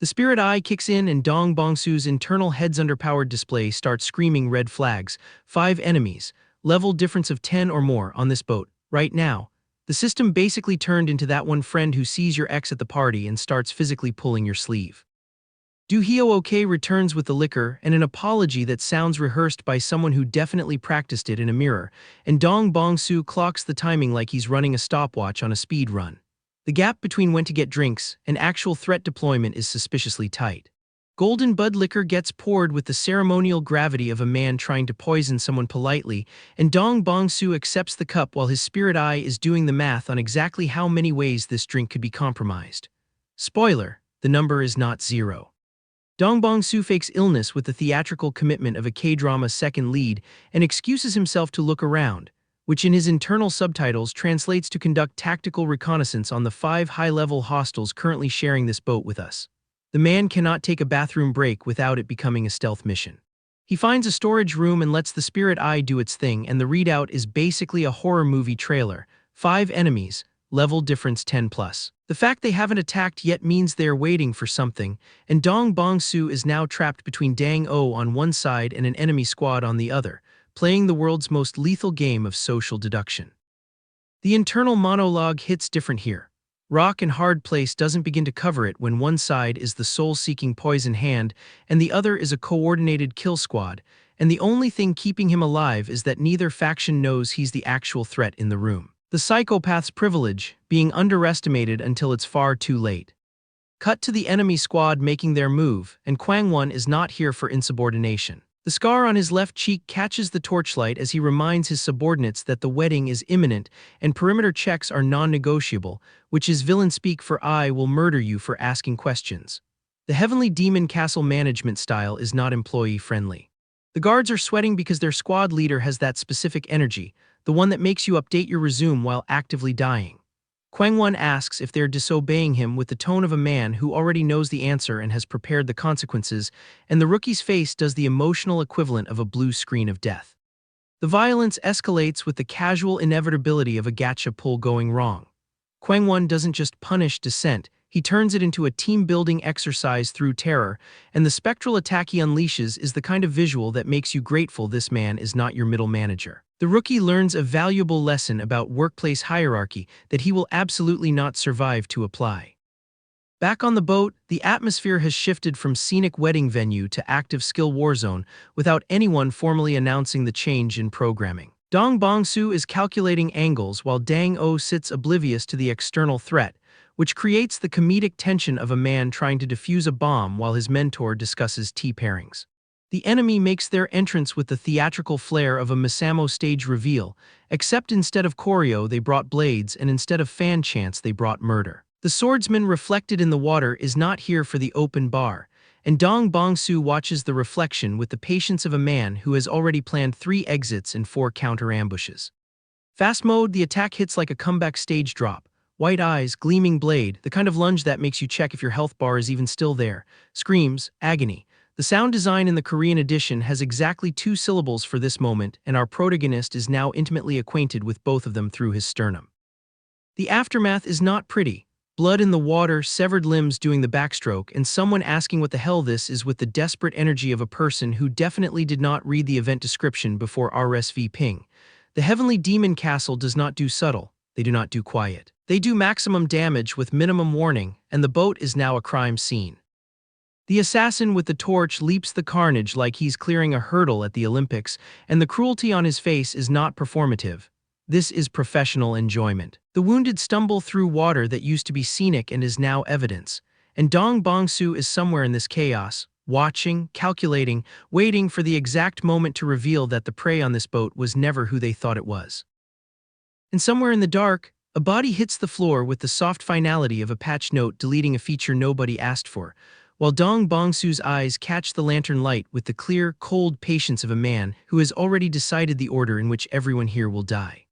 [SPEAKER 1] The spirit eye kicks in and Dong Bong-soo's internal heads underpowered display starts screaming "red flags, 5 enemies, level difference of 10 or more on this boat, right now." The system basically turned into that one friend who sees your ex at the party and starts physically pulling your sleeve. Do Hyo-ok returns with the liquor and an apology that sounds rehearsed by someone who definitely practiced it in a mirror, and Dong Bong-soo clocks the timing like he's running a stopwatch on a speed run. The gap between when to get drinks and actual threat deployment is suspiciously tight. Golden Bud liquor gets poured with the ceremonial gravity of a man trying to poison someone politely, and Dong Bong-soo accepts the cup while his spirit eye is doing the math on exactly how many ways this drink could be compromised. Spoiler, the number is not 0. Dong Bong-soo fakes illness with the theatrical commitment of a K-drama second lead and excuses himself to look around, which in his internal subtitles translates to conduct tactical reconnaissance on the 5 high-level hostiles currently sharing this boat with us. The man cannot take a bathroom break without it becoming a stealth mission. He finds a storage room and lets the spirit eye do its thing, and the readout is basically a horror movie trailer. 5 enemies, level difference 10+. The fact they haven't attacked yet means they are waiting for something, and Dong Bong-soo is now trapped between Dang Oh on one side and an enemy squad on the other, playing the world's most lethal game of social deduction. The internal monologue hits different here. Rock and hard place doesn't begin to cover it when one side is the soul-seeking poison hand and the other is a coordinated kill squad, and the only thing keeping him alive is that neither faction knows he's the actual threat in the room. The psychopath's privilege, being underestimated until it's far too late. Cut to the enemy squad making their move, and Kwangwon is not here for insubordination. The scar on his left cheek catches the torchlight as he reminds his subordinates that the wedding is imminent and perimeter checks are non-negotiable, which is villain speak for "I will murder you for asking questions." The Heavenly Demon Castle management style is not employee-friendly. The guards are sweating because their squad leader has that specific energy, the one that makes you update your resume while actively dying. Kwangwon asks if they're disobeying him with the tone of a man who already knows the answer and has prepared the consequences, and the rookie's face does the emotional equivalent of a blue screen of death. The violence escalates with the casual inevitability of a gacha pull going wrong. Kwangwon doesn't just punish dissent, he turns it into a team-building exercise through terror, and the spectral attack he unleashes is the kind of visual that makes you grateful this man is not your middle manager. The rookie learns a valuable lesson about workplace hierarchy that he will absolutely not survive to apply. Back on the boat, the atmosphere has shifted from scenic wedding venue to active skill warzone without anyone formally announcing the change in programming. Dong Bongsu is calculating angles while Dang O sits oblivious to the external threat, which creates the comedic tension of a man trying to defuse a bomb while his mentor discusses tea pairings. The enemy makes their entrance with the theatrical flair of a Misamo stage reveal, except instead of choreo they brought blades and instead of fan chants they brought murder. The swordsman reflected in the water is not here for the open bar, and Dong Bongsu watches the reflection with the patience of a man who has already planned 3 exits and 4 counter ambushes. Fast mode, the attack hits like a comeback stage drop. White eyes, gleaming blade, the kind of lunge that makes you check if your health bar is even still there. Screams, agony. The sound design in the Korean edition has exactly 2 syllables for this moment, and our protagonist is now intimately acquainted with both of them through his sternum. The aftermath is not pretty. Blood in the water, severed limbs doing the backstroke, and someone asking what the hell this is with the desperate energy of a person who definitely did not read the event description before RSV ping. The Heavenly Demon Castle does not do subtle, they do not do quiet. They do maximum damage with minimum warning, and the boat is now a crime scene. The assassin with the torch leaps the carnage like he's clearing a hurdle at the Olympics, and the cruelty on his face is not performative. This is professional enjoyment. The wounded stumble through water that used to be scenic and is now evidence, and Dong Bongsu is somewhere in this chaos, watching, calculating, waiting for the exact moment to reveal that the prey on this boat was never who they thought it was. And somewhere in the dark, a body hits the floor with the soft finality of a patch note deleting a feature nobody asked for, while Dong Bongsu's eyes catch the lantern light with the clear, cold patience of a man who has already decided the order in which everyone here will die.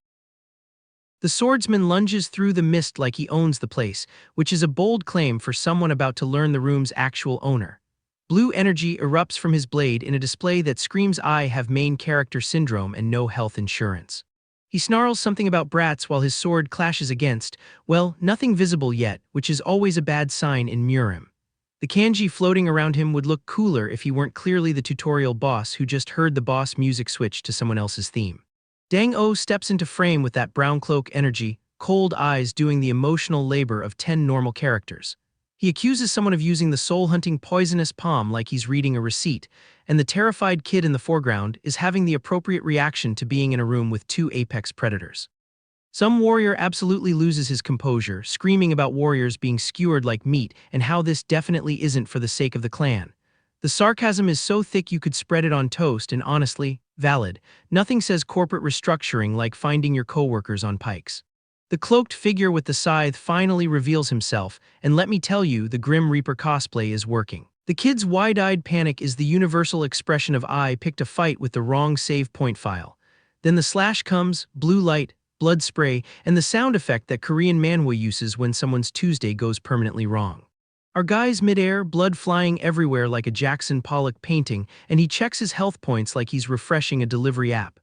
[SPEAKER 1] The swordsman lunges through the mist like he owns the place, which is a bold claim for someone about to learn the room's actual owner. Blue energy erupts from his blade in a display that screams I have main character syndrome and no health insurance. He snarls something about brats while his sword clashes against, well, nothing visible yet, which is always a bad sign in murim. The kanji floating around him would look cooler if he weren't clearly the tutorial boss who just heard the boss music switch to someone else's theme. Dang O steps into frame with that brown cloak energy, cold eyes doing the emotional labor of 10 normal characters. He accuses someone of using the soul-hunting poisonous palm like he's reading a receipt, and the terrified kid in the foreground is having the appropriate reaction to being in a room with 2 apex predators. Some warrior absolutely loses his composure, screaming about warriors being skewered like meat and how this definitely isn't for the sake of the clan. The sarcasm is so thick you could spread it on toast and honestly, valid. Nothing says corporate restructuring like finding your coworkers on pikes. The cloaked figure with the scythe finally reveals himself, and let me tell you, the Grim Reaper cosplay is working. The kid's wide-eyed panic is the universal expression of I picked a fight with the wrong save point file. Then the slash comes, blue light, blood spray, and the sound effect that Korean Manhwa uses when someone's Tuesday goes permanently wrong. Our guy's midair, blood flying everywhere like a Jackson Pollock painting, and he checks his health points like he's refreshing a delivery app.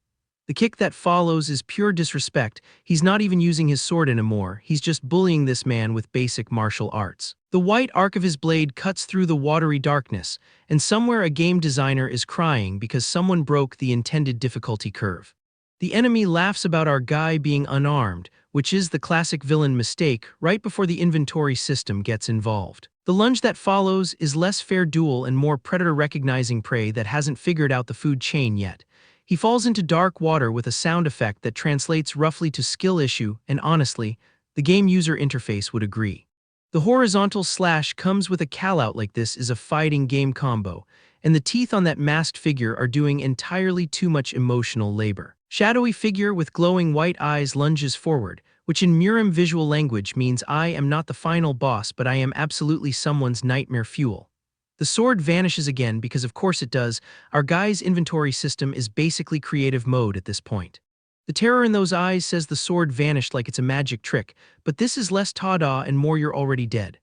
[SPEAKER 1] The kick that follows is pure disrespect. He's not even using his sword anymore, he's just bullying this man with basic martial arts. The white arc of his blade cuts through the watery darkness, and somewhere a game designer is crying because someone broke the intended difficulty curve. The enemy laughs about our guy being unarmed, which is the classic villain mistake right before the inventory system gets involved. The lunge that follows is less fair duel and more predator recognizing prey that hasn't figured out the food chain yet. He falls into dark water with a sound effect that translates roughly to skill issue, and honestly, the game user interface would agree. The horizontal slash comes with a callout like this is a fighting game combo, and the teeth on that masked figure are doing entirely too much emotional labor. Shadowy figure with glowing white eyes lunges forward, which in murim visual language means I am not the final boss but I am absolutely someone's nightmare fuel. The sword vanishes again because of course it does. Our guy's inventory system is basically creative mode at this point. The terror in those eyes says the sword vanished like it's a magic trick, but this is less ta-da and more you're already dead.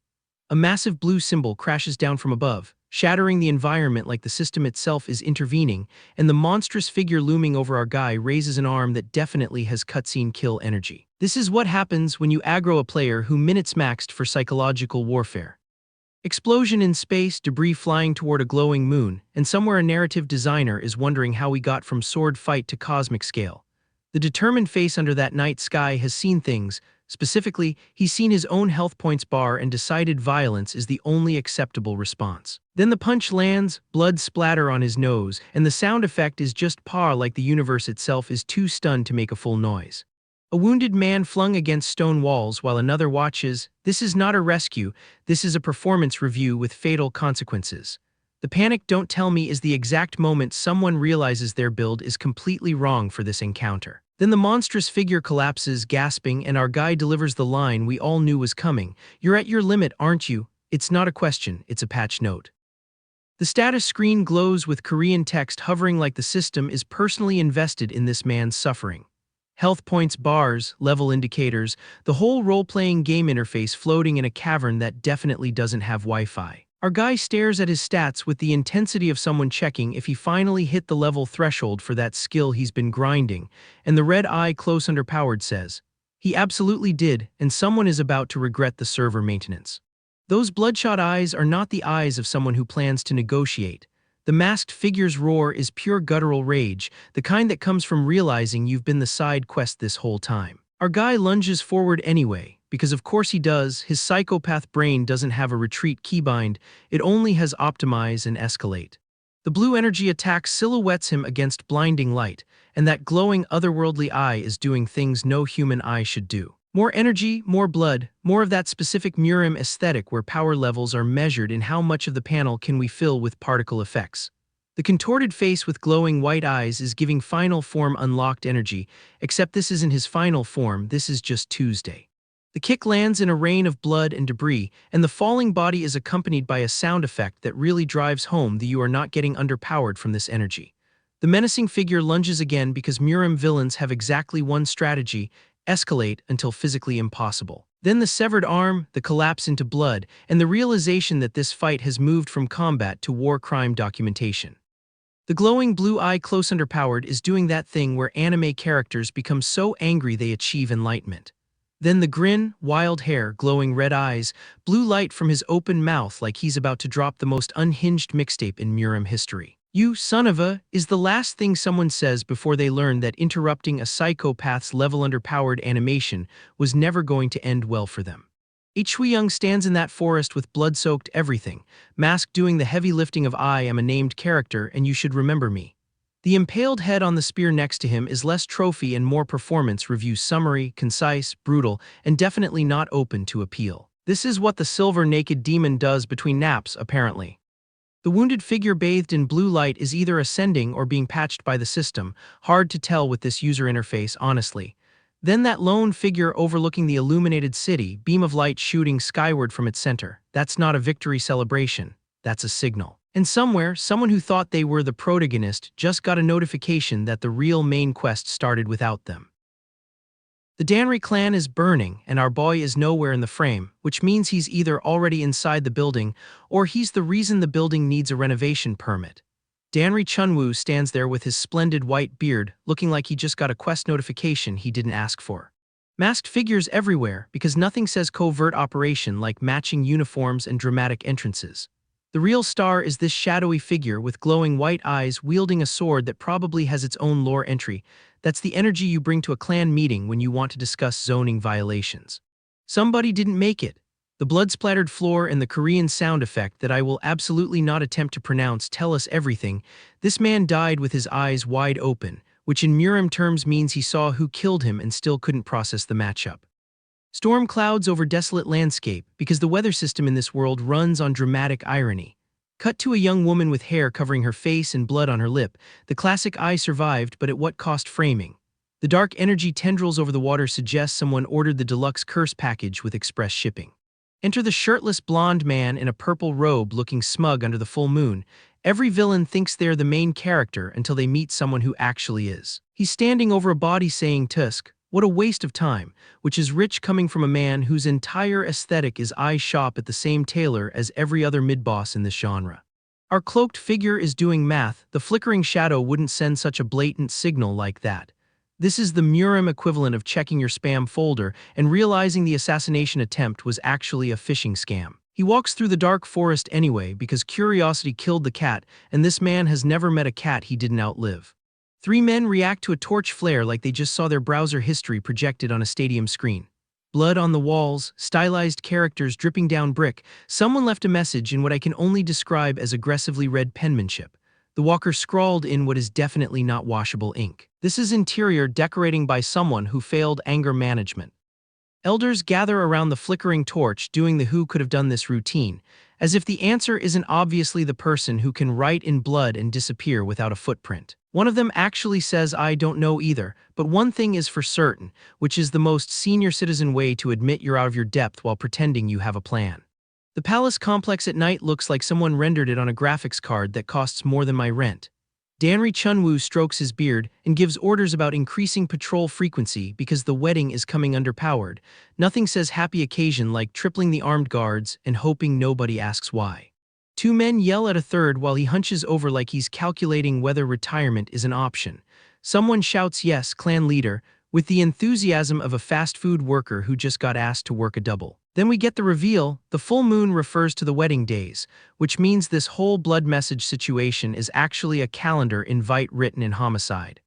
[SPEAKER 1] A massive blue symbol crashes down from above, shattering the environment like the system itself is intervening, and the monstrous figure looming over our guy raises an arm that definitely has cutscene kill energy. This is what happens when you aggro a player who minutes maxed for psychological warfare. Explosion in space, debris flying toward a glowing moon, and somewhere a narrative designer is wondering how we got from sword fight to cosmic scale. The determined face under that night sky has seen things. Specifically, he's seen his own health points bar and decided violence is the only acceptable response. Then the punch lands, blood splatter on his nose, and the sound effect is just paw like the universe itself is too stunned to make a full noise. A wounded man flung against stone walls while another watches. This is not a rescue, this is a performance review with fatal consequences. The panic don't tell me is the exact moment someone realizes their build is completely wrong for this encounter. Then the monstrous figure collapses, gasping, and our guy delivers the line we all knew was coming. You're at your limit, aren't you? It's not a question, it's a patch note. The status screen glows with Korean text hovering like the system is personally invested in this man's suffering. Health points bars, level indicators, the whole role-playing game interface floating in a cavern that definitely doesn't have Wi-Fi. Our guy stares at his stats with the intensity of someone checking if he finally hit the level threshold for that skill he's been grinding, and the red eye close underpowered says, he absolutely did, and someone is about to regret the server maintenance. Those bloodshot eyes are not the eyes of someone who plans to negotiate. The masked figure's roar is pure guttural rage, the kind that comes from realizing you've been the side quest this whole time. Our guy lunges forward anyway, because of course he does. His psychopath brain doesn't have a retreat keybind, it only has optimize and escalate. The blue energy attack silhouettes him against blinding light, and that glowing otherworldly eye is doing things no human eye should do. More energy, more blood, more of that specific murim aesthetic where power levels are measured in how much of the panel can we fill with particle effects. The contorted face with glowing white eyes is giving final form unlocked energy, except this isn't his final form, this is just Tuesday. The kick lands in a rain of blood and debris, and the falling body is accompanied by a sound effect that really drives home that you are not getting underpowered from this energy. The menacing figure lunges again because murim villains have exactly one strategy: escalate until physically impossible. Then the severed arm, the collapse into blood, and the realization that this fight has moved from combat to war crime documentation. The glowing blue eye close underpowered is doing that thing where anime characters become so angry they achieve enlightenment. Then the grin, wild hair, glowing red eyes, blue light from his open mouth like he's about to drop the most unhinged mixtape in murim history. You son of a is the last thing someone says before they learn that interrupting a psychopath's level underpowered animation was never going to end well for them. Young stands in that forest with blood-soaked everything, Mask doing the heavy lifting of I am a named character and you should remember me. The impaled head on the spear next to him is less trophy and more performance review summary, concise, brutal, and definitely not open to appeal. This is what the silver naked demon does between naps, apparently. The wounded figure bathed in blue light is either ascending or being patched by the system, hard to tell with this user interface, honestly. Then that lone figure overlooking the illuminated city, beam of light shooting skyward from its center. That's not a victory celebration, that's a signal. And somewhere, someone who thought they were the protagonist just got a notification that the real main quest started without them. The Danri clan is burning, and our boy is nowhere in the frame, which means he's either already inside the building, or he's the reason the building needs a renovation permit. Danri Chunwoo stands there with his splendid white beard, looking like he just got a quest notification he didn't ask for. Masked figures everywhere, because nothing says covert operation like matching uniforms and dramatic entrances. The real star is this shadowy figure with glowing white eyes wielding a sword that probably has its own lore entry. That's the energy you bring to a clan meeting when you want to discuss zoning violations. Somebody didn't make it. The blood-splattered floor and the Korean sound effect that I will absolutely not attempt to pronounce tell us everything. This man died with his eyes wide open, which in murim terms means he saw who killed him and still couldn't process the matchup. Storm clouds over desolate landscape because the weather system in this world runs on dramatic irony. Cut to a young woman with hair covering her face and blood on her lip. The classic "I survived, but at what cost" framing. The dark energy tendrils over the water suggest someone ordered the deluxe curse package with express shipping. Enter the shirtless blonde man in a purple robe looking smug under the full moon. Every villain thinks they're the main character until they meet someone who actually is. He's standing over a body saying "Tusk, what a waste of time," which is rich coming from a man whose entire aesthetic is "I shop at the same tailor as every other mid-boss in this genre." Our cloaked figure is doing math. The flickering shadow wouldn't send such a blatant signal like that. This is the murim equivalent of checking your spam folder and realizing the assassination attempt was actually a phishing scam. He walks through the dark forest anyway because curiosity killed the cat, and this man has never met a cat he didn't outlive. Three men react to a torch flare like they just saw their browser history projected on a stadium screen. Blood on the walls, stylized characters dripping down brick. Someone left a message in what I can only describe as aggressively red penmanship. The walker scrawled in what is definitely not washable ink. This is interior decorating by someone who failed anger management. Elders gather around the flickering torch doing the "who could have done this" routine, as if the answer isn't obviously the person who can write in blood and disappear without a footprint. One of them actually says "I don't know either, but one thing is for certain," which is the most senior citizen way to admit you're out of your depth while pretending you have a plan. The palace complex at night looks like someone rendered it on a graphics card that costs more than my rent. Danri Chunwoo strokes his beard and gives orders about increasing patrol frequency because the wedding is coming underpowered. Nothing says happy occasion like tripling the armed guards and hoping nobody asks why. Two men yell at a third while he hunches over like he's calculating whether retirement is an option. Someone shouts "Yes, clan leader," with the enthusiasm of a fast food worker who just got asked to work a double. Then we get the reveal. The full moon refers to the wedding days, which means this whole blood message situation is actually a calendar invite written in homicide.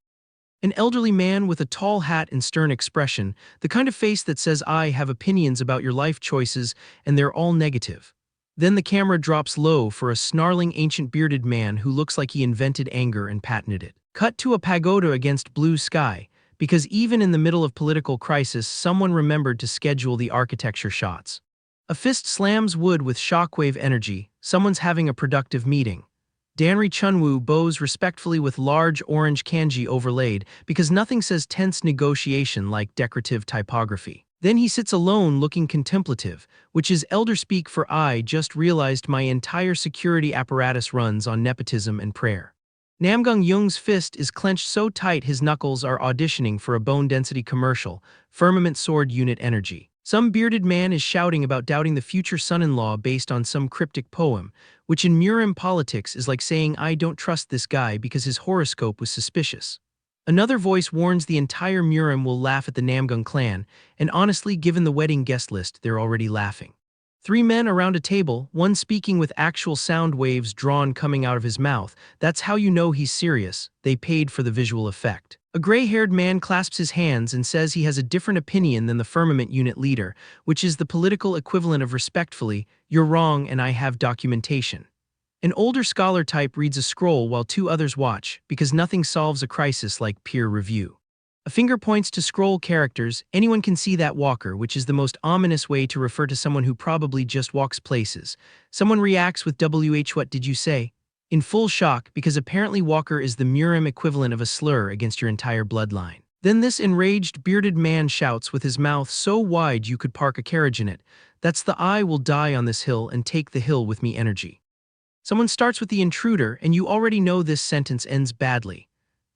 [SPEAKER 1] An elderly man with a tall hat and stern expression, the kind of face that says "I have opinions about your life choices and they're all negative." Then the camera drops low for a snarling ancient bearded man who looks like he invented anger and patented it. Cut to a pagoda against blue sky, because even in the middle of political crisis, someone remembered to schedule the architecture shots. A fist slams wood with shockwave energy. Someone's having a productive meeting. Danri Chunwoo bows respectfully with large orange kanji overlaid because nothing says tense negotiation like decorative typography. Then he sits alone looking contemplative, which is elder speak for "I just realized my entire security apparatus runs on nepotism and prayer." Namgung Jung's fist is clenched so tight his knuckles are auditioning for a bone-density commercial, Firmament Sword Unit Energy. Some bearded man is shouting about doubting the future son-in-law based on some cryptic poem, which in murim politics is like saying "I don't trust this guy because his horoscope was suspicious." Another voice warns the entire murim will laugh at the Namgung clan, and honestly, given the wedding guest list, they're already laughing. Three men around a table, one speaking with actual sound waves drawn coming out of his mouth. That's how you know he's serious. They paid for the visual effect. A gray-haired man clasps his hands and says he has a different opinion than the Firmament Unit leader, which is the political equivalent of respectfully, "You're wrong and I have documentation." An older scholar type reads a scroll while two others watch, because nothing solves a crisis like peer review. A finger points to scroll characters. Anyone can see that walker, which is the most ominous way to refer to someone who probably just walks places. Someone reacts with "WH, what did you say?" in full shock because apparently walker is the murim equivalent of a slur against your entire bloodline. Then this enraged bearded man shouts with his mouth so wide you could park a carriage in it. That's the "I will die on this hill and take the hill with me" energy. Someone starts with "the intruder," and you already know this sentence ends badly.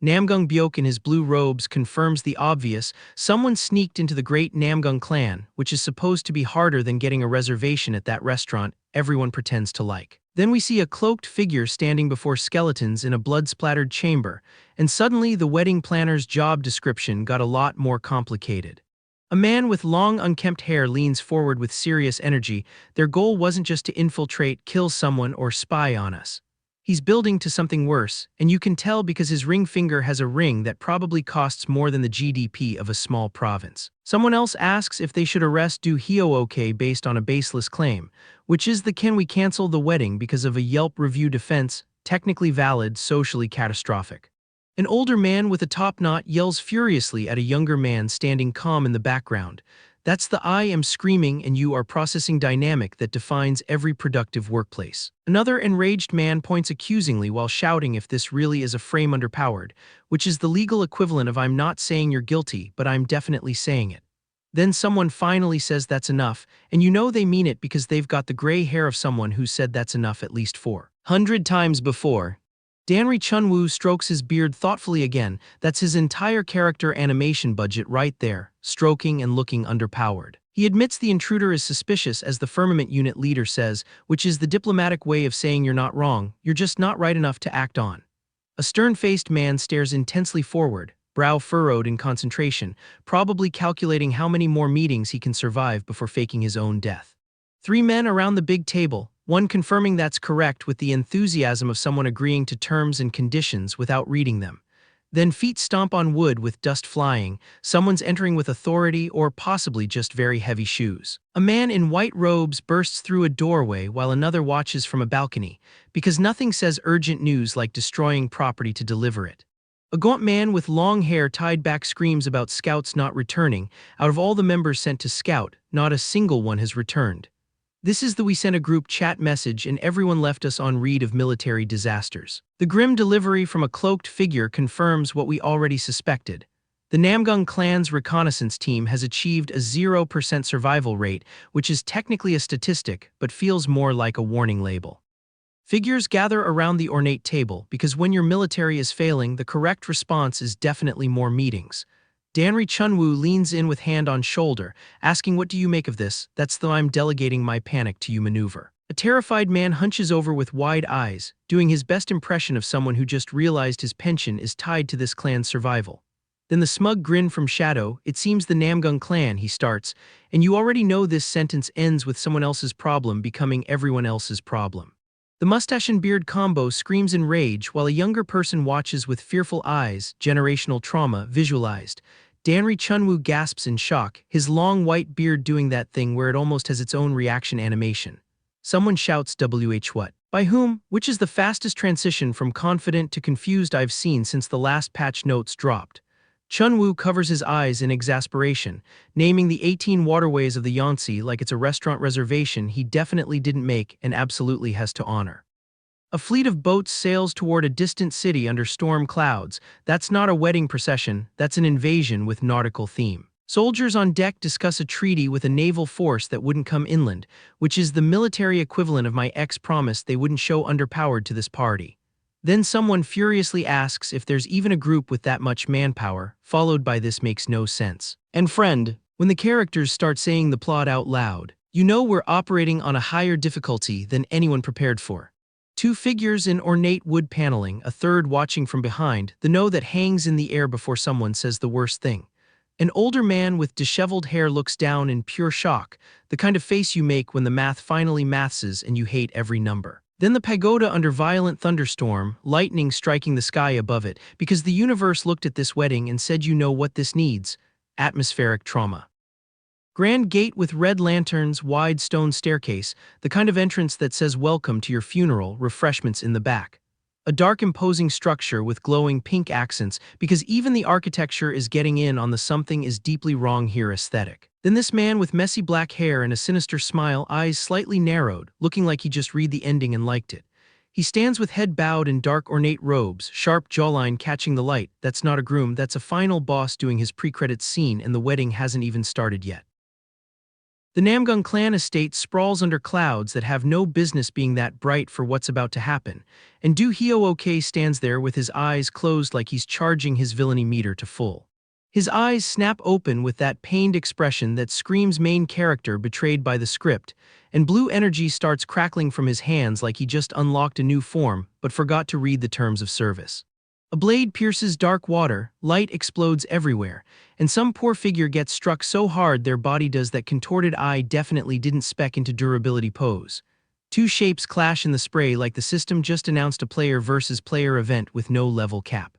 [SPEAKER 1] Namgung Byok in his blue robes confirms the obvious. Someone sneaked into the great Namgung clan, which is supposed to be harder than getting a reservation at that restaurant everyone pretends to like. Then we see a cloaked figure standing before skeletons in a blood-splattered chamber, and suddenly the wedding planner's job description got a lot more complicated. A man with long unkempt hair leans forward with serious energy. Their goal wasn't just to infiltrate, kill someone, or spy on us. He's building to something worse, and you can tell because his ring finger has a ring that probably costs more than the GDP of a small province. Someone else asks if they should arrest Do Hyo-ok based on a baseless claim, which is the can we cancel the wedding because of a Yelp review defense, technically valid, socially catastrophic. An older man with a top knot yells furiously at a younger man standing calm in the background. That's the I am screaming and you are processing dynamic that defines every productive workplace. Another enraged man points accusingly while shouting if this really is a frame underpowered, which is the legal equivalent of I'm not saying you're guilty, but I'm definitely saying it. Then someone finally says that's enough, and you know they mean it because they've got the gray hair of someone who said that's enough at least 400 times before. Danri Chunwoo strokes his beard thoughtfully again. That's his entire character animation budget right there, stroking and looking underpowered. He admits the intruder is suspicious, as the firmament unit leader says, which is the diplomatic way of saying you're not wrong, you're just not right enough to act on. A stern-faced man stares intensely forward, brow furrowed in concentration, probably calculating how many more meetings he can survive before faking his own death. Three men around the big table, one confirming that's correct with the enthusiasm of someone agreeing to terms and conditions without reading them. Then feet stomp on wood with dust flying, someone's entering with authority or possibly just very heavy shoes. A man in white robes bursts through a doorway while another watches from a balcony, because nothing says urgent news like destroying property to deliver it. A gaunt man with long hair tied back screams about scouts not returning. Out of all the members sent to scout, not a single one has returned. This is the we sent a group chat message and everyone left us on read of military disasters. The grim delivery from a cloaked figure confirms what we already suspected. The Namgung clan's reconnaissance team has achieved a 0% survival rate, which is technically a statistic but feels more like a warning label. Figures gather around the ornate table because when your military is failing, the correct response is definitely more meetings. Danri Chunwoo leans in with hand on shoulder, asking what do you make of this? That's the I'm delegating my panic to you maneuver. A terrified man hunches over with wide eyes, doing his best impression of someone who just realized his pension is tied to this clan's survival. Then the smug grin from Shadow, it seems the Namgung clan, he starts, and you already know this sentence ends with someone else's problem becoming everyone else's problem. The mustache and beard combo screams in rage while a younger person watches with fearful eyes, generational trauma visualized. Danri Chunwoo gasps in shock, his long white beard doing that thing where it almost has its own reaction animation. Someone shouts WH what? By whom? Which is the fastest transition from confident to confused I've seen since the last patch notes dropped. Chunwoo covers his eyes in exasperation, naming the 18 waterways of the Yangtze like it's a restaurant reservation he definitely didn't make and absolutely has to honor. A fleet of boats sails toward a distant city under storm clouds. That's not a wedding procession, that's an invasion with nautical theme. Soldiers on deck discuss a treaty with a naval force that wouldn't come inland, which is the military equivalent of my ex promised they wouldn't show underpowered to this party. Then someone furiously asks if there's even a group with that much manpower, followed by this makes no sense. And friend, when the characters start saying the plot out loud, you know we're operating on a higher difficulty than anyone prepared for. Two figures in ornate wood paneling, a third watching from behind, the no that hangs in the air before someone says the worst thing. An older man with disheveled hair looks down in pure shock, the kind of face you make when the math finally mathses and you hate every number. Then the pagoda under violent thunderstorm, lightning striking the sky above it, because the universe looked at this wedding and said you know what this needs, atmospheric trauma. Grand gate with red lanterns, wide stone staircase, the kind of entrance that says welcome to your funeral, refreshments in the back. A dark imposing structure with glowing pink accents because even the architecture is getting in on the something is deeply wrong here aesthetic. Then this man with messy black hair and a sinister smile, eyes slightly narrowed, looking like he just read the ending and liked it. He stands with head bowed in dark ornate robes, sharp jawline catching the light. That's not a groom, that's a final boss doing his pre-credits scene and the wedding hasn't even started yet. The Namgung clan estate sprawls under clouds that have no business being that bright for what's about to happen, and Do Hyo-ok stands there with his eyes closed like he's charging his villainy meter to full. His eyes snap open with that pained expression that screams main character betrayed by the script, and blue energy starts crackling from his hands like he just unlocked a new form but forgot to read the terms of service. A blade pierces dark water, light explodes everywhere, and some poor figure gets struck so hard their body does that contorted eye definitely didn't spec into durability pose. Two shapes clash in the spray like the system just announced a player versus player event with no level cap.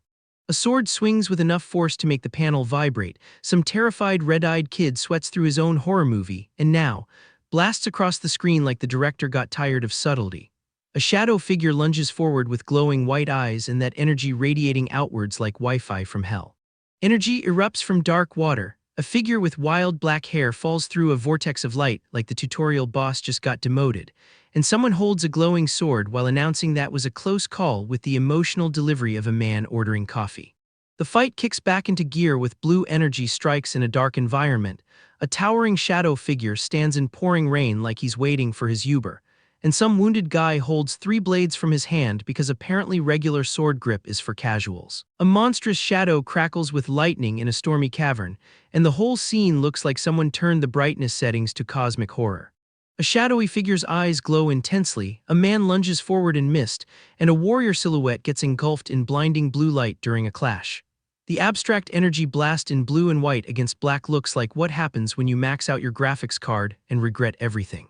[SPEAKER 1] A sword swings with enough force to make the panel vibrate. Some terrified red-eyed kid sweats through his own horror movie, and now, blasts across the screen like the director got tired of subtlety. A shadow figure lunges forward with glowing white eyes and that energy radiating outwards like Wi-Fi from hell. Energy erupts from dark water. A figure with wild black hair falls through a vortex of light like the tutorial boss just got demoted, and someone holds a glowing sword while announcing that was a close call with the emotional delivery of a man ordering coffee. The fight kicks back into gear with blue energy strikes in a dark environment. A towering shadow figure stands in pouring rain like he's waiting for his Uber, and some wounded guy holds 3 blades from his hand because apparently regular sword grip is for casuals. A monstrous shadow crackles with lightning in a stormy cavern, and the whole scene looks like someone turned the brightness settings to cosmic horror. A shadowy figure's eyes glow intensely, a man lunges forward in mist, and a warrior silhouette gets engulfed in blinding blue light during a clash. The abstract energy blast in blue and white against black looks like what happens when you max out your graphics card and regret everything.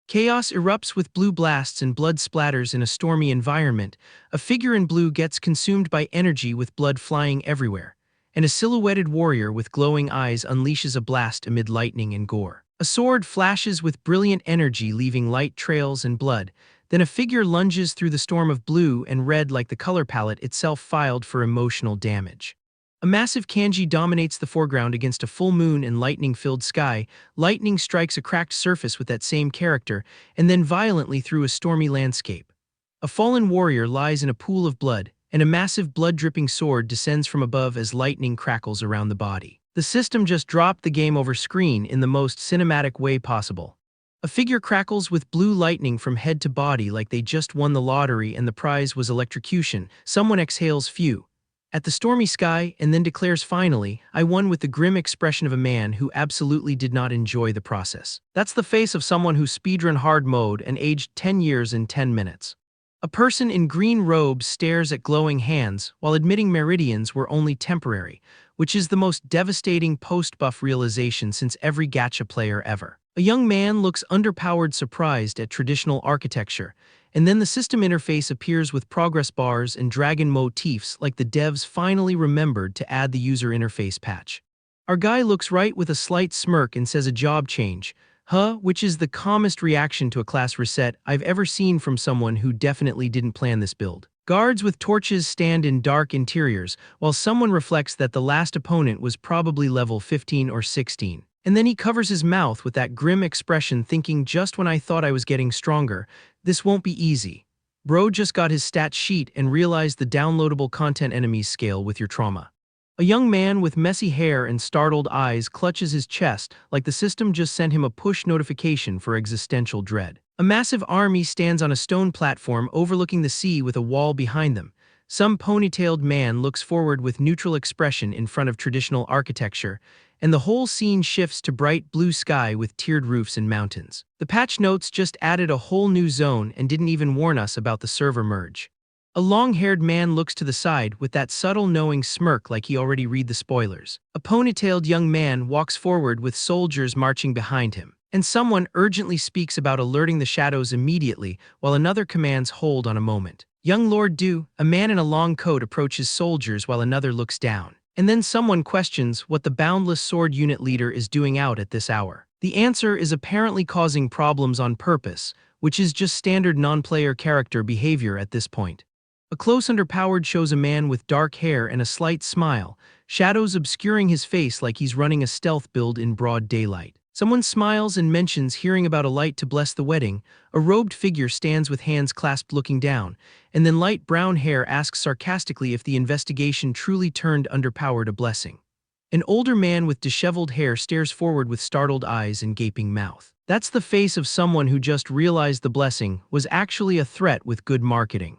[SPEAKER 1] Chaos erupts with blue blasts and blood splatters in a stormy environment. A figure in blue gets consumed by energy with blood flying everywhere, and a silhouetted warrior with glowing eyes unleashes a blast amid lightning and gore. A sword flashes with brilliant energy leaving light trails and blood, then a figure lunges through the storm of blue and red like the color palette itself filed for emotional damage. A massive kanji dominates the foreground against a full moon and lightning-filled sky. Lightning strikes a cracked surface with that same character, and then violently through a stormy landscape. A fallen warrior lies in a pool of blood, and a massive blood-dripping sword descends from above as lightning crackles around the body. The system just dropped the game over screen in the most cinematic way possible. A figure crackles with blue lightning from head to body like they just won the lottery and the prize was electrocution. Someone exhales phew at the stormy sky and then declares finally, I won, with the grim expression of a man who absolutely did not enjoy the process. That's the face of someone who speedrun hard mode and aged 10 years in 10 minutes. A person in green robes stares at glowing hands while admitting meridians were only temporary, which is the most devastating post-buff realization since every gacha player ever. A young man looks underpowered surprised at traditional architecture, and then the system interface appears with progress bars and dragon motifs like the devs finally remembered to add the user interface patch. Our guy looks right with a slight smirk and says a job change, which is the calmest reaction to a class reset I've ever seen from someone who definitely didn't plan this build. Guards with torches stand in dark interiors, while someone reflects that the last opponent was probably level 15 or 16. And then he covers his mouth with that grim expression, thinking, just when I thought I was getting stronger, this won't be easy. Bro just got his stat sheet and realized the downloadable content enemies scale with your trauma. A young man with messy hair and startled eyes clutches his chest like the system just sent him a push notification for existential dread. A massive army stands on a stone platform overlooking the sea with a wall behind them. Some ponytailed man looks forward with neutral expression in front of traditional architecture, and the whole scene shifts to bright blue sky with tiered roofs and mountains. The patch notes just added a whole new zone and didn't even warn us about the server merge. A long-haired man looks to the side with that subtle knowing smirk like he already read the spoilers. A ponytailed young man walks forward with soldiers marching behind him, and someone urgently speaks about alerting the shadows immediately while another commands hold on a moment. Young Lord Du, a man in a long coat, approaches soldiers while another looks down. And then someone questions what the Boundless Sword Unit leader is doing out at this hour. The answer is apparently causing problems on purpose, which is just standard non-player character behavior at this point. A close underpowered shows a man with dark hair and a slight smile, shadows obscuring his face like he's running a stealth build in broad daylight. Someone smiles and mentions hearing about a light to bless the wedding. A robed figure stands with hands clasped looking down, and then light brown hair asks sarcastically if the investigation truly turned underpowered a blessing. An older man with disheveled hair stares forward with startled eyes and gaping mouth. That's the face of someone who just realized the blessing was actually a threat with good marketing.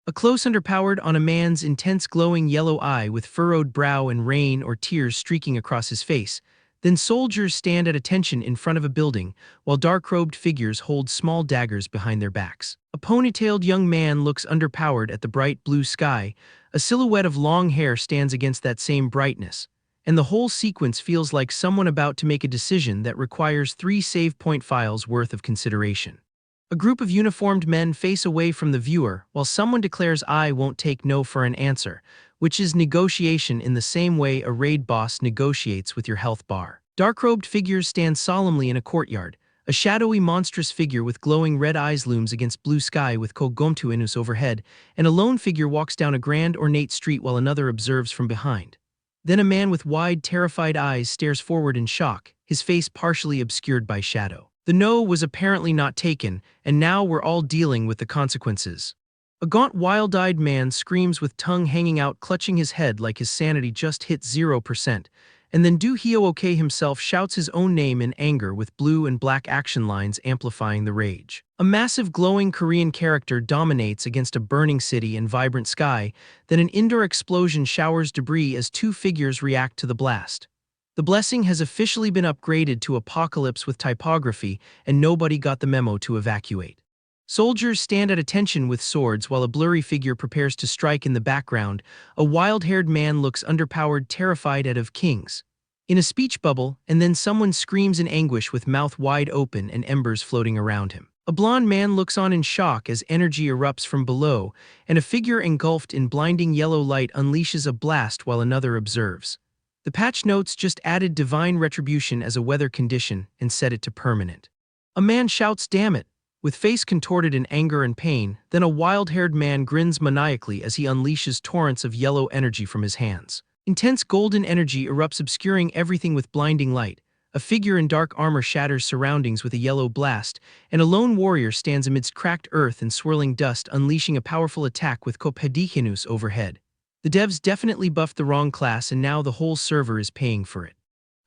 [SPEAKER 1] A close underpowered on a man's intense glowing yellow eye with furrowed brow and rain or tears streaking across his face. Then soldiers stand at attention in front of a building, while dark-robed figures hold small daggers behind their backs. A ponytailed young man looks underpowered at the bright blue sky. A silhouette of long hair stands against that same brightness, and the whole sequence feels like someone about to make a decision that requires 3 save point files worth of consideration. A group of uniformed men face away from the viewer while someone declares I won't take no for an answer, which is negotiation in the same way a raid boss negotiates with your health bar. Dark-robed figures stand solemnly in a courtyard. A shadowy monstrous figure with glowing red eyes looms against blue sky with Kogomtu Inus overhead, and a lone figure walks down a grand ornate street while another observes from behind. Then a man with wide, terrified eyes stares forward in shock, his face partially obscured by shadow. The no was apparently not taken, and now we're all dealing with the consequences. A gaunt, wild-eyed man screams with tongue hanging out, clutching his head like his sanity just hit 0%, and then Do Hyo-ok himself shouts his own name in anger with blue and black action lines amplifying the rage. A massive glowing Korean character dominates against a burning city and vibrant sky, then an indoor explosion showers debris as two figures react to the blast. The blessing has officially been upgraded to apocalypse with typography, and nobody got the memo to evacuate. Soldiers stand at attention with swords while a blurry figure prepares to strike in the background. A wild-haired man looks underpowered, terrified out of kings. In a speech bubble, and then someone screams in anguish with mouth wide open and embers floating around him. A blond man looks on in shock as energy erupts from below, and a figure engulfed in blinding yellow light unleashes a blast while another observes. The patch notes just added divine retribution as a weather condition and set it to permanent. A man shouts, "Damn it," with face contorted in anger and pain, then a wild-haired man grins maniacally as he unleashes torrents of yellow energy from his hands. Intense golden energy erupts, obscuring everything with blinding light. A figure in dark armor shatters surroundings with a yellow blast, and a lone warrior stands amidst cracked earth and swirling dust, unleashing a powerful attack with Kopedikinus overhead. The devs definitely buffed the wrong class, and now the whole server is paying for it.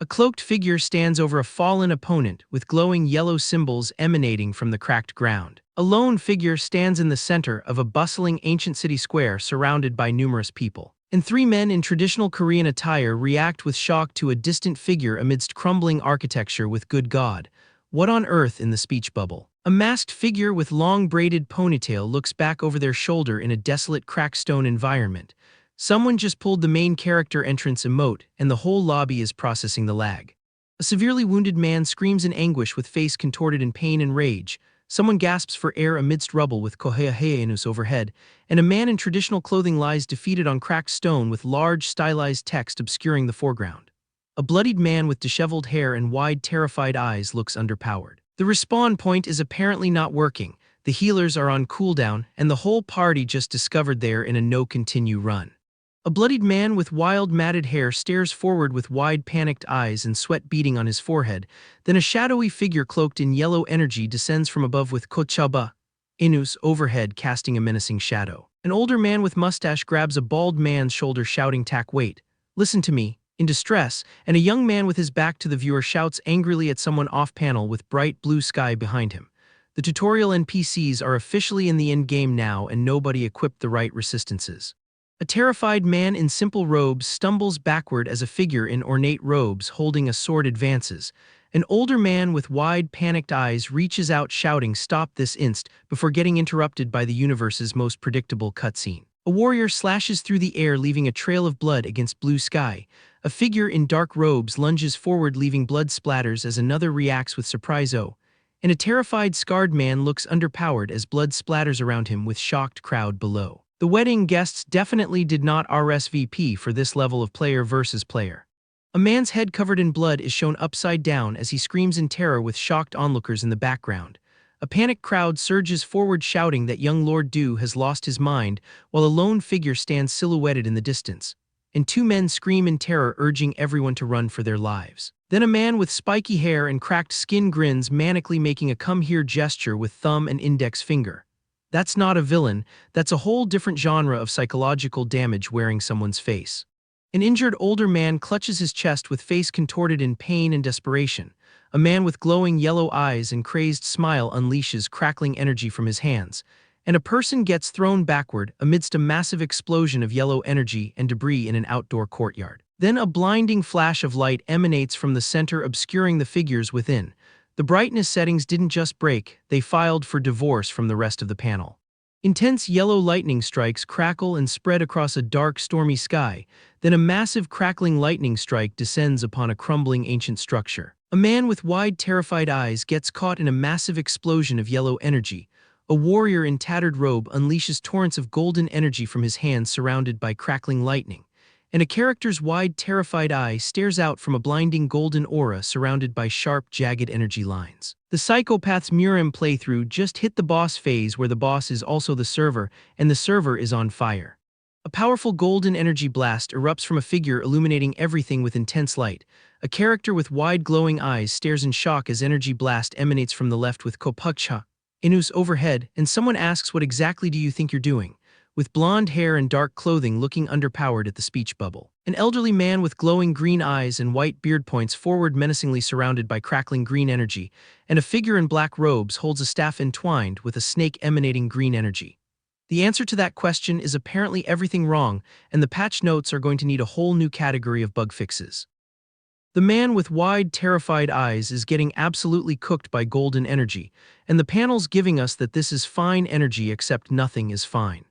[SPEAKER 1] A cloaked figure stands over a fallen opponent with glowing yellow symbols emanating from the cracked ground. A lone figure stands in the center of a bustling ancient city square surrounded by numerous people. And three men in traditional Korean attire react with shock to a distant figure amidst crumbling architecture with "Good God, what on earth" in the speech bubble. A masked figure with long braided ponytail looks back over their shoulder in a desolate cracked stone environment. Someone just pulled the main character entrance emote, and the whole lobby is processing the lag. A severely wounded man screams in anguish with face contorted in pain and rage. Someone gasps for air amidst rubble with Koheaheanus overhead, and a man in traditional clothing lies defeated on cracked stone with large stylized text obscuring the foreground. A bloodied man with disheveled hair and wide, terrified eyes looks underpowered. The respawn point is apparently not working. The healers are on cooldown, and the whole party just discovered they're in a no-continue run. A bloodied man with wild matted hair stares forward with wide panicked eyes and sweat beading on his forehead. Then a shadowy figure cloaked in yellow energy descends from above with Kochaba Inus overhead, casting a menacing shadow. An older man with mustache grabs a bald man's shoulder shouting, "Tack, wait, listen to me," in distress, and a young man with his back to the viewer shouts angrily at someone off-panel with bright blue sky behind him. The tutorial NPCs are officially in the endgame now, and nobody equipped the right resistances. A terrified man in simple robes stumbles backward as a figure in ornate robes holding a sword advances. An older man with wide, panicked eyes reaches out shouting, "Stop this inst," before getting interrupted by the universe's most predictable cutscene. A warrior slashes through the air, leaving a trail of blood against blue sky. A figure in dark robes lunges forward, leaving blood splatters as another reacts with surprise. And a terrified, scarred man looks underpowered as blood splatters around him with shocked crowd below. The wedding guests definitely did not RSVP for this level of player versus player. A man's head covered in blood is shown upside down as he screams in terror with shocked onlookers in the background. A panicked crowd surges forward shouting that young Lord Do has lost his mind, while a lone figure stands silhouetted in the distance. And two men scream in terror, urging everyone to run for their lives. Then a man with spiky hair and cracked skin grins manically, making a "come here" gesture with thumb and index finger. That's not a villain, that's a whole different genre of psychological damage wearing someone's face. An injured older man clutches his chest with face contorted in pain and desperation. A man with glowing yellow eyes and crazed smile unleashes crackling energy from his hands, and a person gets thrown backward amidst a massive explosion of yellow energy and debris in an outdoor courtyard. Then a blinding flash of light emanates from the center, obscuring the figures within. The brightness settings didn't just break, they filed for divorce from the rest of the panel. Intense yellow lightning strikes crackle and spread across a dark, stormy sky. Then a massive crackling lightning strike descends upon a crumbling ancient structure. A man with wide, terrified eyes gets caught in a massive explosion of yellow energy. A warrior in tattered robe unleashes torrents of golden energy from his hands surrounded by crackling lightning. And a character's wide, terrified eye stares out from a blinding golden aura surrounded by sharp, jagged energy lines. The Psychopath's murim playthrough just hit the boss phase where the boss is also the server, and the server is on fire. A powerful golden energy blast erupts from a figure illuminating everything with intense light. A character with wide glowing eyes stares in shock as energy blast emanates from the left with Kopukcha, Inus overhead, and someone asks, "What exactly do you think you're doing?" With blonde hair and dark clothing looking underpowered at the speech bubble. An elderly man with glowing green eyes and white beard points forward menacingly surrounded by crackling green energy, and a figure in black robes holds a staff entwined with a snake emanating green energy. The answer to that question is apparently everything wrong, and the patch notes are going to need a whole new category of bug fixes. The man with wide, terrified eyes is getting absolutely cooked by golden energy, and the panel's giving us that this is fine energy except nothing is fine.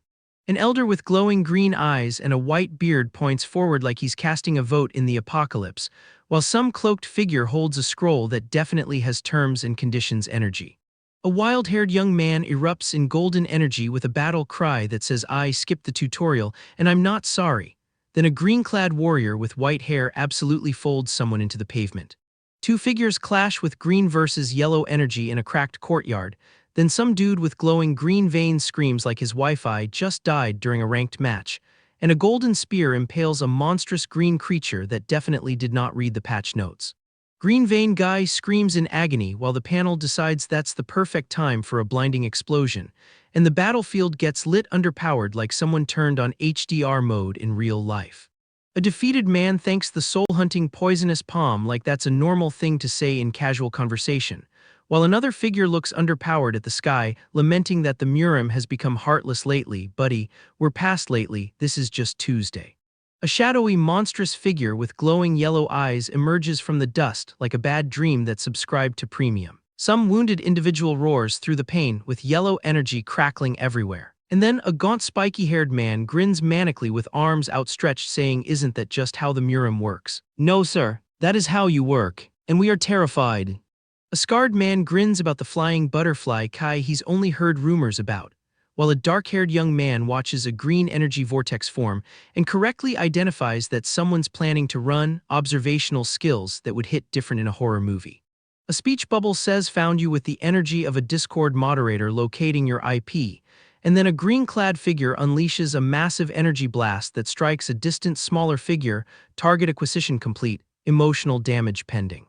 [SPEAKER 1] An elder with glowing green eyes and a white beard points forward like he's casting a vote in the apocalypse, while some cloaked figure holds a scroll that definitely has terms and conditions energy. A wild-haired young man erupts in golden energy with a battle cry that says, "I skipped the tutorial, and I'm not sorry." Then a green-clad warrior with white hair absolutely folds someone into the pavement. Two figures clash with green versus yellow energy in a cracked courtyard. Then some dude with glowing green veins screams like his Wi-Fi just died during a ranked match. And a golden spear impales a monstrous green creature that definitely did not read the patch notes. Green vein guy screams in agony while the panel decides that's the perfect time for a blinding explosion, and the battlefield gets lit underpowered like someone turned on HDR mode in real life. A defeated man thanks the soul-hunting poisonous palm like that's a normal thing to say in casual conversation, while another figure looks underpowered at the sky, lamenting that the murim has become heartless lately. "Buddy, we're past lately, this is just Tuesday." A shadowy, monstrous figure with glowing yellow eyes emerges from the dust like a bad dream that subscribed to premium. Some wounded individual roars through the pain with yellow energy crackling everywhere. And then a gaunt, spiky-haired man grins manically with arms outstretched saying, "Isn't that just how the murim works?" "No, sir, that is how you work, and we are terrified." A scarred man grins about the flying butterfly Kai he's only heard rumors about, while a dark-haired young man watches a green energy vortex form and correctly identifies that someone's planning to run observational skills that would hit different in a horror movie. A speech bubble says found you with the energy of a Discord moderator locating your IP, and then a green-clad figure unleashes a massive energy blast that strikes a distant smaller figure, target acquisition complete, emotional damage pending.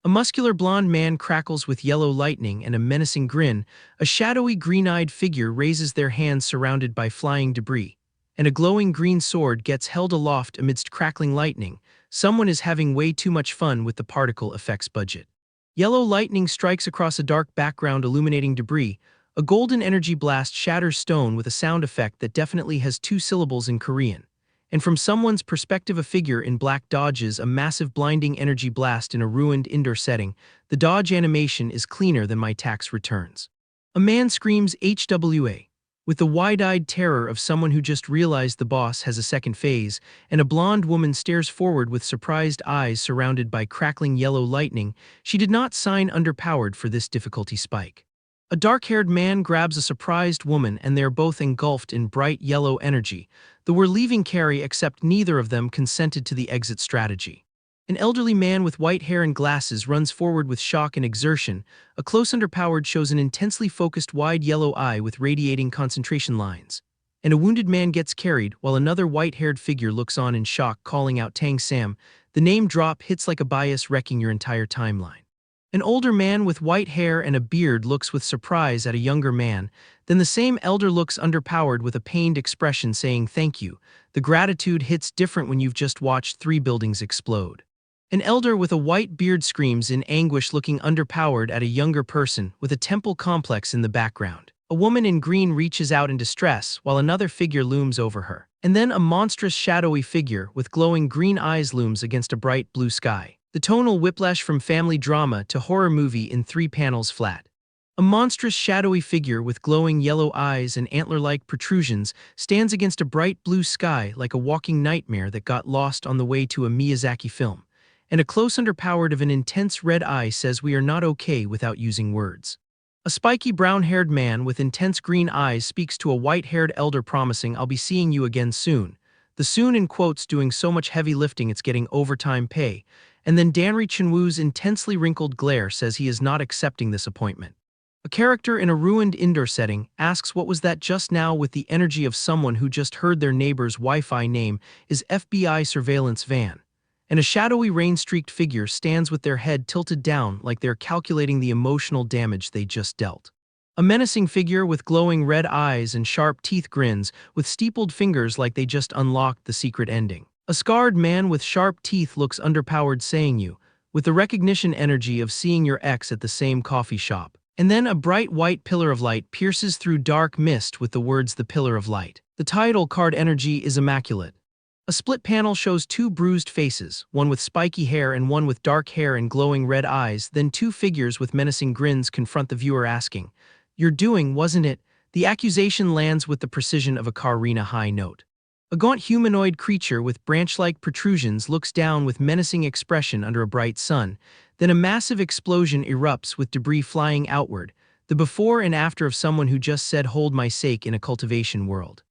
[SPEAKER 1] A muscular blonde man crackles with yellow lightning and a menacing grin. A shadowy green-eyed figure raises their hands surrounded by flying debris, and a glowing green sword gets held aloft amidst crackling lightning. Someone is having way too much fun with the particle effects budget. Yellow lightning strikes across a dark background illuminating debris. A golden energy blast shatters stone with a sound effect that definitely has two syllables in Korean. And from someone's perspective, a figure in black dodges a massive blinding energy blast in a ruined indoor setting. The dodge animation is cleaner than my tax returns. A man screams HWA, with the wide-eyed terror of someone who just realized the boss has a second phase, and a blonde woman stares forward with surprised eyes surrounded by crackling yellow lightning. She did not sign underpowered for this difficulty spike. A dark-haired man grabs a surprised woman and they're both engulfed in bright yellow energy. The "we're leaving" carry except neither of them consented to the exit strategy. An elderly man with white hair and glasses runs forward with shock and exertion. A close underpowered shows an intensely focused wide yellow eye with radiating concentration lines. And a wounded man gets carried while another white-haired figure looks on in shock calling out "Tang Sam." The name drop hits like a bias wrecking your entire timeline. An older man with white hair and a beard looks with surprise at a younger man. Then the same elder looks underpowered with a pained expression saying "thank you." The gratitude hits different when you've just watched 3 buildings explode. An elder with a white beard screams in anguish looking underpowered at a younger person with a temple complex in the background. A woman in green reaches out in distress while another figure looms over her. And then a monstrous shadowy figure with glowing green eyes looms against a bright blue sky. The tonal whiplash from family drama to horror movie in 3 panels flat. A monstrous shadowy figure with glowing yellow eyes and antler-like protrusions stands against a bright blue sky like a walking nightmare that got lost on the way to a Miyazaki film. and a close underpowered of an intense red eye says we are not okay without using words. A spiky brown-haired man with intense green eyes speaks to a white-haired elder promising I'll be seeing you again soon. The soon in quotes doing so much heavy lifting it's getting overtime pay, and then Danri Chinwoo's intensely wrinkled glare says he is not accepting this appointment. A character in a ruined indoor setting asks what was that just now with the energy of someone who just heard their neighbor's Wi-Fi name is FBI surveillance van. And a shadowy rain-streaked figure stands with their head tilted down like they're calculating the emotional damage they just dealt. A menacing figure with glowing red eyes and sharp teeth grins with steepled fingers like they just unlocked the secret ending. A scarred man with sharp teeth looks underpowered saying you, with the recognition energy of seeing your ex at the same coffee shop. And then a bright white pillar of light pierces through dark mist with the words the pillar of light. The title card energy is immaculate. A split panel shows two bruised faces, one with spiky hair and one with dark hair and glowing red eyes, then two figures with menacing grins confront the viewer asking, "You're doing, wasn't it?" The accusation lands with the precision of a Karina high note. A gaunt humanoid creature with branch-like protrusions looks down with menacing expression under a bright sun, then a massive explosion erupts with debris flying outward, the before and after of someone who just said hold my sake in a cultivation world.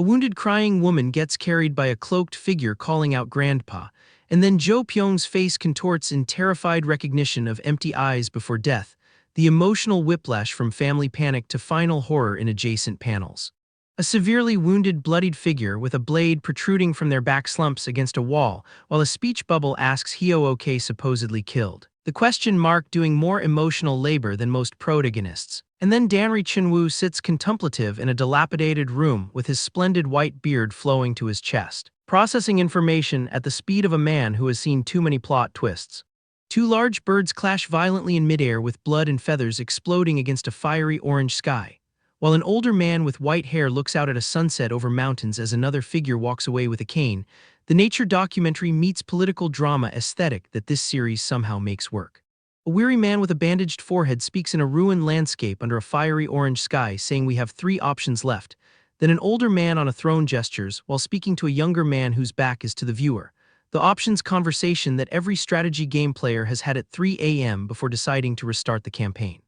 [SPEAKER 1] A wounded crying woman gets carried by a cloaked figure calling out grandpa, and then Jo Pyong's face contorts in terrified recognition of empty eyes before death, the emotional whiplash from family panic to final horror in adjacent panels. A severely wounded, bloodied figure with a blade protruding from their back slumps against a wall, while a speech bubble asks OK supposedly killed. The question mark doing more emotional labor than most protagonists. And then Danri Chinwoo sits contemplative in a dilapidated room with his splendid white beard flowing to his chest, processing information at the speed of a man who has seen too many plot twists. Two large birds clash violently in midair with blood and feathers exploding against a fiery orange sky, while an older man with white hair looks out at a sunset over mountains as another figure walks away with a cane. The nature documentary meets political drama aesthetic that this series somehow makes work. A weary man with a bandaged forehead speaks in a ruined landscape under a fiery orange sky saying we have three options left. Then an older man on a throne gestures while speaking to a younger man whose back is to the viewer. The options conversation that every strategy game player has had at 3 a.m. before deciding to restart the campaign.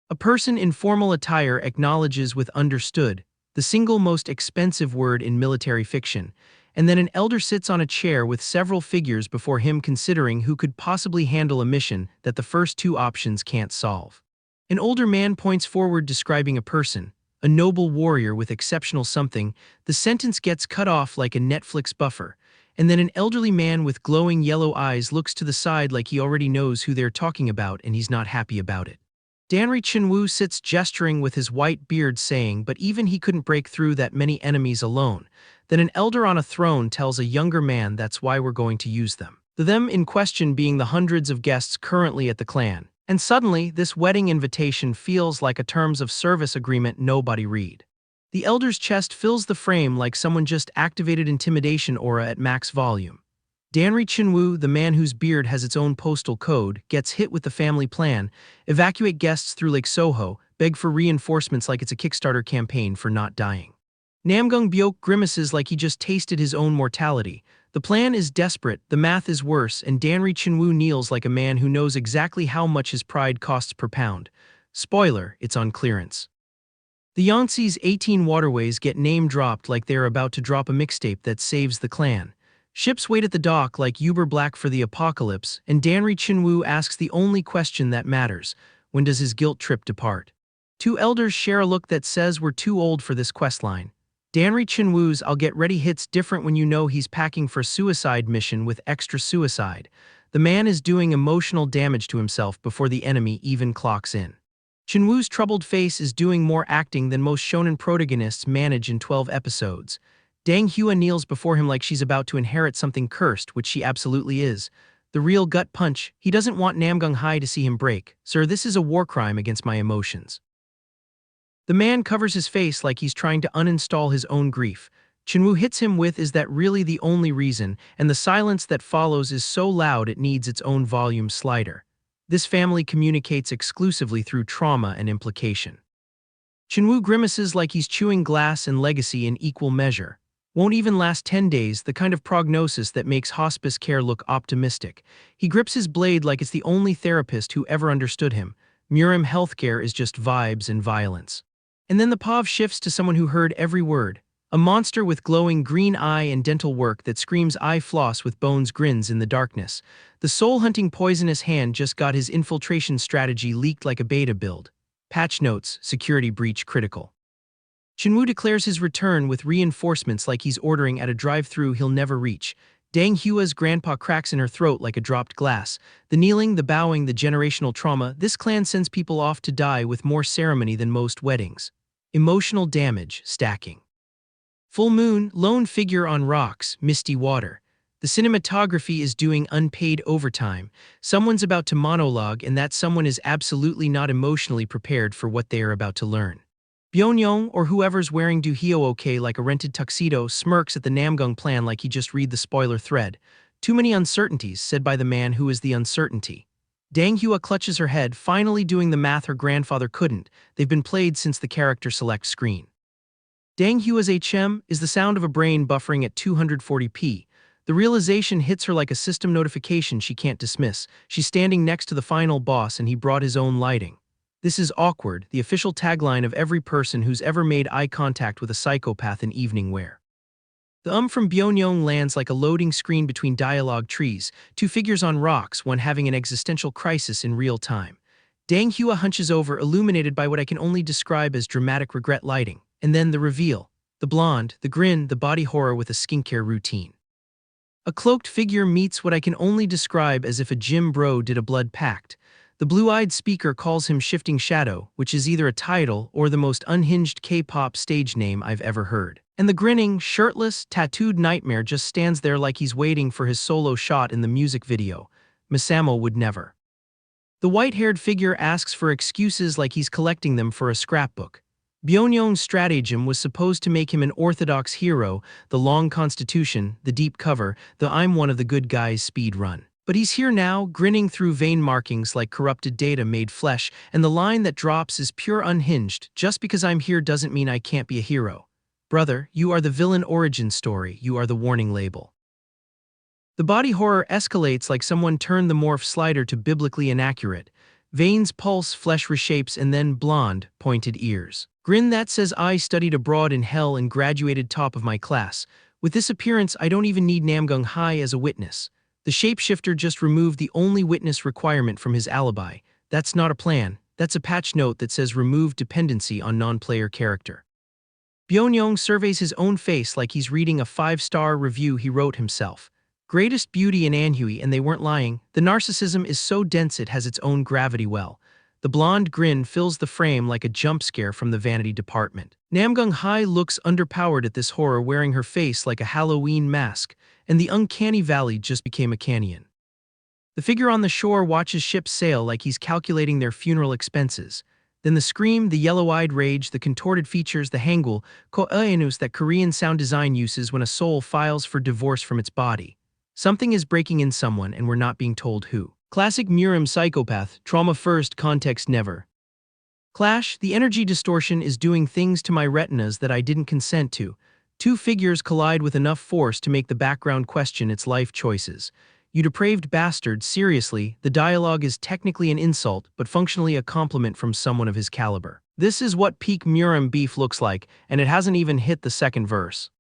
[SPEAKER 1] A person in formal attire acknowledges with understood, the single most expensive word in military fiction, and then an elder sits on a chair with several figures before him considering who could possibly handle a mission that the first two options can't solve. An older man points forward describing a person, a noble warrior with exceptional something. The sentence gets cut off like a Netflix buffer, and then an elderly man with glowing yellow eyes looks to the side like he already knows who they're talking about and he's not happy about it. Danri Chinwoo sits gesturing with his white beard saying but even he couldn't break through that many enemies alone. Then an elder on a throne tells a younger man that's why we're going to use them. The them in question being the hundreds of guests currently at the clan. And suddenly, this wedding invitation feels like a terms of service agreement nobody read. The elder's chest fills the frame like someone just activated intimidation aura at max volume. Danri Chinwoo, the man whose beard has its own postal code, gets hit with the family plan, evacuate guests through Lake Soho, beg for reinforcements like it's a Kickstarter campaign for not dying. Namgung Byok grimaces like he just tasted his own mortality. The plan is desperate, the math is worse, and Danri Chinwoo kneels like a man who knows exactly how much his pride costs per pound. Spoiler, it's on clearance. The Yangtze's 18 waterways get name-dropped like they're about to drop a mixtape that saves the clan. Ships wait at the dock like Uber Black for the apocalypse, and Danri Chinwoo asks the only question that matters: when does his guilt trip depart? Two elders share a look that says we're too old for this questline. Danri Chinwoo's I'll get ready hits different when you know he's packing for a suicide mission with extra suicide. The man is doing emotional damage to himself before the enemy even clocks in. Chinwoo's troubled face is doing more acting than most shonen protagonists manage in 12 episodes. Dang Hua kneels before him like she's about to inherit something cursed, which she absolutely is. The real gut punch, he doesn't want Namgung Hai to see him break. Sir, this is a war crime against my emotions. The man covers his face like he's trying to uninstall his own grief. Chinwoo hits him with is that really the only reason, and the silence that follows is so loud it needs its own volume slider. This family communicates exclusively through trauma and implication. Chinwoo grimaces like he's chewing glass and legacy in equal measure. Won't even last 10 days, the kind of prognosis that makes hospice care look optimistic. He grips his blade like it's the only therapist who ever understood him. Murim healthcare is just vibes and violence. And then the POV shifts to someone who heard every word. A monster with glowing green eye and dental work that screams eye floss with bones grins in the darkness. The soul-hunting poisonous hand just got his infiltration strategy leaked like a beta build. Patch notes, security breach critical. Chinwoo declares his return with reinforcements like he's ordering at a drive-thru he'll never reach. Dang Hua's grandpa cracks in her throat like a dropped glass. The kneeling, the bowing, the generational trauma, this clan sends people off to die with more ceremony than most weddings. Emotional damage, stacking. Full moon, lone figure on rocks, misty water. The cinematography is doing unpaid overtime. Someone's about to monologue and that someone is absolutely not emotionally prepared for what they are about to learn. Byonyong, or whoever's wearing Duhyo OK like a rented tuxedo, smirks at the Namgung plan like he just read the spoiler thread. Too many uncertainties, said by the man who is the uncertainty. Dang Hua clutches her head, finally doing the math her grandfather couldn't. They've been played since the character select screen. Dang Hua's HM is the sound of a brain buffering at 240p. The realization hits her like a system notification she can't dismiss. She's standing next to the final boss and he brought his own lighting. This is awkward, the official tagline of every person who's ever made eye contact with a psychopath in evening wear. The from Byonyong lands like a loading screen between dialogue trees, two figures on rocks, one having an existential crisis in real time. Dang Hua hunches over, illuminated by what I can only describe as dramatic regret lighting. And then the reveal. The blonde, the grin, the body horror with a skincare routine. A cloaked figure meets what I can only describe as if a gym bro did a blood pact. The blue-eyed speaker calls him Shifting Shadow, which is either a title or the most unhinged K-pop stage name I've ever heard. And the grinning, shirtless, tattooed nightmare just stands there like he's waiting for his solo shot in the music video. Masamo would never. The white-haired figure asks for excuses like he's collecting them for a scrapbook. Byonyong's stratagem was supposed to make him an orthodox hero, the long constitution, the deep cover, the I'm one of the good guys speed run. But he's here now, grinning through vein markings like corrupted data made flesh, and the line that drops is pure unhinged. Just because I'm here doesn't mean I can't be a hero. Brother, you are the villain origin story, you are the warning label. The body horror escalates like someone turned the morph slider to biblically inaccurate. Veins pulse, flesh reshapes, and then blonde, pointed ears. Grin that says I studied abroad in hell and graduated top of my class. With this appearance, I don't even need Namgung Hai as a witness. The shapeshifter just removed the only witness requirement from his alibi. That's not a plan, that's a patch note that says remove dependency on non-player character. Byonyong surveys his own face like he's reading a 5-star review he wrote himself. Greatest beauty in Anhui, and they weren't lying. The narcissism is so dense it has its own gravity well. The blonde grin fills the frame like a jump scare from the vanity department. Namgung Hai looks underpowered at this horror, wearing her face like a Halloween mask, and the uncanny valley just became a canyon. The figure on the shore watches ships sail like he's calculating their funeral expenses. Then the scream, the yellow-eyed rage, the contorted features, the hangul, ko'enus that Korean sound design uses when a soul files for divorce from its body. Something is breaking in someone and we're not being told who. Classic murim psychopath, trauma first, context never. Clash, the energy distortion is doing things to my retinas that I didn't consent to. Two figures collide with enough force to make the background question its life choices. You depraved bastard, seriously, the dialogue is technically an insult, but functionally a compliment from someone of his caliber. This is what peak murim beef looks like, and it hasn't even hit the second verse.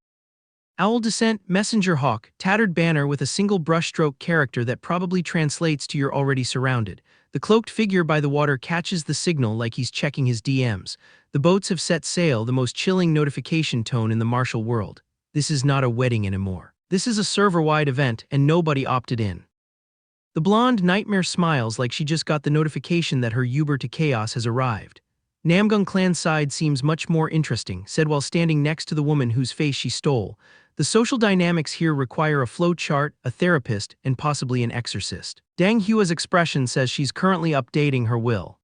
[SPEAKER 1] Owl Descent, Messenger Hawk, tattered banner with a single brushstroke character that probably translates to you're already surrounded. The cloaked figure by the water catches the signal like he's checking his DMs. The boats have set sail, the most chilling notification tone in the martial world. This is not a wedding anymore. This is a server-wide event and nobody opted in. The blonde nightmare smiles like she just got the notification that her Uber to chaos has arrived. Namgung Clan's side seems much more interesting, said while standing next to the woman whose face she stole. The social dynamics here require a flow chart, a therapist, and possibly an exorcist. Dang Hua's expression says she's currently updating her will.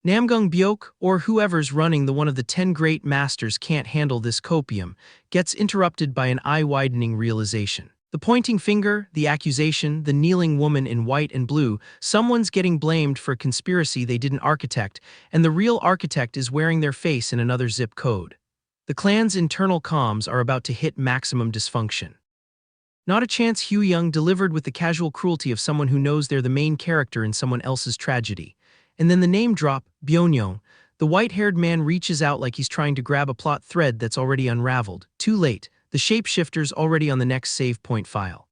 [SPEAKER 1] Namgung Byok, or whoever's running the one of the 10 great masters can't handle this copium, gets interrupted by an eye-widening realization. The pointing finger, the accusation, the kneeling woman in white and blue, someone's getting blamed for a conspiracy they didn't architect, and the real architect is wearing their face in another zip code. The clan's internal comms are about to hit maximum dysfunction. Not a chance Hugh Young delivered with the casual cruelty of someone who knows they're the main character in someone else's tragedy. And then the name drop, Byonyong. The white-haired man reaches out like he's trying to grab a plot thread that's already unraveled. Too late, the shapeshifter's already on the next save point file.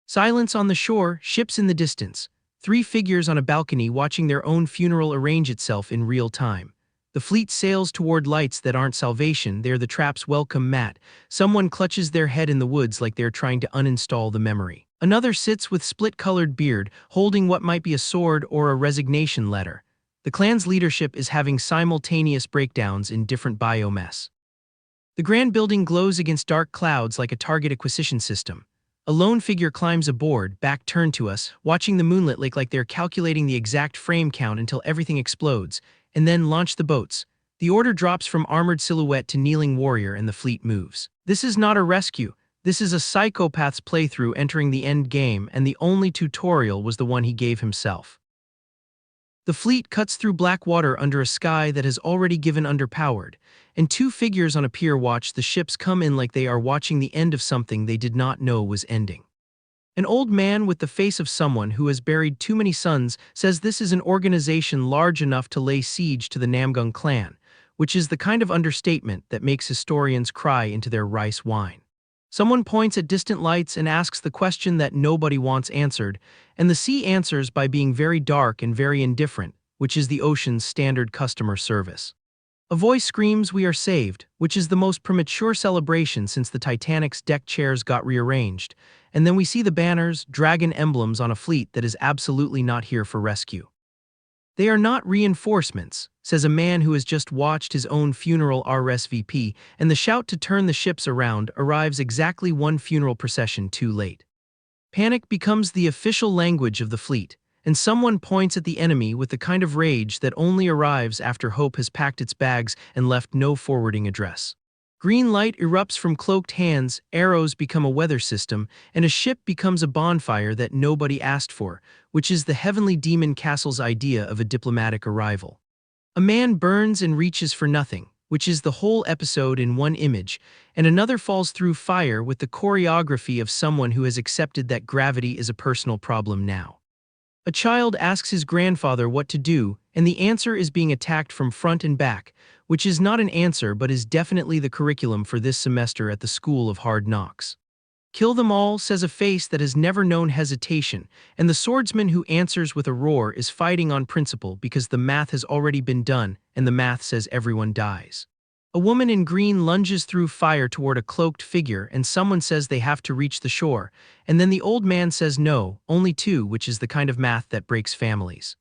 [SPEAKER 1] Silence on the shore, ships in the distance. Three figures on a balcony watching their own funeral arrange itself in real time. The fleet sails toward lights that aren't salvation, they're the trap's welcome mat. Someone clutches their head in the woods like they're trying to uninstall the memory. Another sits with split-colored beard, holding what might be a sword or a resignation letter. The clan's leadership is having simultaneous breakdowns in different biomass. The grand building glows against dark clouds like a target acquisition system. A lone figure climbs aboard, back turned to us, watching the moonlit lake like they're calculating the exact frame count until everything explodes, and then launch the boats. The order drops from armored silhouette to kneeling warrior and the fleet moves. This is not a rescue. This is a psychopath's playthrough entering the end game, and the only tutorial was the one he gave himself. The fleet cuts through black water under a sky that has already given underpowered, and two figures on a pier watch the ships come in like they are watching the end of something they did not know was ending. An old man with the face of someone who has buried too many sons says this is an organization large enough to lay siege to the Namgung clan, which is the kind of understatement that makes historians cry into their rice wine. Someone points at distant lights and asks the question that nobody wants answered, and the sea answers by being very dark and very indifferent, which is the ocean's standard customer service. A voice screams, "We are saved," which is the most premature celebration since the Titanic's deck chairs got rearranged, and then we see the banners, dragon emblems on a fleet that is absolutely not here for rescue. "They are not reinforcements," says a man who has just watched his own funeral RSVP, and the shout to turn the ships around arrives exactly one funeral procession too late. Panic becomes the official language of the fleet, and someone points at the enemy with the kind of rage that only arrives after hope has packed its bags and left no forwarding address. Green light erupts from cloaked hands, arrows become a weather system, and a ship becomes a bonfire that nobody asked for, which is the heavenly demon castle's idea of a diplomatic arrival. A man burns and reaches for nothing, which is the whole episode in one image, and another falls through fire with the choreography of someone who has accepted that gravity is a personal problem now. A child asks his grandfather what to do, and the answer is being attacked from front and back, which is not an answer but is definitely the curriculum for this semester at the School of Hard Knocks. "Kill them all," says a face that has never known hesitation, and the swordsman who answers with a roar is fighting on principle because the math has already been done, and the math says everyone dies. A woman in green lunges through fire toward a cloaked figure, and someone says they have to reach the shore, and then the old man says no, only two, which is the kind of math that breaks families.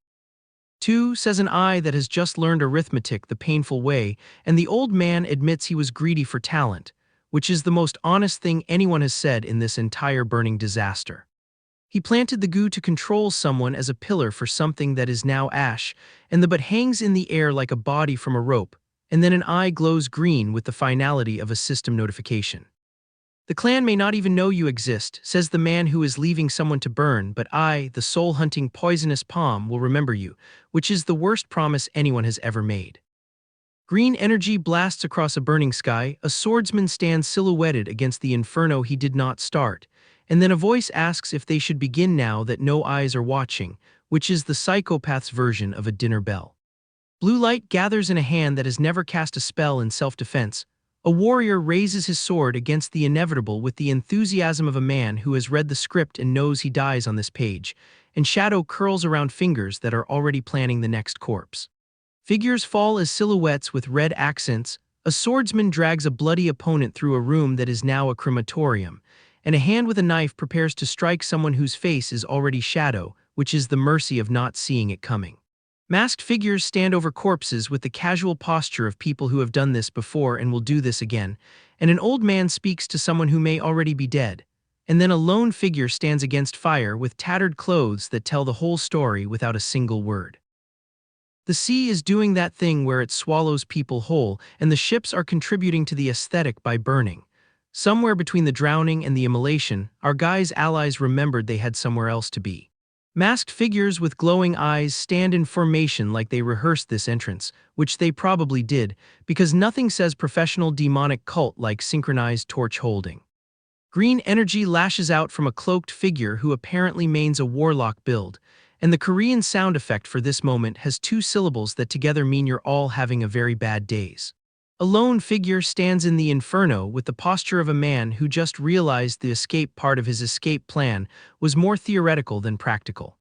[SPEAKER 1] "Two," says an eye that has just learned arithmetic the painful way, and the old man admits he was greedy for talent, which is the most honest thing anyone has said in this entire burning disaster. He planted the goo to control someone as a pillar for something that is now ash, and the butt hangs in the air like a body from a rope, and then an eye glows green with the finality of a system notification. "The clan may not even know you exist," says the man who is leaving someone to burn, "but I, the soul-hunting poisonous palm, will remember you," which is the worst promise anyone has ever made. Green energy blasts across a burning sky, a swordsman stands silhouetted against the inferno he did not start, and then a voice asks if they should begin now that no eyes are watching, which is the psychopath's version of a dinner bell. Blue light gathers in a hand that has never cast a spell in self-defense. A warrior raises his sword against the inevitable with the enthusiasm of a man who has read the script and knows he dies on this page, and shadow curls around fingers that are already planning the next corpse. Figures fall as silhouettes with red accents, a swordsman drags a bloody opponent through a room that is now a crematorium, and a hand with a knife prepares to strike someone whose face is already shadow, which is the mercy of not seeing it coming. Masked figures stand over corpses with the casual posture of people who have done this before and will do this again, and an old man speaks to someone who may already be dead, and then a lone figure stands against fire with tattered clothes that tell the whole story without a single word. The sea is doing that thing where it swallows people whole, and the ships are contributing to the aesthetic by burning. Somewhere between the drowning and the immolation, our guys' allies remembered they had somewhere else to be. Masked figures with glowing eyes stand in formation like they rehearsed this entrance, which they probably did, because nothing says professional demonic cult like synchronized torch holding. Green energy lashes out from a cloaked figure who apparently mains a warlock build, and the Korean sound effect for this moment has two syllables that together mean you're all having a very bad days. A lone figure stands in the inferno with the posture of a man who just realized the escape part of his escape plan was more theoretical than practical.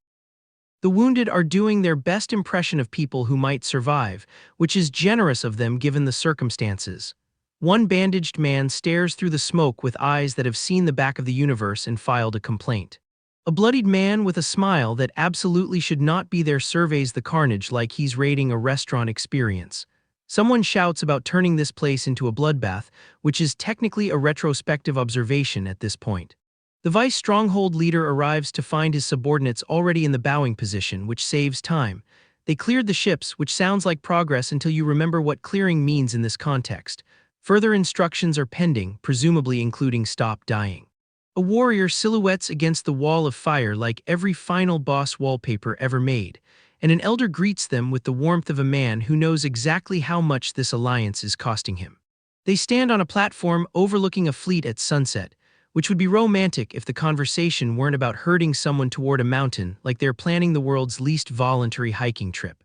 [SPEAKER 1] The wounded are doing their best impression of people who might survive, which is generous of them given the circumstances. One bandaged man stares through the smoke with eyes that have seen the back of the universe and filed a complaint. A bloodied man with a smile that absolutely should not be there surveys the carnage like he's raiding a restaurant experience. Someone shouts about turning this place into a bloodbath, which is technically a retrospective observation at this point. The Vice Stronghold leader arrives to find his subordinates already in the bowing position, which saves time. They cleared the ships, which sounds like progress until you remember what clearing means in this context. Further instructions are pending, presumably including stop dying. A warrior silhouettes against the wall of fire like every final boss wallpaper ever made, and an elder greets them with the warmth of a man who knows exactly how much this alliance is costing him. They stand on a platform overlooking a fleet at sunset, which would be romantic if the conversation weren't about herding someone toward a mountain like they're planning the world's least voluntary hiking trip.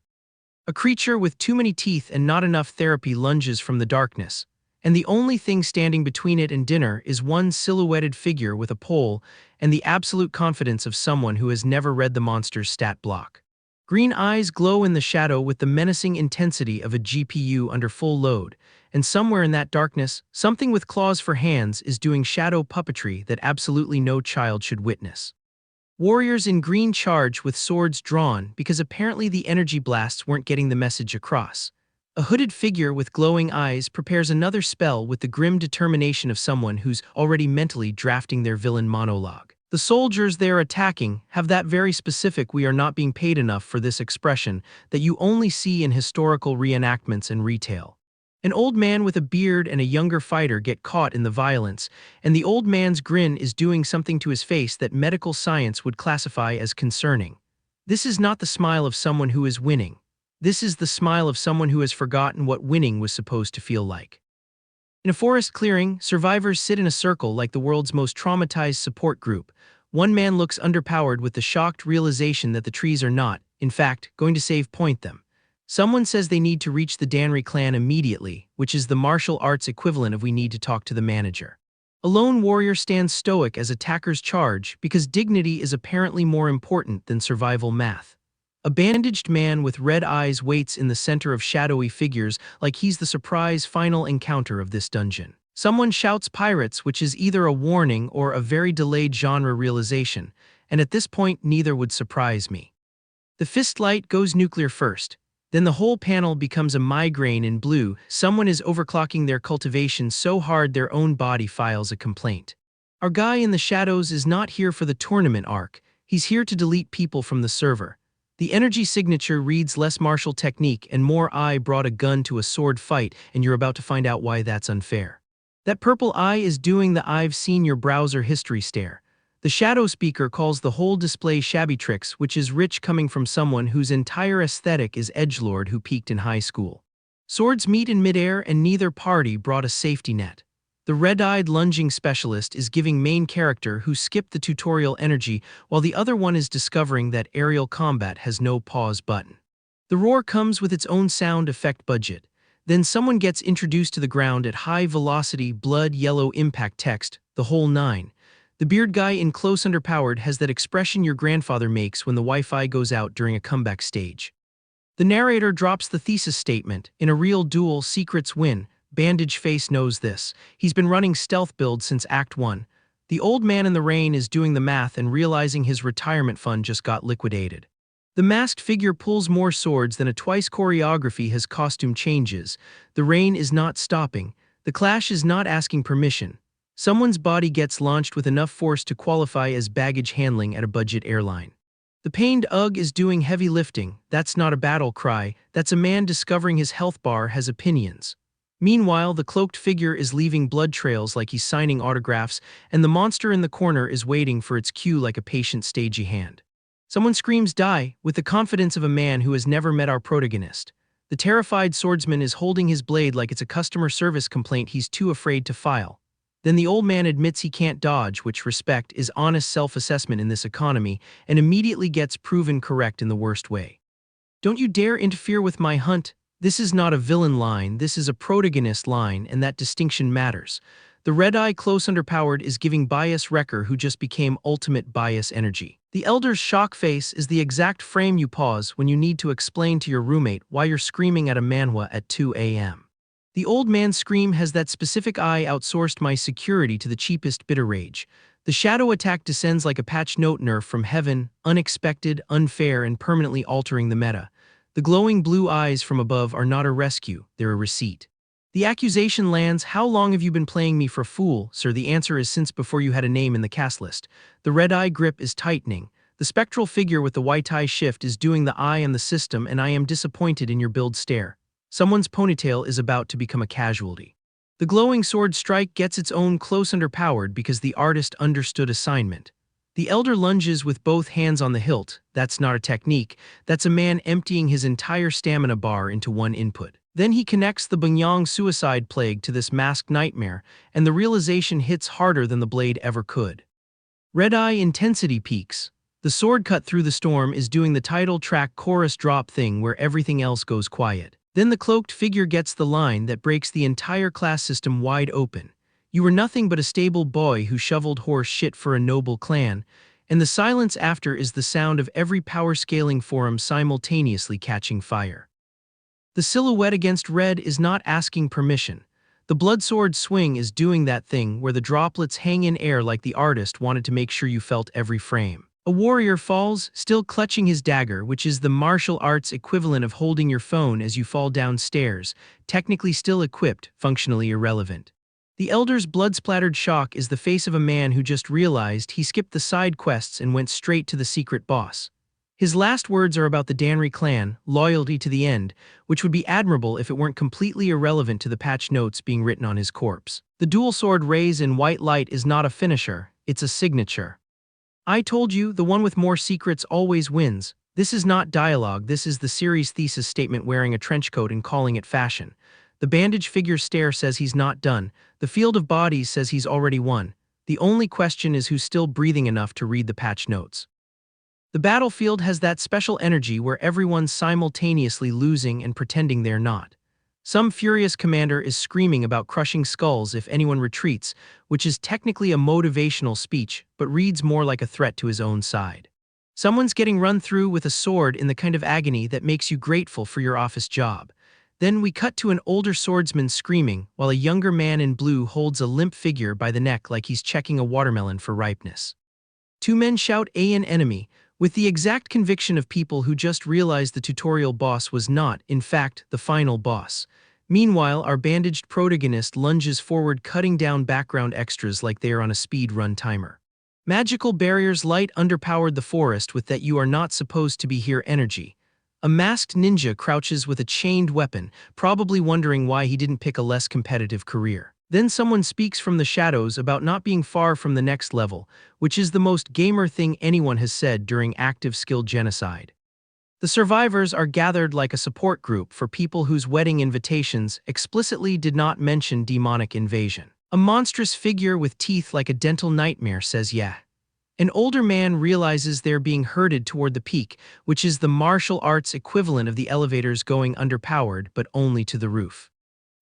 [SPEAKER 1] A creature with too many teeth and not enough therapy lunges from the darkness, and the only thing standing between it and dinner is one silhouetted figure with a pole and the absolute confidence of someone who has never read the monster's stat block. Green eyes glow in the shadow with the menacing intensity of a GPU under full load, and somewhere in that darkness, something with claws for hands is doing shadow puppetry that absolutely no child should witness. Warriors in green charge with swords drawn because apparently the energy blasts weren't getting the message across. A hooded figure with glowing eyes prepares another spell with the grim determination of someone who's already mentally drafting their villain monologue. The soldiers they're attacking have that very specific "we are not being paid enough for this" expression that you only see in historical reenactments and retail. An old man with a beard and a younger fighter get caught in the violence, and the old man's grin is doing something to his face that medical science would classify as concerning. This is not the smile of someone who is winning. This is the smile of someone who has forgotten what winning was supposed to feel like. In a forest clearing, survivors sit in a circle like the world's most traumatized support group. One man looks underpowered with the shocked realization that the trees are not, in fact, going to save point them. Someone says they need to reach the Danri clan immediately, which is the martial arts equivalent of "we need to talk to the manager." A lone warrior stands stoic as attackers charge because dignity is apparently more important than survival math. A bandaged man with red eyes waits in the center of shadowy figures like he's the surprise final encounter of this dungeon. Someone shouts pirates, which is either a warning or a very delayed genre realization, and at this point neither would surprise me. The fist light goes nuclear first. Then the whole panel becomes a migraine in blue. Someone is overclocking their cultivation so hard their own body files a complaint. Our guy in the shadows is not here for the tournament arc, he's here to delete people from the server. The energy signature reads less martial technique and more "I brought a gun to a sword fight," and you're about to find out why that's unfair. That purple eye is doing the "I've seen your browser history" stare. The shadow speaker calls the whole display shabby tricks, which is rich coming from someone whose entire aesthetic is edgelord who peaked in high school. Swords meet in midair and neither party brought a safety net. The red-eyed lunging specialist is giving main character who skipped the tutorial energy while the other one is discovering that aerial combat has no pause button. The roar comes with its own sound effect budget. Then someone gets introduced to the ground at high velocity, blood yellow impact text, the whole nine. The beard guy in close underpowered has that expression your grandfather makes when the Wi-Fi goes out during a comeback stage. The narrator drops the thesis statement, "In a real duel, secrets win." Bandage face knows this. He's been running stealth build since Act 1. The old man in the rain is doing the math and realizing his retirement fund just got liquidated. The masked figure pulls more swords than a twice choreography has costume changes. The rain is not stopping. The clash is not asking permission. Someone's body gets launched with enough force to qualify as baggage handling at a budget airline. The pained UGG is doing heavy lifting. That's not a battle cry. That's a man discovering his health bar has opinions. Meanwhile, the cloaked figure is leaving blood trails like he's signing autographs, and the monster in the corner is waiting for its cue like a patient stagey hand. Someone screams die with the confidence of a man who has never met our protagonist. The terrified swordsman is holding his blade like it's a customer service complaint he's too afraid to file. Then the old man admits he can't dodge, which respect is honest self-assessment in this economy, and immediately gets proven correct in the worst way. Don't you dare interfere with my hunt. This is not a villain line, this is a protagonist line, and that distinction matters. The red-eye close underpowered is giving bias wrecker who just became ultimate bias energy. The elder's shock face is the exact frame you pause when you need to explain to your roommate why you're screaming at a manhwa at 2 a.m. The old man's scream has that specific "I outsourced my security to the cheapest bitter rage." The shadow attack descends like a patch note nerf from heaven, unexpected, unfair, and permanently altering the meta. The glowing blue eyes from above are not a rescue, they're a receipt. The accusation lands, "How long have you been playing me for a fool, sir?" The answer is, "Since before you had a name in the cast list." The red-eye grip is tightening. The spectral figure with the white-eye shift is doing the "I am the system and I am disappointed in your build" stare. Someone's ponytail is about to become a casualty. The glowing sword strike gets its own close underpowered because the artist understood assignment. The elder lunges with both hands on the hilt. That's not a technique, that's a man emptying his entire stamina bar into one input. Then he connects the Bungyang suicide plague to this masked nightmare, and the realization hits harder than the blade ever could. Red-eye intensity peaks. The sword cut through the storm is doing the title track chorus drop thing where everything else goes quiet. Then the cloaked figure gets the line that breaks the entire class system wide open. "You were nothing but a stable boy who shoveled horse shit for a noble clan," and the silence after is the sound of every power-scaling forum simultaneously catching fire. The silhouette against red is not asking permission. The bloodsword swing is doing that thing where the droplets hang in air like the artist wanted to make sure you felt every frame. A warrior falls, still clutching his dagger, which is the martial arts equivalent of holding your phone as you fall downstairs, technically still equipped, functionally irrelevant. The elder's blood-splattered shock is the face of a man who just realized he skipped the side quests and went straight to the secret boss. His last words are about the Danri clan, loyalty to the end, which would be admirable if it weren't completely irrelevant to the patch notes being written on his corpse. The dual sword raise in white light is not a finisher, it's a signature. "I told you, the one with more secrets always wins." This is not dialogue, this is the series thesis statement wearing a trench coat and calling it fashion. The bandage figure's stare says he's not done. The field of bodies says he's already won. The only question is who's still breathing enough to read the patch notes. The battlefield has that special energy where everyone's simultaneously losing and pretending they're not. Some furious commander is screaming about crushing skulls if anyone retreats, which is technically a motivational speech, but reads more like a threat to his own side. Someone's getting run through with a sword in the kind of agony that makes you grateful for your office job. Then we cut to an older swordsman screaming, while a younger man in blue holds a limp figure by the neck like he's checking a watermelon for ripeness. Two men shout "an enemy," with the exact conviction of people who just realized the tutorial boss was not, in fact, the final boss. Meanwhile, our bandaged protagonist lunges forward, cutting down background extras like they are on a speed run timer. Magical barriers light underpowered the forest with that "you are not supposed to be here" energy. A masked ninja crouches with a chained weapon, probably wondering why he didn't pick a less competitive career. Then someone speaks from the shadows about not being far from the next level, which is the most gamer thing anyone has said during active skill genocide. The survivors are gathered like a support group for people whose wedding invitations explicitly did not mention demonic invasion. A monstrous figure with teeth like a dental nightmare says yeah. An older man realizes they're being herded toward the peak, which is the martial arts equivalent of the elevators going underpowered, but only to the roof.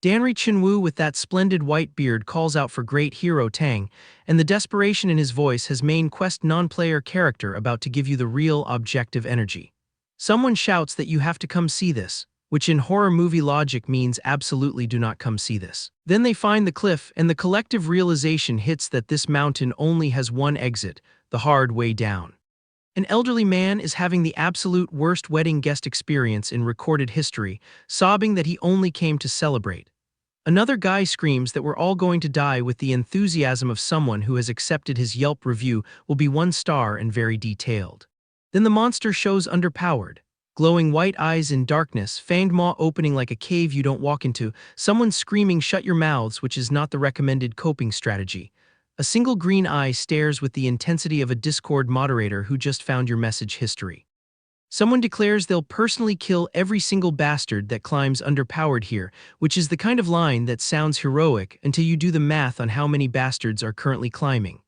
[SPEAKER 1] Danri Chinwoo with that splendid white beard calls out for great hero Tang, and the desperation in his voice has main quest non-player character about to give you the real objective energy. Someone shouts that you have to come see this, which in horror movie logic means absolutely do not come see this. Then they find the cliff, and the collective realization hits that this mountain only has one exit, the hard way down. An elderly man is having the absolute worst wedding guest experience in recorded history, sobbing that he only came to celebrate. Another guy screams that we're all going to die with the enthusiasm of someone who has accepted his Yelp review will be 1 star and very detailed. Then the monster shows underpowered. Glowing white eyes in darkness, fanged maw opening like a cave you don't walk into, someone screaming "shut your mouths," which is not the recommended coping strategy. A single green eye stares with the intensity of a Discord moderator who just found your message history. Someone declares they'll personally kill every single bastard that climbs underpowered here, which is the kind of line that sounds heroic until you do the math on how many bastards are currently climbing.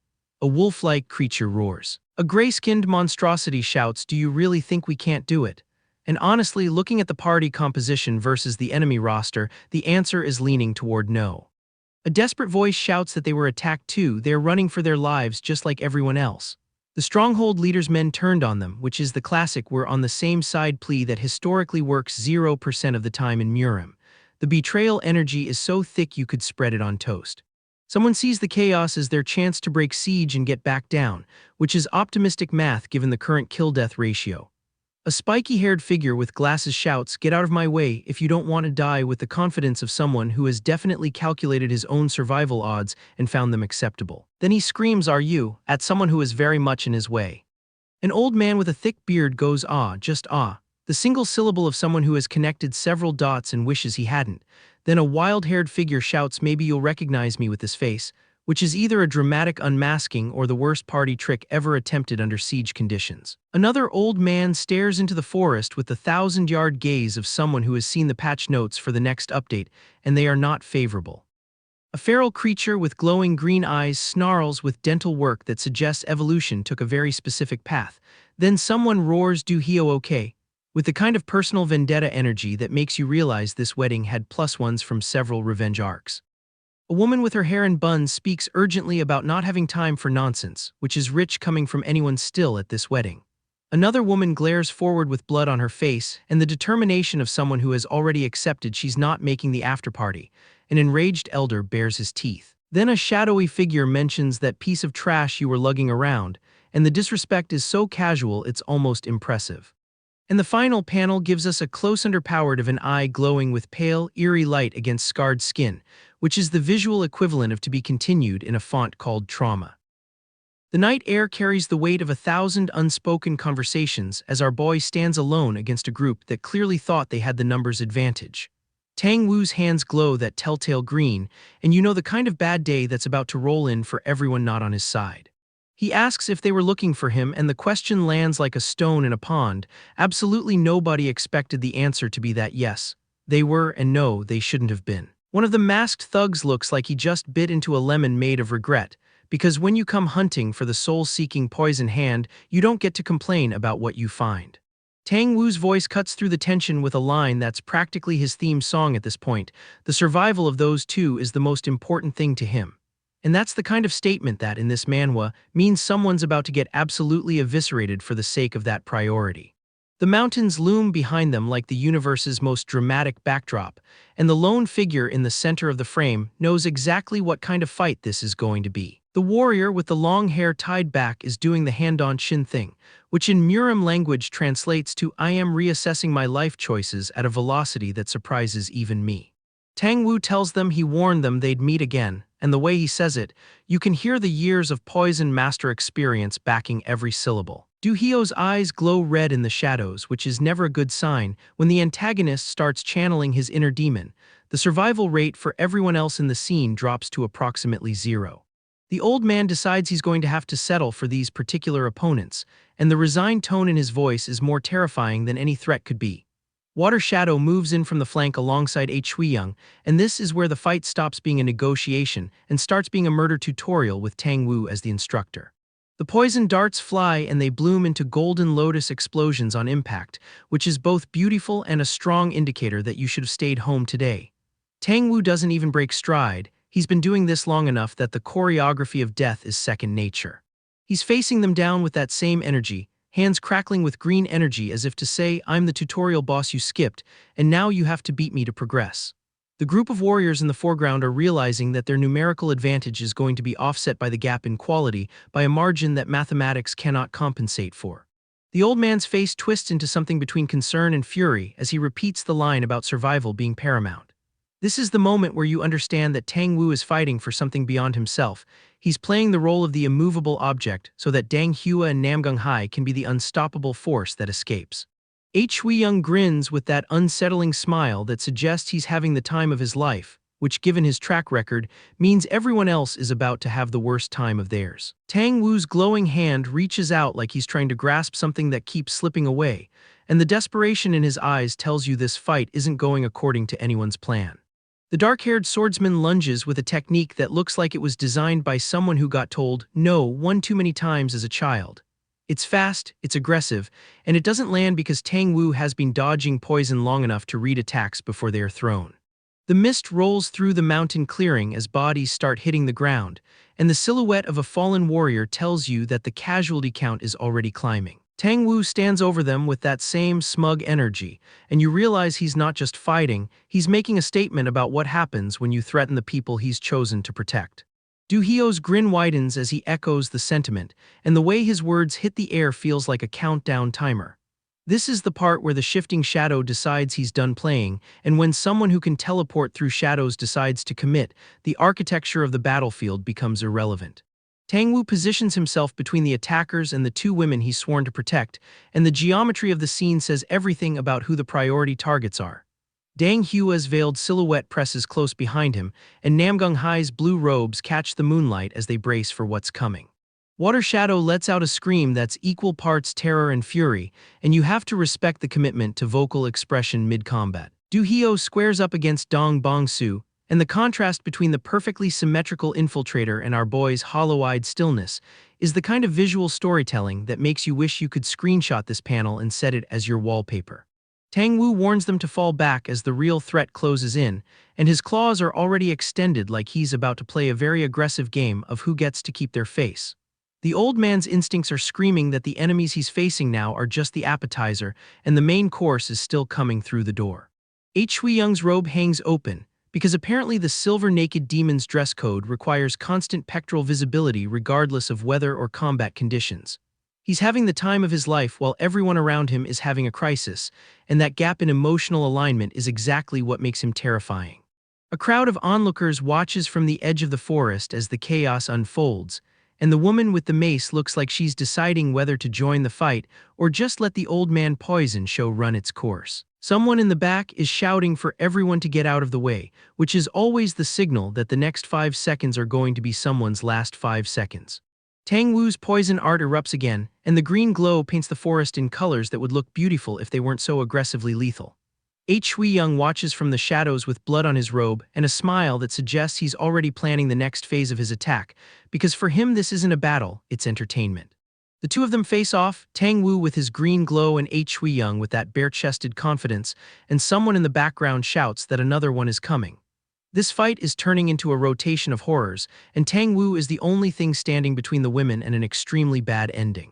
[SPEAKER 1] A wolf-like creature roars. A gray-skinned monstrosity shouts, "Do you really think we can't do it?" And honestly, looking at the party composition versus the enemy roster, the answer is leaning toward no. A desperate voice shouts that they were attacked too, they're running for their lives just like everyone else. The Stronghold leader's men turned on them, which is the classic we're on the same side plea that historically works 0% of the time in murim. The betrayal energy is so thick you could spread it on toast. Someone sees the chaos as their chance to break siege and get back down, which is optimistic math given the current kill-death ratio. A spiky-haired figure with glasses shouts, "Get out of my way if you don't want to die," with the confidence of someone who has definitely calculated his own survival odds and found them acceptable. Then he screams, "Are you?" at someone who is very much in his way. An old man with a thick beard goes, "Ah, just ah," the single syllable of someone who has connected several dots and wishes he hadn't. Then a wild-haired figure shouts, "Maybe you'll recognize me with this face," which is either a dramatic unmasking or the worst party trick ever attempted under siege conditions. Another old man stares into the forest with the 1,000-yard gaze of someone who has seen the patch notes for the next update, and they are not favorable. A feral creature with glowing green eyes snarls with dental work that suggests evolution took a very specific path. Then someone roars, "Do Hio okay?" with the kind of personal vendetta energy that makes you realize this wedding had plus ones from several revenge arcs. A woman with her hair in buns speaks urgently about not having time for nonsense, which is rich coming from anyone still at this wedding. Another woman glares forward with blood on her face and the determination of someone who has already accepted she's not making the afterparty. An enraged elder bares his teeth. Then a shadowy figure mentions that piece of trash you were lugging around, and the disrespect is so casual it's almost impressive. And the final panel gives us a close underpowered of an eye glowing with pale, eerie light against scarred skin, which is the visual equivalent of "to be continued" in a font called trauma. The night air carries the weight of 1,000 unspoken conversations as our boy stands alone against a group that clearly thought they had the numbers advantage. Tang Wu's hands glow that telltale green, and you know the kind of bad day that's about to roll in for everyone not on his side. He asks if they were looking for him, and the question lands like a stone in a pond. Absolutely nobody expected the answer to be that yes, they were, and no, they shouldn't have been. One of the masked thugs looks like he just bit into a lemon made of regret, because when you come hunting for the soul-seeking poison hand, you don't get to complain about what you find. Tang Wu's voice cuts through the tension with a line that's practically his theme song at this point. The survival of those two is the most important thing to him. And that's the kind of statement that, in this manhwa, means someone's about to get absolutely eviscerated for the sake of that priority. The mountains loom behind them like the universe's most dramatic backdrop, and the lone figure in the center of the frame knows exactly what kind of fight this is going to be. The warrior with the long hair tied back is doing the hand-on shin thing, which in murim language translates to "I am reassessing my life choices at a velocity that surprises even me." Tang Wu tells them he warned them they'd meet again, and the way he says it, you can hear the years of poison master experience backing every syllable. Du Hio's eyes glow red in the shadows, which is never a good sign. When the antagonist starts channeling his inner demon, the survival rate for everyone else in the scene drops to approximately 0. The old man decides he's going to have to settle for these particular opponents, and the resigned tone in his voice is more terrifying than any threat could be. Water Shadow moves in from the flank alongside Shuiyang, and this is where the fight stops being a negotiation and starts being a murder tutorial with Tang Wu as the instructor. The poison darts fly and they bloom into golden lotus explosions on impact, which is both beautiful and a strong indicator that you should have stayed home today. Tang Wu doesn't even break stride. He's been doing this long enough that the choreography of death is second nature. He's facing them down with that same energy, hands crackling with green energy as if to say, "I'm the tutorial boss you skipped, and now you have to beat me to progress." The group of warriors in the foreground are realizing that their numerical advantage is going to be offset by the gap in quality by a margin that mathematics cannot compensate for. The old man's face twists into something between concern and fury as he repeats the line about survival being paramount. This is the moment where you understand that Tang Wu is fighting for something beyond himself. He's playing the role of the immovable object so that Dang Hua and Namgung Hai can be the unstoppable force that escapes. Shuiyang grins with that unsettling smile that suggests he's having the time of his life, which given his track record, means everyone else is about to have the worst time of theirs. Tang Wu's glowing hand reaches out like he's trying to grasp something that keeps slipping away, and the desperation in his eyes tells you this fight isn't going according to anyone's plan. The dark-haired swordsman lunges with a technique that looks like it was designed by someone who got told no one too many times as a child. It's fast, it's aggressive, and it doesn't land because Tang Wu has been dodging poison long enough to read attacks before they are thrown. The mist rolls through the mountain clearing as bodies start hitting the ground, and the silhouette of a fallen warrior tells you that the casualty count is already climbing. Tang Wu stands over them with that same smug energy, and you realize he's not just fighting, he's making a statement about what happens when you threaten the people he's chosen to protect. Du Hio's grin widens as he echoes the sentiment, and the way his words hit the air feels like a countdown timer. This is the part where the shifting shadow decides he's done playing, and when someone who can teleport through shadows decides to commit, the architecture of the battlefield becomes irrelevant. Tang Wu positions himself between the attackers and the two women he's sworn to protect, and the geometry of the scene says everything about who the priority targets are. Dang Hua's veiled silhouette presses close behind him, and Namgung Hai's blue robes catch the moonlight as they brace for what's coming. Water Shadow lets out a scream that's equal parts terror and fury, and you have to respect the commitment to vocal expression mid-combat. Du Hio squares up against Dong Bongsu, and the contrast between the perfectly symmetrical infiltrator and our boy's hollow-eyed stillness is the kind of visual storytelling that makes you wish you could screenshot this panel and set it as your wallpaper. Tang Wu warns them to fall back as the real threat closes in, and his claws are already extended like he's about to play a very aggressive game of who gets to keep their face. The old man's instincts are screaming that the enemies he's facing now are just the appetizer, and the main course is still coming through the door. Shui Young's robe hangs open, because apparently the silver naked demon's dress code requires constant pectoral visibility regardless of weather or combat conditions. He's having the time of his life while everyone around him is having a crisis, and that gap in emotional alignment is exactly what makes him terrifying. A crowd of onlookers watches from the edge of the forest as the chaos unfolds, and the woman with the mace looks like she's deciding whether to join the fight or just let the old man poison show run its course. Someone in the back is shouting for everyone to get out of the way, which is always the signal that the next 5 seconds are going to be someone's last 5 seconds. Tang Wu's poison art erupts again, and the green glow paints the forest in colors that would look beautiful if they weren't so aggressively lethal. Shui Young watches from the shadows with blood on his robe and a smile that suggests he's already planning the next phase of his attack, because for him this isn't a battle, it's entertainment. The two of them face off, Tang Wu with his green glow and Shui Young with that bare-chested confidence, and someone in the background shouts that another one is coming. This fight is turning into a rotation of horrors, and Tang Wu is the only thing standing between the women and an extremely bad ending.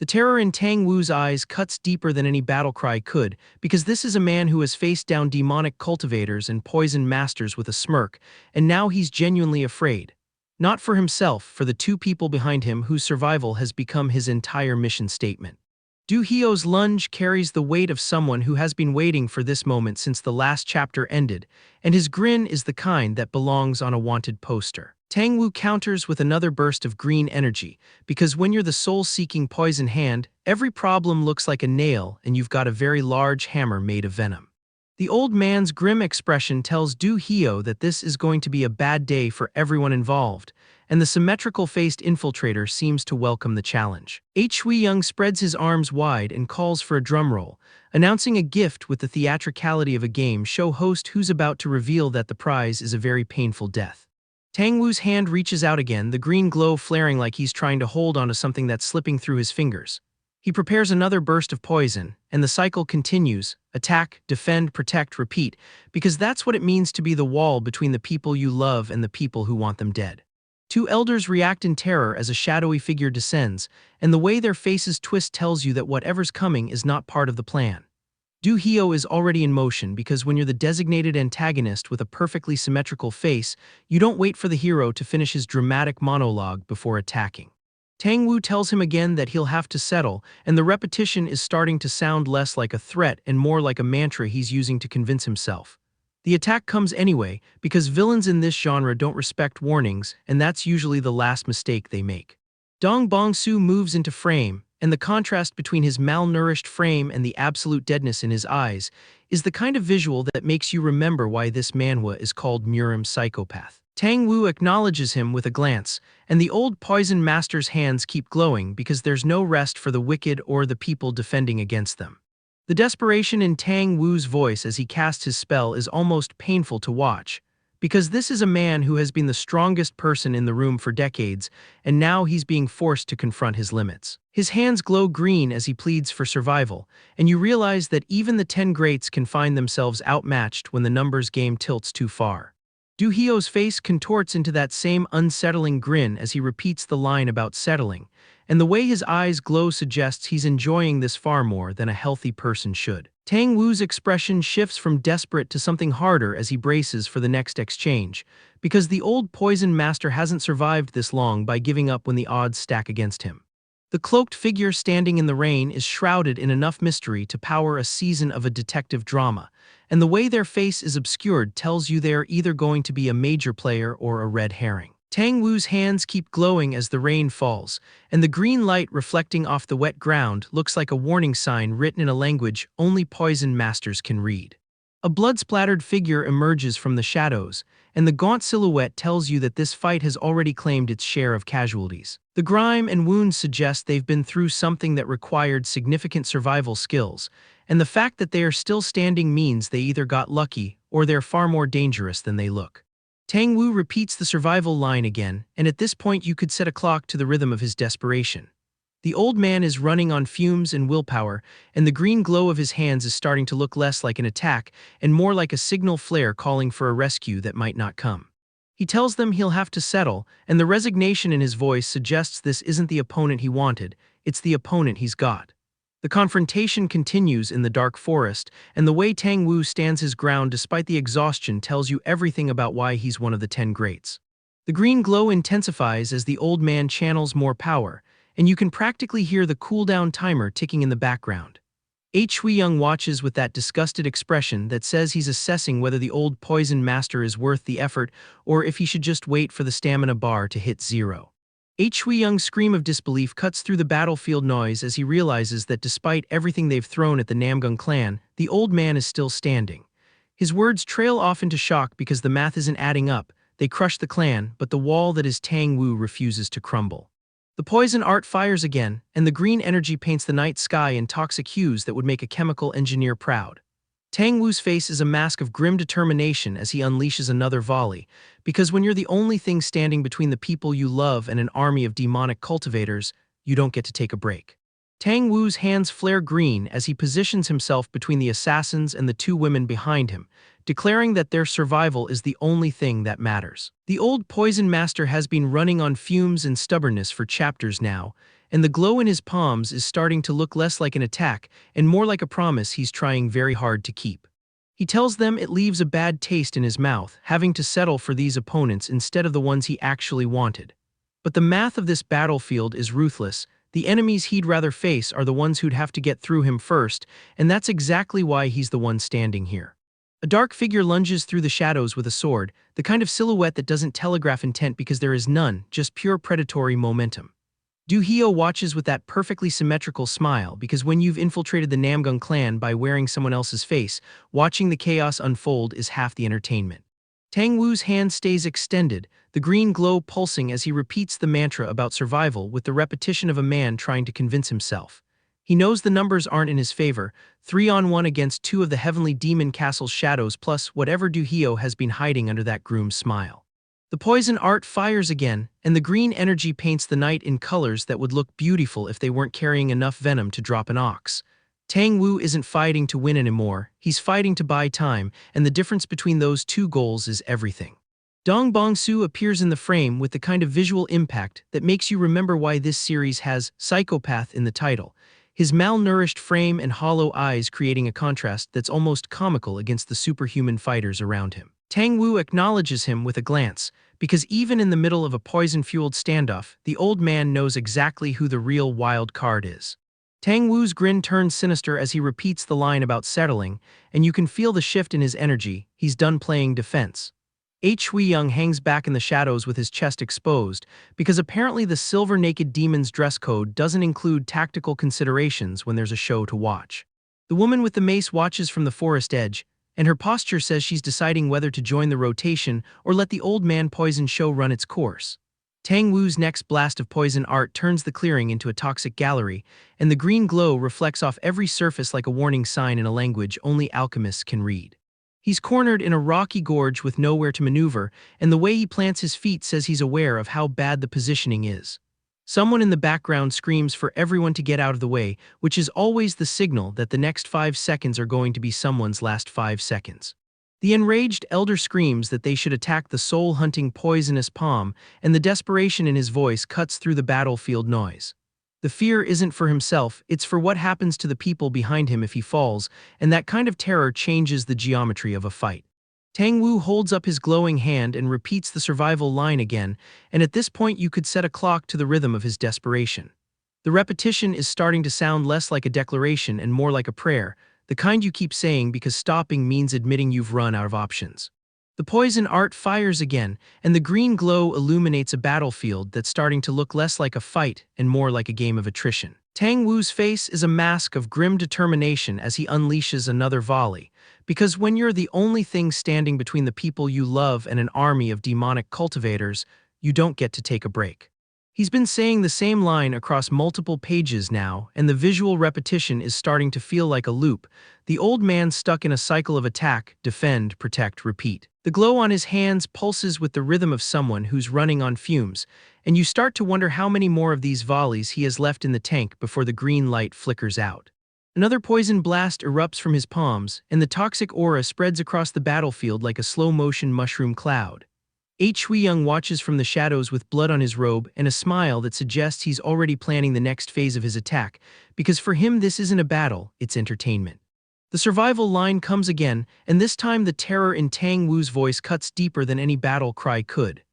[SPEAKER 1] The terror in Tang Wu's eyes cuts deeper than any battle cry could, because this is a man who has faced down demonic cultivators and poison masters with a smirk, and now he's genuinely afraid. Not for himself, for the two people behind him whose survival has become his entire mission statement. Du Hio's lunge carries the weight of someone who has been waiting for this moment since the last chapter ended, and his grin is the kind that belongs on a wanted poster. Tang Wu counters with another burst of green energy, because when you're the soul-seeking poison hand, every problem looks like a nail and you've got a very large hammer made of venom. The old man's grim expression tells Du Hio that this is going to be a bad day for everyone involved, and the symmetrical-faced infiltrator seems to welcome the challenge. Shui Young spreads his arms wide and calls for a drumroll, announcing a gift with the theatricality of a game show host who's about to reveal that the prize is a very painful death. Tang Wu's hand reaches out again, the green glow flaring like he's trying to hold onto something that's slipping through his fingers. He prepares another burst of poison, and the cycle continues: attack, defend, protect, repeat, because that's what it means to be the wall between the people you love and the people who want them dead. Two elders react in terror as a shadowy figure descends, and the way their faces twist tells you that whatever's coming is not part of the plan. Du Hio is already in motion because when you're the designated antagonist with a perfectly symmetrical face, you don't wait for the hero to finish his dramatic monologue before attacking. Tang Wu tells him again that he'll have to settle, and the repetition is starting to sound less like a threat and more like a mantra he's using to convince himself. The attack comes anyway, because villains in this genre don't respect warnings, and that's usually the last mistake they make. Dong Bongsu moves into frame, and the contrast between his malnourished frame and the absolute deadness in his eyes is the kind of visual that makes you remember why this manhwa is called Murim Psychopath. Tang Wu acknowledges him with a glance, and the old poison master's hands keep glowing because there's no rest for the wicked or the people defending against them. The desperation in Tang Wu's voice as he casts his spell is almost painful to watch, because this is a man who has been the strongest person in the room for decades, and now he's being forced to confront his limits. His hands glow green as he pleads for survival, and you realize that even the 10 greats can find themselves outmatched when the numbers game tilts too far. Du Hio's face contorts into that same unsettling grin as he repeats the line about settling, and the way his eyes glow suggests he's enjoying this far more than a healthy person should. Tang Wu's expression shifts from desperate to something harder as he braces for the next exchange, because the old poison master hasn't survived this long by giving up when the odds stack against him. The cloaked figure standing in the rain is shrouded in enough mystery to power a season of a detective drama, and the way their face is obscured tells you they are either going to be a major player or a red herring. Tang Wu's hands keep glowing as the rain falls, and the green light reflecting off the wet ground looks like a warning sign written in a language only poison masters can read. A blood-splattered figure emerges from the shadows, and the gaunt silhouette tells you that this fight has already claimed its share of casualties. The grime and wounds suggest they've been through something that required significant survival skills, and the fact that they are still standing means they either got lucky or they're far more dangerous than they look. Tang Wu repeats the survival line again, and at this point you could set a clock to the rhythm of his desperation. The old man is running on fumes and willpower, and the green glow of his hands is starting to look less like an attack and more like a signal flare calling for a rescue that might not come. He tells them he'll have to settle, and the resignation in his voice suggests this isn't the opponent he wanted, it's the opponent he's got. The confrontation continues in the dark forest, and the way Tang Wu stands his ground despite the exhaustion tells you everything about why he's one of the 10 greats. The green glow intensifies as the old man channels more power, and you can practically hear the cooldown timer ticking in the background. Shui-young watches with that disgusted expression that says he's assessing whether the old poison master is worth the effort or if he should just wait for the stamina bar to hit 0. Shui-young's scream of disbelief cuts through the battlefield noise as he realizes that despite everything they've thrown at the Namgung clan, the old man is still standing. His words trail off into shock because the math isn't adding up. They crush the clan, but the wall that is Tang Wu refuses to crumble. The poison art fires again, and the green energy paints the night sky in toxic hues that would make a chemical engineer proud. Tang Wu's face is a mask of grim determination as he unleashes another volley, because when you're the only thing standing between the people you love and an army of demonic cultivators, you don't get to take a break. Tang Wu's hands flare green as he positions himself between the assassins and the 2 women behind him, declaring that their survival is the only thing that matters. The old poison master has been running on fumes and stubbornness for chapters now, and the glow in his palms is starting to look less like an attack and more like a promise he's trying very hard to keep. He tells them it leaves a bad taste in his mouth, having to settle for these opponents instead of the ones he actually wanted. But the math of this battlefield is ruthless. The enemies he'd rather face are the ones who'd have to get through him first, and that's exactly why he's the one standing here. A dark figure lunges through the shadows with a sword, the kind of silhouette that doesn't telegraph intent because there is none, just pure predatory momentum. Du Hio watches with that perfectly symmetrical smile because when you've infiltrated the Namgung clan by wearing someone else's face, watching the chaos unfold is half the entertainment. Tang Wu's hand stays extended, the green glow pulsing as he repeats the mantra about survival with the repetition of a man trying to convince himself. He knows the numbers aren't in his favor, 3-on-1 against 2 of the heavenly demon castle's shadows plus whatever Du Hio has been hiding under that groom's smile. The poison art fires again, and the green energy paints the night in colors that would look beautiful if they weren't carrying enough venom to drop an ox. Tang Wu isn't fighting to win anymore, he's fighting to buy time, and the difference between those 2 goals is everything. Dong Bong-soo appears in the frame with the kind of visual impact that makes you remember why this series has Psychopath in the title, his malnourished frame and hollow eyes creating a contrast that's almost comical against the superhuman fighters around him. Tang Wu acknowledges him with a glance, because even in the middle of a poison-fueled standoff, the old man knows exactly who the real wild card is. Tang Wu's grin turns sinister as he repeats the line about settling, and you can feel the shift in his energy. He's done playing defense. Young hangs back in the shadows with his chest exposed, because apparently the Silver Naked Demon's dress code doesn't include tactical considerations when there's a show to watch. The woman with the mace watches from the forest edge, and her posture says she's deciding whether to join the rotation or let the old man poison show run its course. Tang Wu's next blast of poison art turns the clearing into a toxic gallery, and the green glow reflects off every surface like a warning sign in a language only alchemists can read. He's cornered in a rocky gorge with nowhere to maneuver, and the way he plants his feet says he's aware of how bad the positioning is. Someone in the background screams for everyone to get out of the way, which is always the signal that the next 5 seconds are going to be someone's last 5 seconds. The enraged elder screams that they should attack the soul-hunting poisonous palm, and the desperation in his voice cuts through the battlefield noise. The fear isn't for himself, it's for what happens to the people behind him if he falls, and that kind of terror changes the geometry of a fight. Tang Wu holds up his glowing hand and repeats the survival line again, and at this point you could set a clock to the rhythm of his desperation. The repetition is starting to sound less like a declaration and more like a prayer, the kind you keep saying because stopping means admitting you've run out of options. The poison art fires again, and the green glow illuminates a battlefield that's starting to look less like a fight and more like a game of attrition. Tang Wu's face is a mask of grim determination as he unleashes another volley, because when you're the only thing standing between the people you love and an army of demonic cultivators, you don't get to take a break. He's been saying the same line across multiple pages now, and the visual repetition is starting to feel like a loop, the old man stuck in a cycle of attack, defend, protect, repeat. The glow on his hands pulses with the rhythm of someone who's running on fumes, and you start to wonder how many more of these volleys he has left in the tank before the green light flickers out. Another poison blast erupts from his palms, and the toxic aura spreads across the battlefield like a slow-motion mushroom cloud. Young watches from the shadows with blood on his robe and a smile that suggests he's already planning the next phase of his attack, because for him this isn't a battle, it's entertainment. The survival line comes again, and this time the terror in Tang Wu's voice cuts deeper than any battle cry could.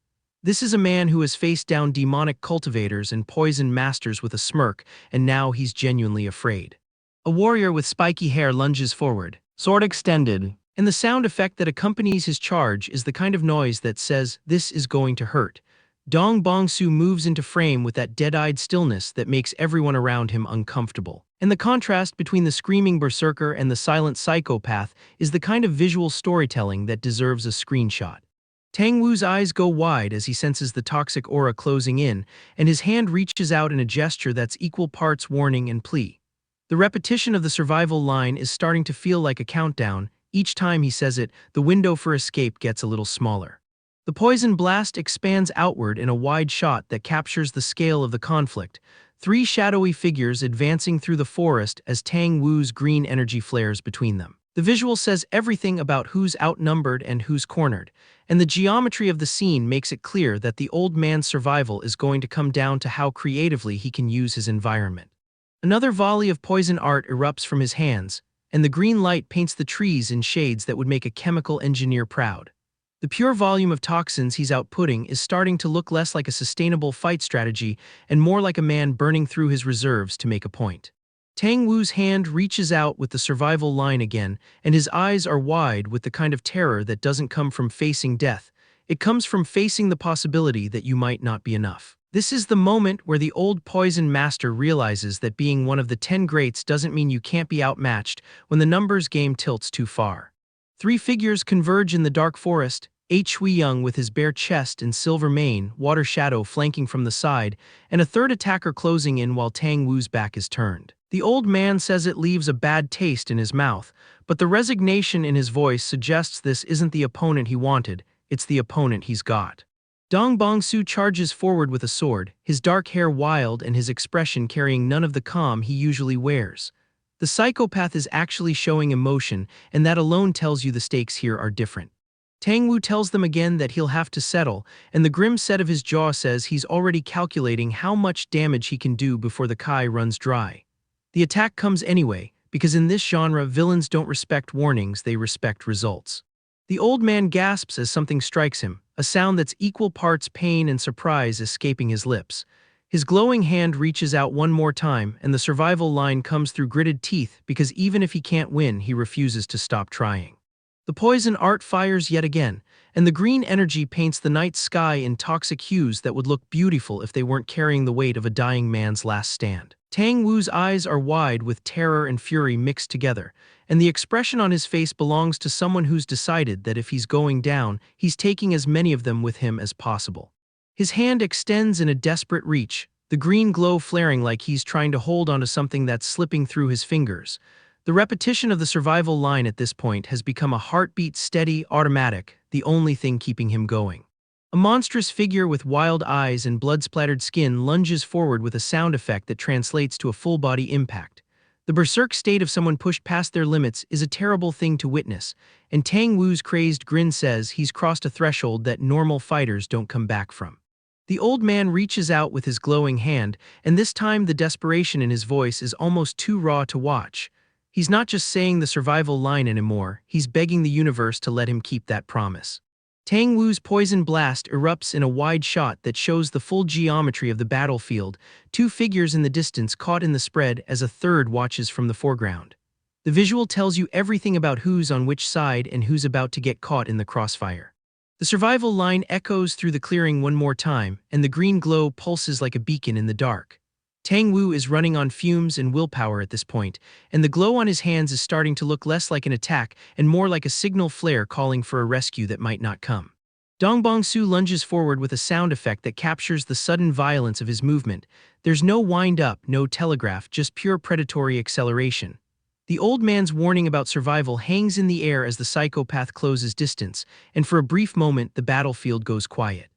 [SPEAKER 1] This is a man who has faced down demonic cultivators and poison masters with a smirk, and now he's genuinely afraid. A warrior with spiky hair lunges forward, sword extended, and the sound effect that accompanies his charge is the kind of noise that says, "This is going to hurt." Dong Bong-soo moves into frame with that dead-eyed stillness that makes everyone around him uncomfortable. And the contrast between the screaming berserker and the silent psychopath is the kind of visual storytelling that deserves a screenshot. Tang Wu's eyes go wide as he senses the toxic aura closing in, and his hand reaches out in a gesture that's equal parts warning and plea. The repetition of the survival line is starting to feel like a countdown. Each time he says it, the window for escape gets a little smaller. The poison blast expands outward in a wide shot that captures the scale of the conflict, 3 shadowy figures advancing through the forest as Tang Wu's green energy flares between them. The visual says everything about who's outnumbered and who's cornered, and the geometry of the scene makes it clear that the old man's survival is going to come down to how creatively he can use his environment. Another volley of poison art erupts from his hands, and the green light paints the trees in shades that would make a chemical engineer proud. The pure volume of toxins he's outputting is starting to look less like a sustainable fight strategy and more like a man burning through his reserves to make a point. Tang Wu's hand reaches out with the survival line again, and his eyes are wide with the kind of terror that doesn't come from facing death. It comes from facing the possibility that you might not be enough. This is the moment where the old poison master realizes that being one of the 10 greats doesn't mean you can't be outmatched when the numbers game tilts too far. 3 figures converge in the dark forest, Young with his bare chest and silver mane, water shadow flanking from the side, and a third attacker closing in while Tang Wu's back is turned. The old man says it leaves a bad taste in his mouth, but the resignation in his voice suggests this isn't the opponent he wanted, it's the opponent he's got. Dong Bong-soo charges forward with a sword, his dark hair wild and his expression carrying none of the calm he usually wears. The psychopath is actually showing emotion, and that alone tells you the stakes here are different. Tang Wu tells them again that he'll have to settle, and the grim set of his jaw says he's already calculating how much damage he can do before the Kai runs dry. The attack comes anyway, because in this genre villains don't respect warnings, they respect results. The old man gasps as something strikes him, a sound that's equal parts pain and surprise escaping his lips. His glowing hand reaches out one more time, and the survival line comes through gritted teeth because even if he can't win, he refuses to stop trying. The poison art fires yet again, and the green energy paints the night sky in toxic hues that would look beautiful if they weren't carrying the weight of a dying man's last stand. Tang Wu's eyes are wide with terror and fury mixed together, and the expression on his face belongs to someone who's decided that if he's going down, he's taking as many of them with him as possible. His hand extends in a desperate reach, the green glow flaring like he's trying to hold onto something that's slipping through his fingers. The repetition of the survival line at this point has become a heartbeat steady, automatic, the only thing keeping him going. A monstrous figure with wild eyes and blood-splattered skin lunges forward with a sound effect that translates to a full-body impact. The berserk state of someone pushed past their limits is a terrible thing to witness, and Tang Wu's crazed grin says he's crossed a threshold that normal fighters don't come back from. The old man reaches out with his glowing hand, and this time the desperation in his voice is almost too raw to watch. He's not just saying the survival line anymore, he's begging the universe to let him keep that promise. Tang Wu's poison blast erupts in a wide shot that shows the full geometry of the battlefield, two figures in the distance caught in the spread as a third watches from the foreground. The visual tells you everything about who's on which side and who's about to get caught in the crossfire. The survival line echoes through the clearing one more time, and the green glow pulses like a beacon in the dark. Tang Wu is running on fumes and willpower at this point, and the glow on his hands is starting to look less like an attack and more like a signal flare calling for a rescue that might not come. Dongbong Su lunges forward with a sound effect that captures the sudden violence of his movement. There's no wind-up, no telegraph, just pure predatory acceleration. The old man's warning about survival hangs in the air as the psychopath closes distance, and for a brief moment the battlefield goes quiet.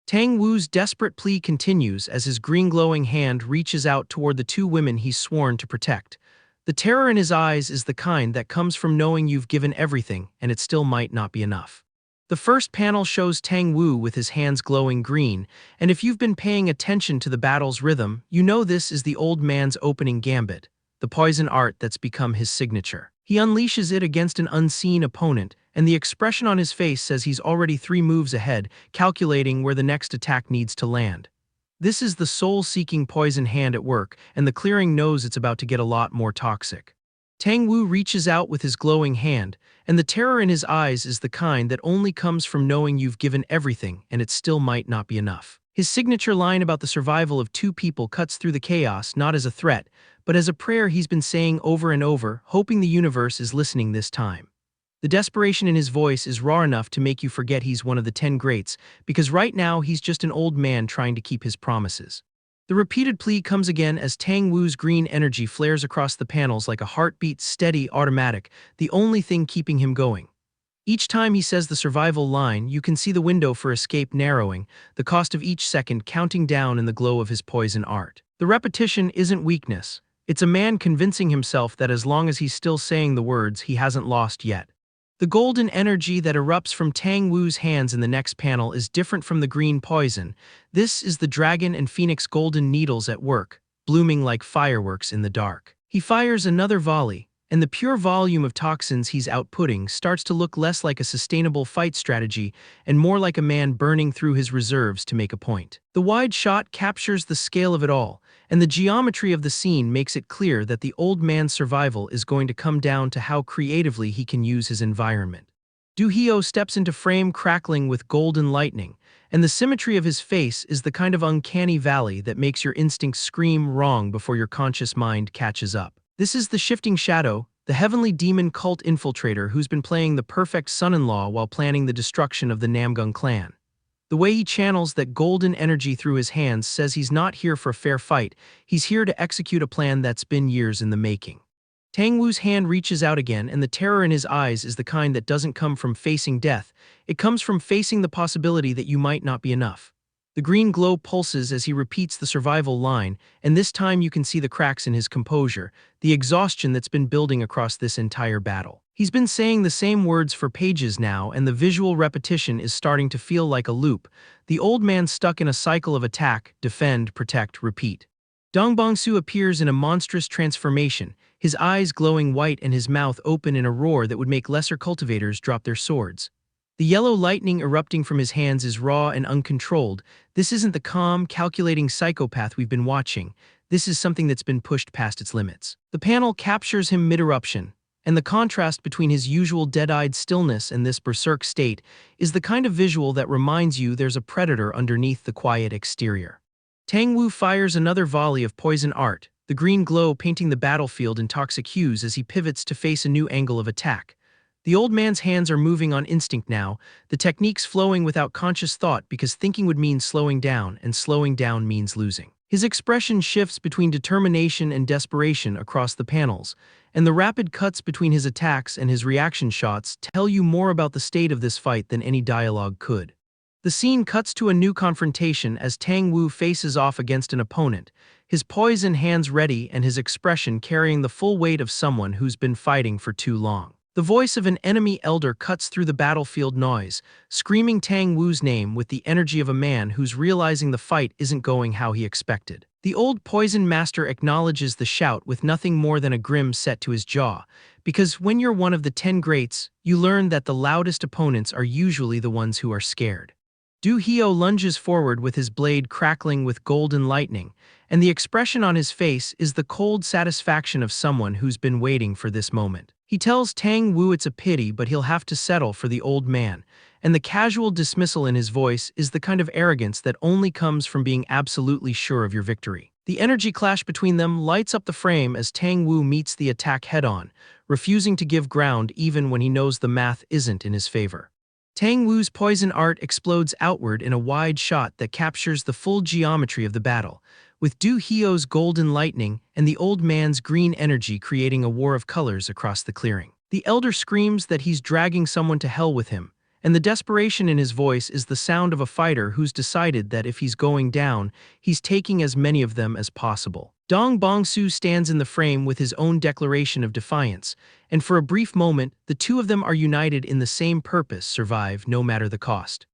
[SPEAKER 1] Tang Wu's desperate plea continues as his green glowing hand reaches out toward the two women he's sworn to protect. The terror in his eyes is the kind that comes from knowing you've given everything and it still might not be enough. The first panel shows Tang Wu with his hands glowing green, and if you've been paying attention to the battle's rhythm, you know this is the old man's opening gambit, the poison art that's become his signature. He unleashes it against an unseen opponent, and the expression on his face says he's already 3 moves ahead, calculating where the next attack needs to land. This is the soul-seeking poison hand at work, and the clearing knows it's about to get a lot more toxic. Tang Wu reaches out with his glowing hand, and the terror in his eyes is the kind that only comes from knowing you've given everything and it still might not be enough. His signature line about the survival of 2 people cuts through the chaos not as a threat, but as a prayer he's been saying over and over, hoping the universe is listening this time. The desperation in his voice is raw enough to make you forget he's one of the 10 greats, because right now he's just an old man trying to keep his promises. The repeated plea comes again as Tang Wu's green energy flares across the panels like a heartbeat, steady, automatic, the only thing keeping him going. Each time he says the survival line, you can see the window for escape narrowing, the cost of each second counting down in the glow of his poison art. The repetition isn't weakness. It's a man convincing himself that as long as he's still saying the words, he hasn't lost yet. The golden energy that erupts from Tang Wu's hands in the next panel is different from the green poison. This is the dragon and phoenix golden needles at work, blooming like fireworks in the dark. He fires another volley, and the pure volume of toxins he's outputting starts to look less like a sustainable fight strategy and more like a man burning through his reserves to make a point. The wide shot captures the scale of it all, and the geometry of the scene makes it clear that the old man's survival is going to come down to how creatively he can use his environment. Du Hyo steps into frame crackling with golden lightning, and the symmetry of his face is the kind of uncanny valley that makes your instincts scream wrong before your conscious mind catches up. This is the shifting shadow, the heavenly demon cult infiltrator who's been playing the perfect son-in-law while planning the destruction of the Namgung clan. The way he channels that golden energy through his hands says he's not here for a fair fight, he's here to execute a plan that's been years in the making. Tang Wu's hand reaches out again, and the terror in his eyes is the kind that doesn't come from facing death, it comes from facing the possibility that you might not be enough. The green glow pulses as he repeats the survival line, and this time you can see the cracks in his composure, the exhaustion that's been building across this entire battle. He's been saying the same words for pages now, and the visual repetition is starting to feel like a loop, the old man stuck in a cycle of attack, defend, protect, repeat. Dongbong Su appears in a monstrous transformation, his eyes glowing white and his mouth open in a roar that would make lesser cultivators drop their swords. The yellow lightning erupting from his hands is raw and uncontrolled. This isn't the calm, calculating psychopath we've been watching. This is something that's been pushed past its limits. The panel captures him mid-eruption, and the contrast between his usual dead-eyed stillness and this berserk state is the kind of visual that reminds you there's a predator underneath the quiet exterior. Tang Wu fires another volley of poison art, the green glow painting the battlefield in toxic hues as he pivots to face a new angle of attack. The old man's hands are moving on instinct now, the techniques flowing without conscious thought because thinking would mean slowing down, and slowing down means losing. His expression shifts between determination and desperation across the panels, and the rapid cuts between his attacks and his reaction shots tell you more about the state of this fight than any dialogue could. The scene cuts to a new confrontation as Tang Wu faces off against an opponent, his poison hands ready and his expression carrying the full weight of someone who's been fighting for too long. The voice of an enemy elder cuts through the battlefield noise, screaming Tang Wu's name with the energy of a man who's realizing the fight isn't going how he expected. The old poison master acknowledges the shout with nothing more than a grin set to his jaw, because when you're one of the 10 greats, you learn that the loudest opponents are usually the ones who are scared. Du Hyo lunges forward with his blade crackling with golden lightning, and the expression on his face is the cold satisfaction of someone who's been waiting for this moment. He tells Tang Wu it's a pity but he'll have to settle for the old man, and the casual dismissal in his voice is the kind of arrogance that only comes from being absolutely sure of your victory. The energy clash between them lights up the frame as Tang Wu meets the attack head-on, refusing to give ground even when he knows the math isn't in his favor. Tang Wu's poison art explodes outward in a wide shot that captures the full geometry of the battle, with Du Hyo's golden lightning and the old man's green energy creating a war of colors across the clearing. The elder screams that he's dragging someone to hell with him, and the desperation in his voice is the sound of a fighter who's decided that if he's going down, he's taking as many of them as possible. Dong Bongsu stands in the frame with his own declaration of defiance, and for a brief moment, the two of them are united in the same purpose: survive no matter the cost.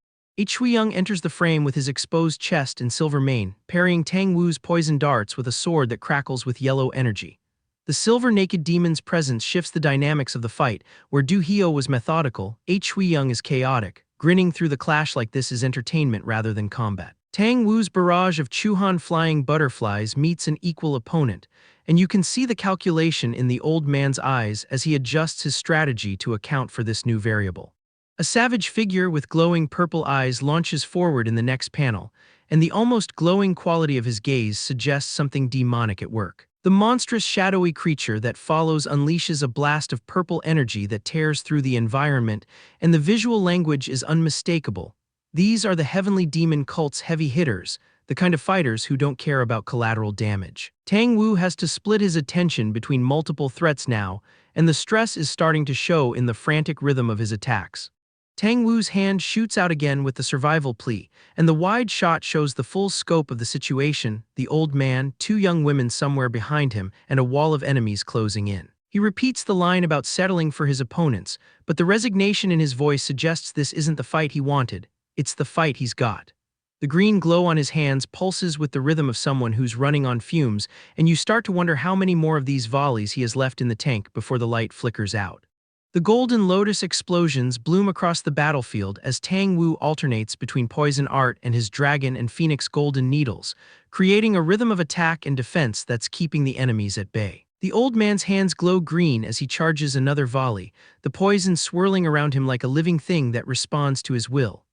[SPEAKER 1] Shui-young enters the frame with his exposed chest and silver mane, parrying Tang Wu's poison darts with a sword that crackles with yellow energy. The silver-naked demon's presence shifts the dynamics of the fight, where Du Hyo was methodical, Shui-young is chaotic. Grinning through the clash like this is entertainment rather than combat. Tang Wu's barrage of Chuhan flying butterflies meets an equal opponent, and you can see the calculation in the old man's eyes as he adjusts his strategy to account for this new variable. A savage figure with glowing purple eyes launches forward in the next panel, and the almost glowing quality of his gaze suggests something demonic at work. The monstrous shadowy creature that follows unleashes a blast of purple energy that tears through the environment, and the visual language is unmistakable. These are the heavenly demon cult's heavy hitters, the kind of fighters who don't care about collateral damage. Tang Wu has to split his attention between multiple threats now, and the stress is starting to show in the frantic rhythm of his attacks. Tang Wu's hand shoots out again with the survival plea, and the wide shot shows the full scope of the situation: the old man, two young women somewhere behind him, and a wall of enemies closing in. He repeats the line about settling for his opponents, but the resignation in his voice suggests this isn't the fight he wanted. It's the fight he's got. The green glow on his hands pulses with the rhythm of someone who's running on fumes, and you start to wonder how many more of these volleys he has left in the tank before the light flickers out. The golden lotus explosions bloom across the battlefield as Tang Wu alternates between poison art and his dragon and phoenix golden needles, creating a rhythm of attack and defense that's keeping the enemies at bay. The old man's hands glow green as he charges another volley, the poison swirling around him like a living thing that responds to his will.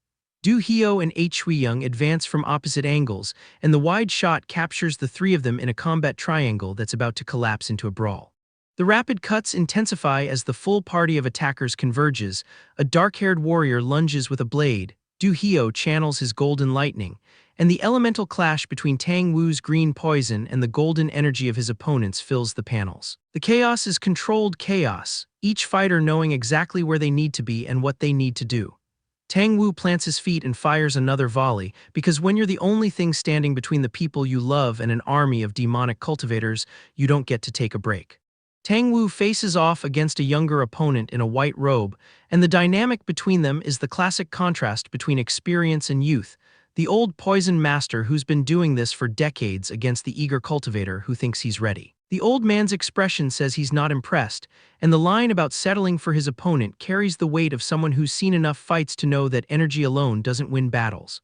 [SPEAKER 1] Du Hyo and Shui-young advance from opposite angles, and the wide shot captures the three of them in a combat triangle that's about to collapse into a brawl. The rapid cuts intensify as the full party of attackers converges. A dark-haired warrior lunges with a blade, Du Hyo channels his golden lightning, and the elemental clash between Tang Wu's green poison and the golden energy of his opponents fills the panels. The chaos is controlled chaos, each fighter knowing exactly where they need to be and what they need to do. Tang Wu plants his feet and fires another volley, because when you're the only thing standing between the people you love and an army of demonic cultivators, you don't get to take a break. Tang Wu faces off against a younger opponent in a white robe, and the dynamic between them is the classic contrast between experience and youth, the old poison master who's been doing this for decades against the eager cultivator who thinks he's ready. The old man's expression says he's not impressed, and the line about settling for his opponent carries the weight of someone who's seen enough fights to know that energy alone doesn't win battles.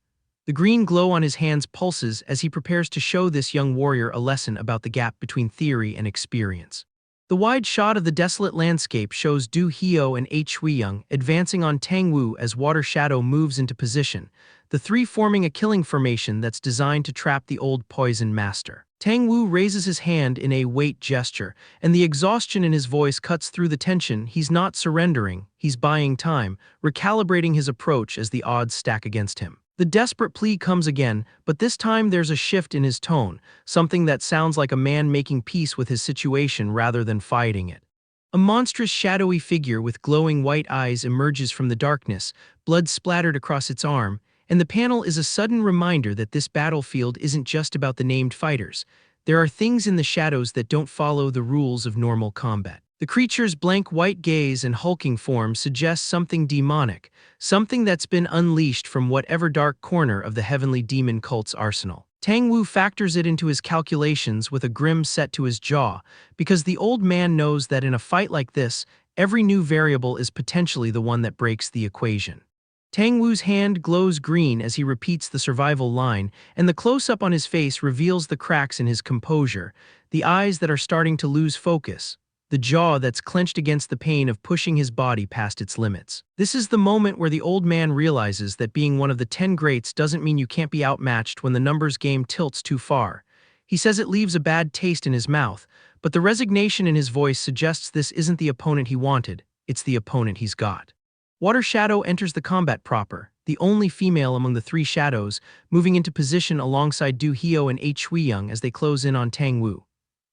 [SPEAKER 1] The green glow on his hands pulses as he prepares to show this young warrior a lesson about the gap between theory and experience. The wide shot of the desolate landscape shows Du Hyo and Shui-young advancing on Tang Wu as Water Shadow moves into position, the three forming a killing formation that's designed to trap the old poison master. Tang Wu raises his hand in a wait gesture, and the exhaustion in his voice cuts through the tension. He's not surrendering, he's buying time, recalibrating his approach as the odds stack against him. The desperate plea comes again, but this time there's a shift in his tone, something that sounds like a man making peace with his situation rather than fighting it. A monstrous shadowy figure with glowing white eyes emerges from the darkness, blood splattered across its arm, and the panel is a sudden reminder that this battlefield isn't just about the named fighters. There are things in the shadows that don't follow the rules of normal combat. The creature's blank white gaze and hulking form suggest something demonic, something that's been unleashed from whatever dark corner of the heavenly demon cult's arsenal. Tang Wu factors it into his calculations with a grim set to his jaw, because the old man knows that in a fight like this, every new variable is potentially the one that breaks the equation. Tang Wu's hand glows green as he repeats the survival line, and the close-up on his face reveals the cracks in his composure, the eyes that are starting to lose focus, the jaw that's clenched against the pain of pushing his body past its limits. This is the moment where the old man realizes that being one of the 10 greats doesn't mean you can't be outmatched when the numbers game tilts too far. He says it leaves a bad taste in his mouth, but the resignation in his voice suggests this isn't the opponent he wanted, it's the opponent he's got. Water Shadow enters the combat proper, the only female among the three shadows, moving into position alongside Du Hyo and Shui-young as they close in on Tang Wu.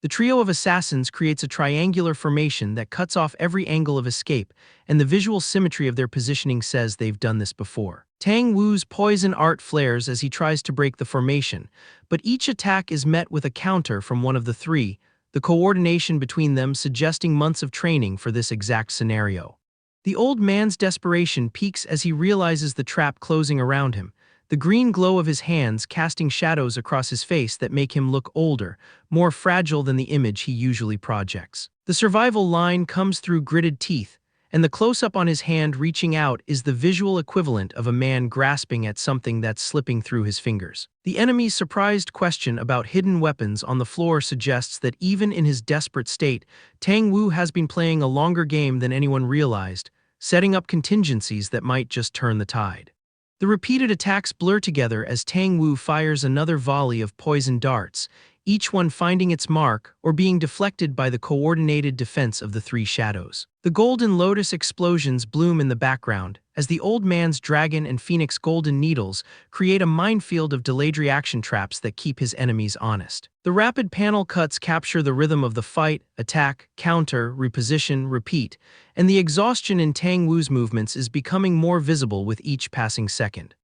[SPEAKER 1] The trio of assassins creates a triangular formation that cuts off every angle of escape, and the visual symmetry of their positioning says they've done this before. Tang Wu's poison art flares as he tries to break the formation, but each attack is met with a counter from one of the three, the coordination between them suggesting months of training for this exact scenario. The old man's desperation peaks as he realizes the trap closing around him, the green glow of his hands casting shadows across his face that make him look older, more fragile than the image he usually projects. The survival line comes through gritted teeth, and the close-up on his hand reaching out is the visual equivalent of a man grasping at something that's slipping through his fingers. The enemy's surprised question about hidden weapons on the floor suggests that even in his desperate state, Tang Wu has been playing a longer game than anyone realized, setting up contingencies that might just turn the tide. The repeated attacks blur together as Tang Wu fires another volley of poison darts, each one finding its mark or being deflected by the coordinated defense of the three shadows. The golden lotus explosions bloom in the background, as the old man's dragon and phoenix golden needles create a minefield of delayed reaction traps that keep his enemies honest. The rapid panel cuts capture the rhythm of the fight, attack, counter, reposition, repeat, and the exhaustion in Tang Wu's movements is becoming more visible with each passing second.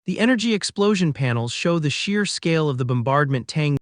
[SPEAKER 1] The energy explosion panels show the sheer scale of the bombardment Tang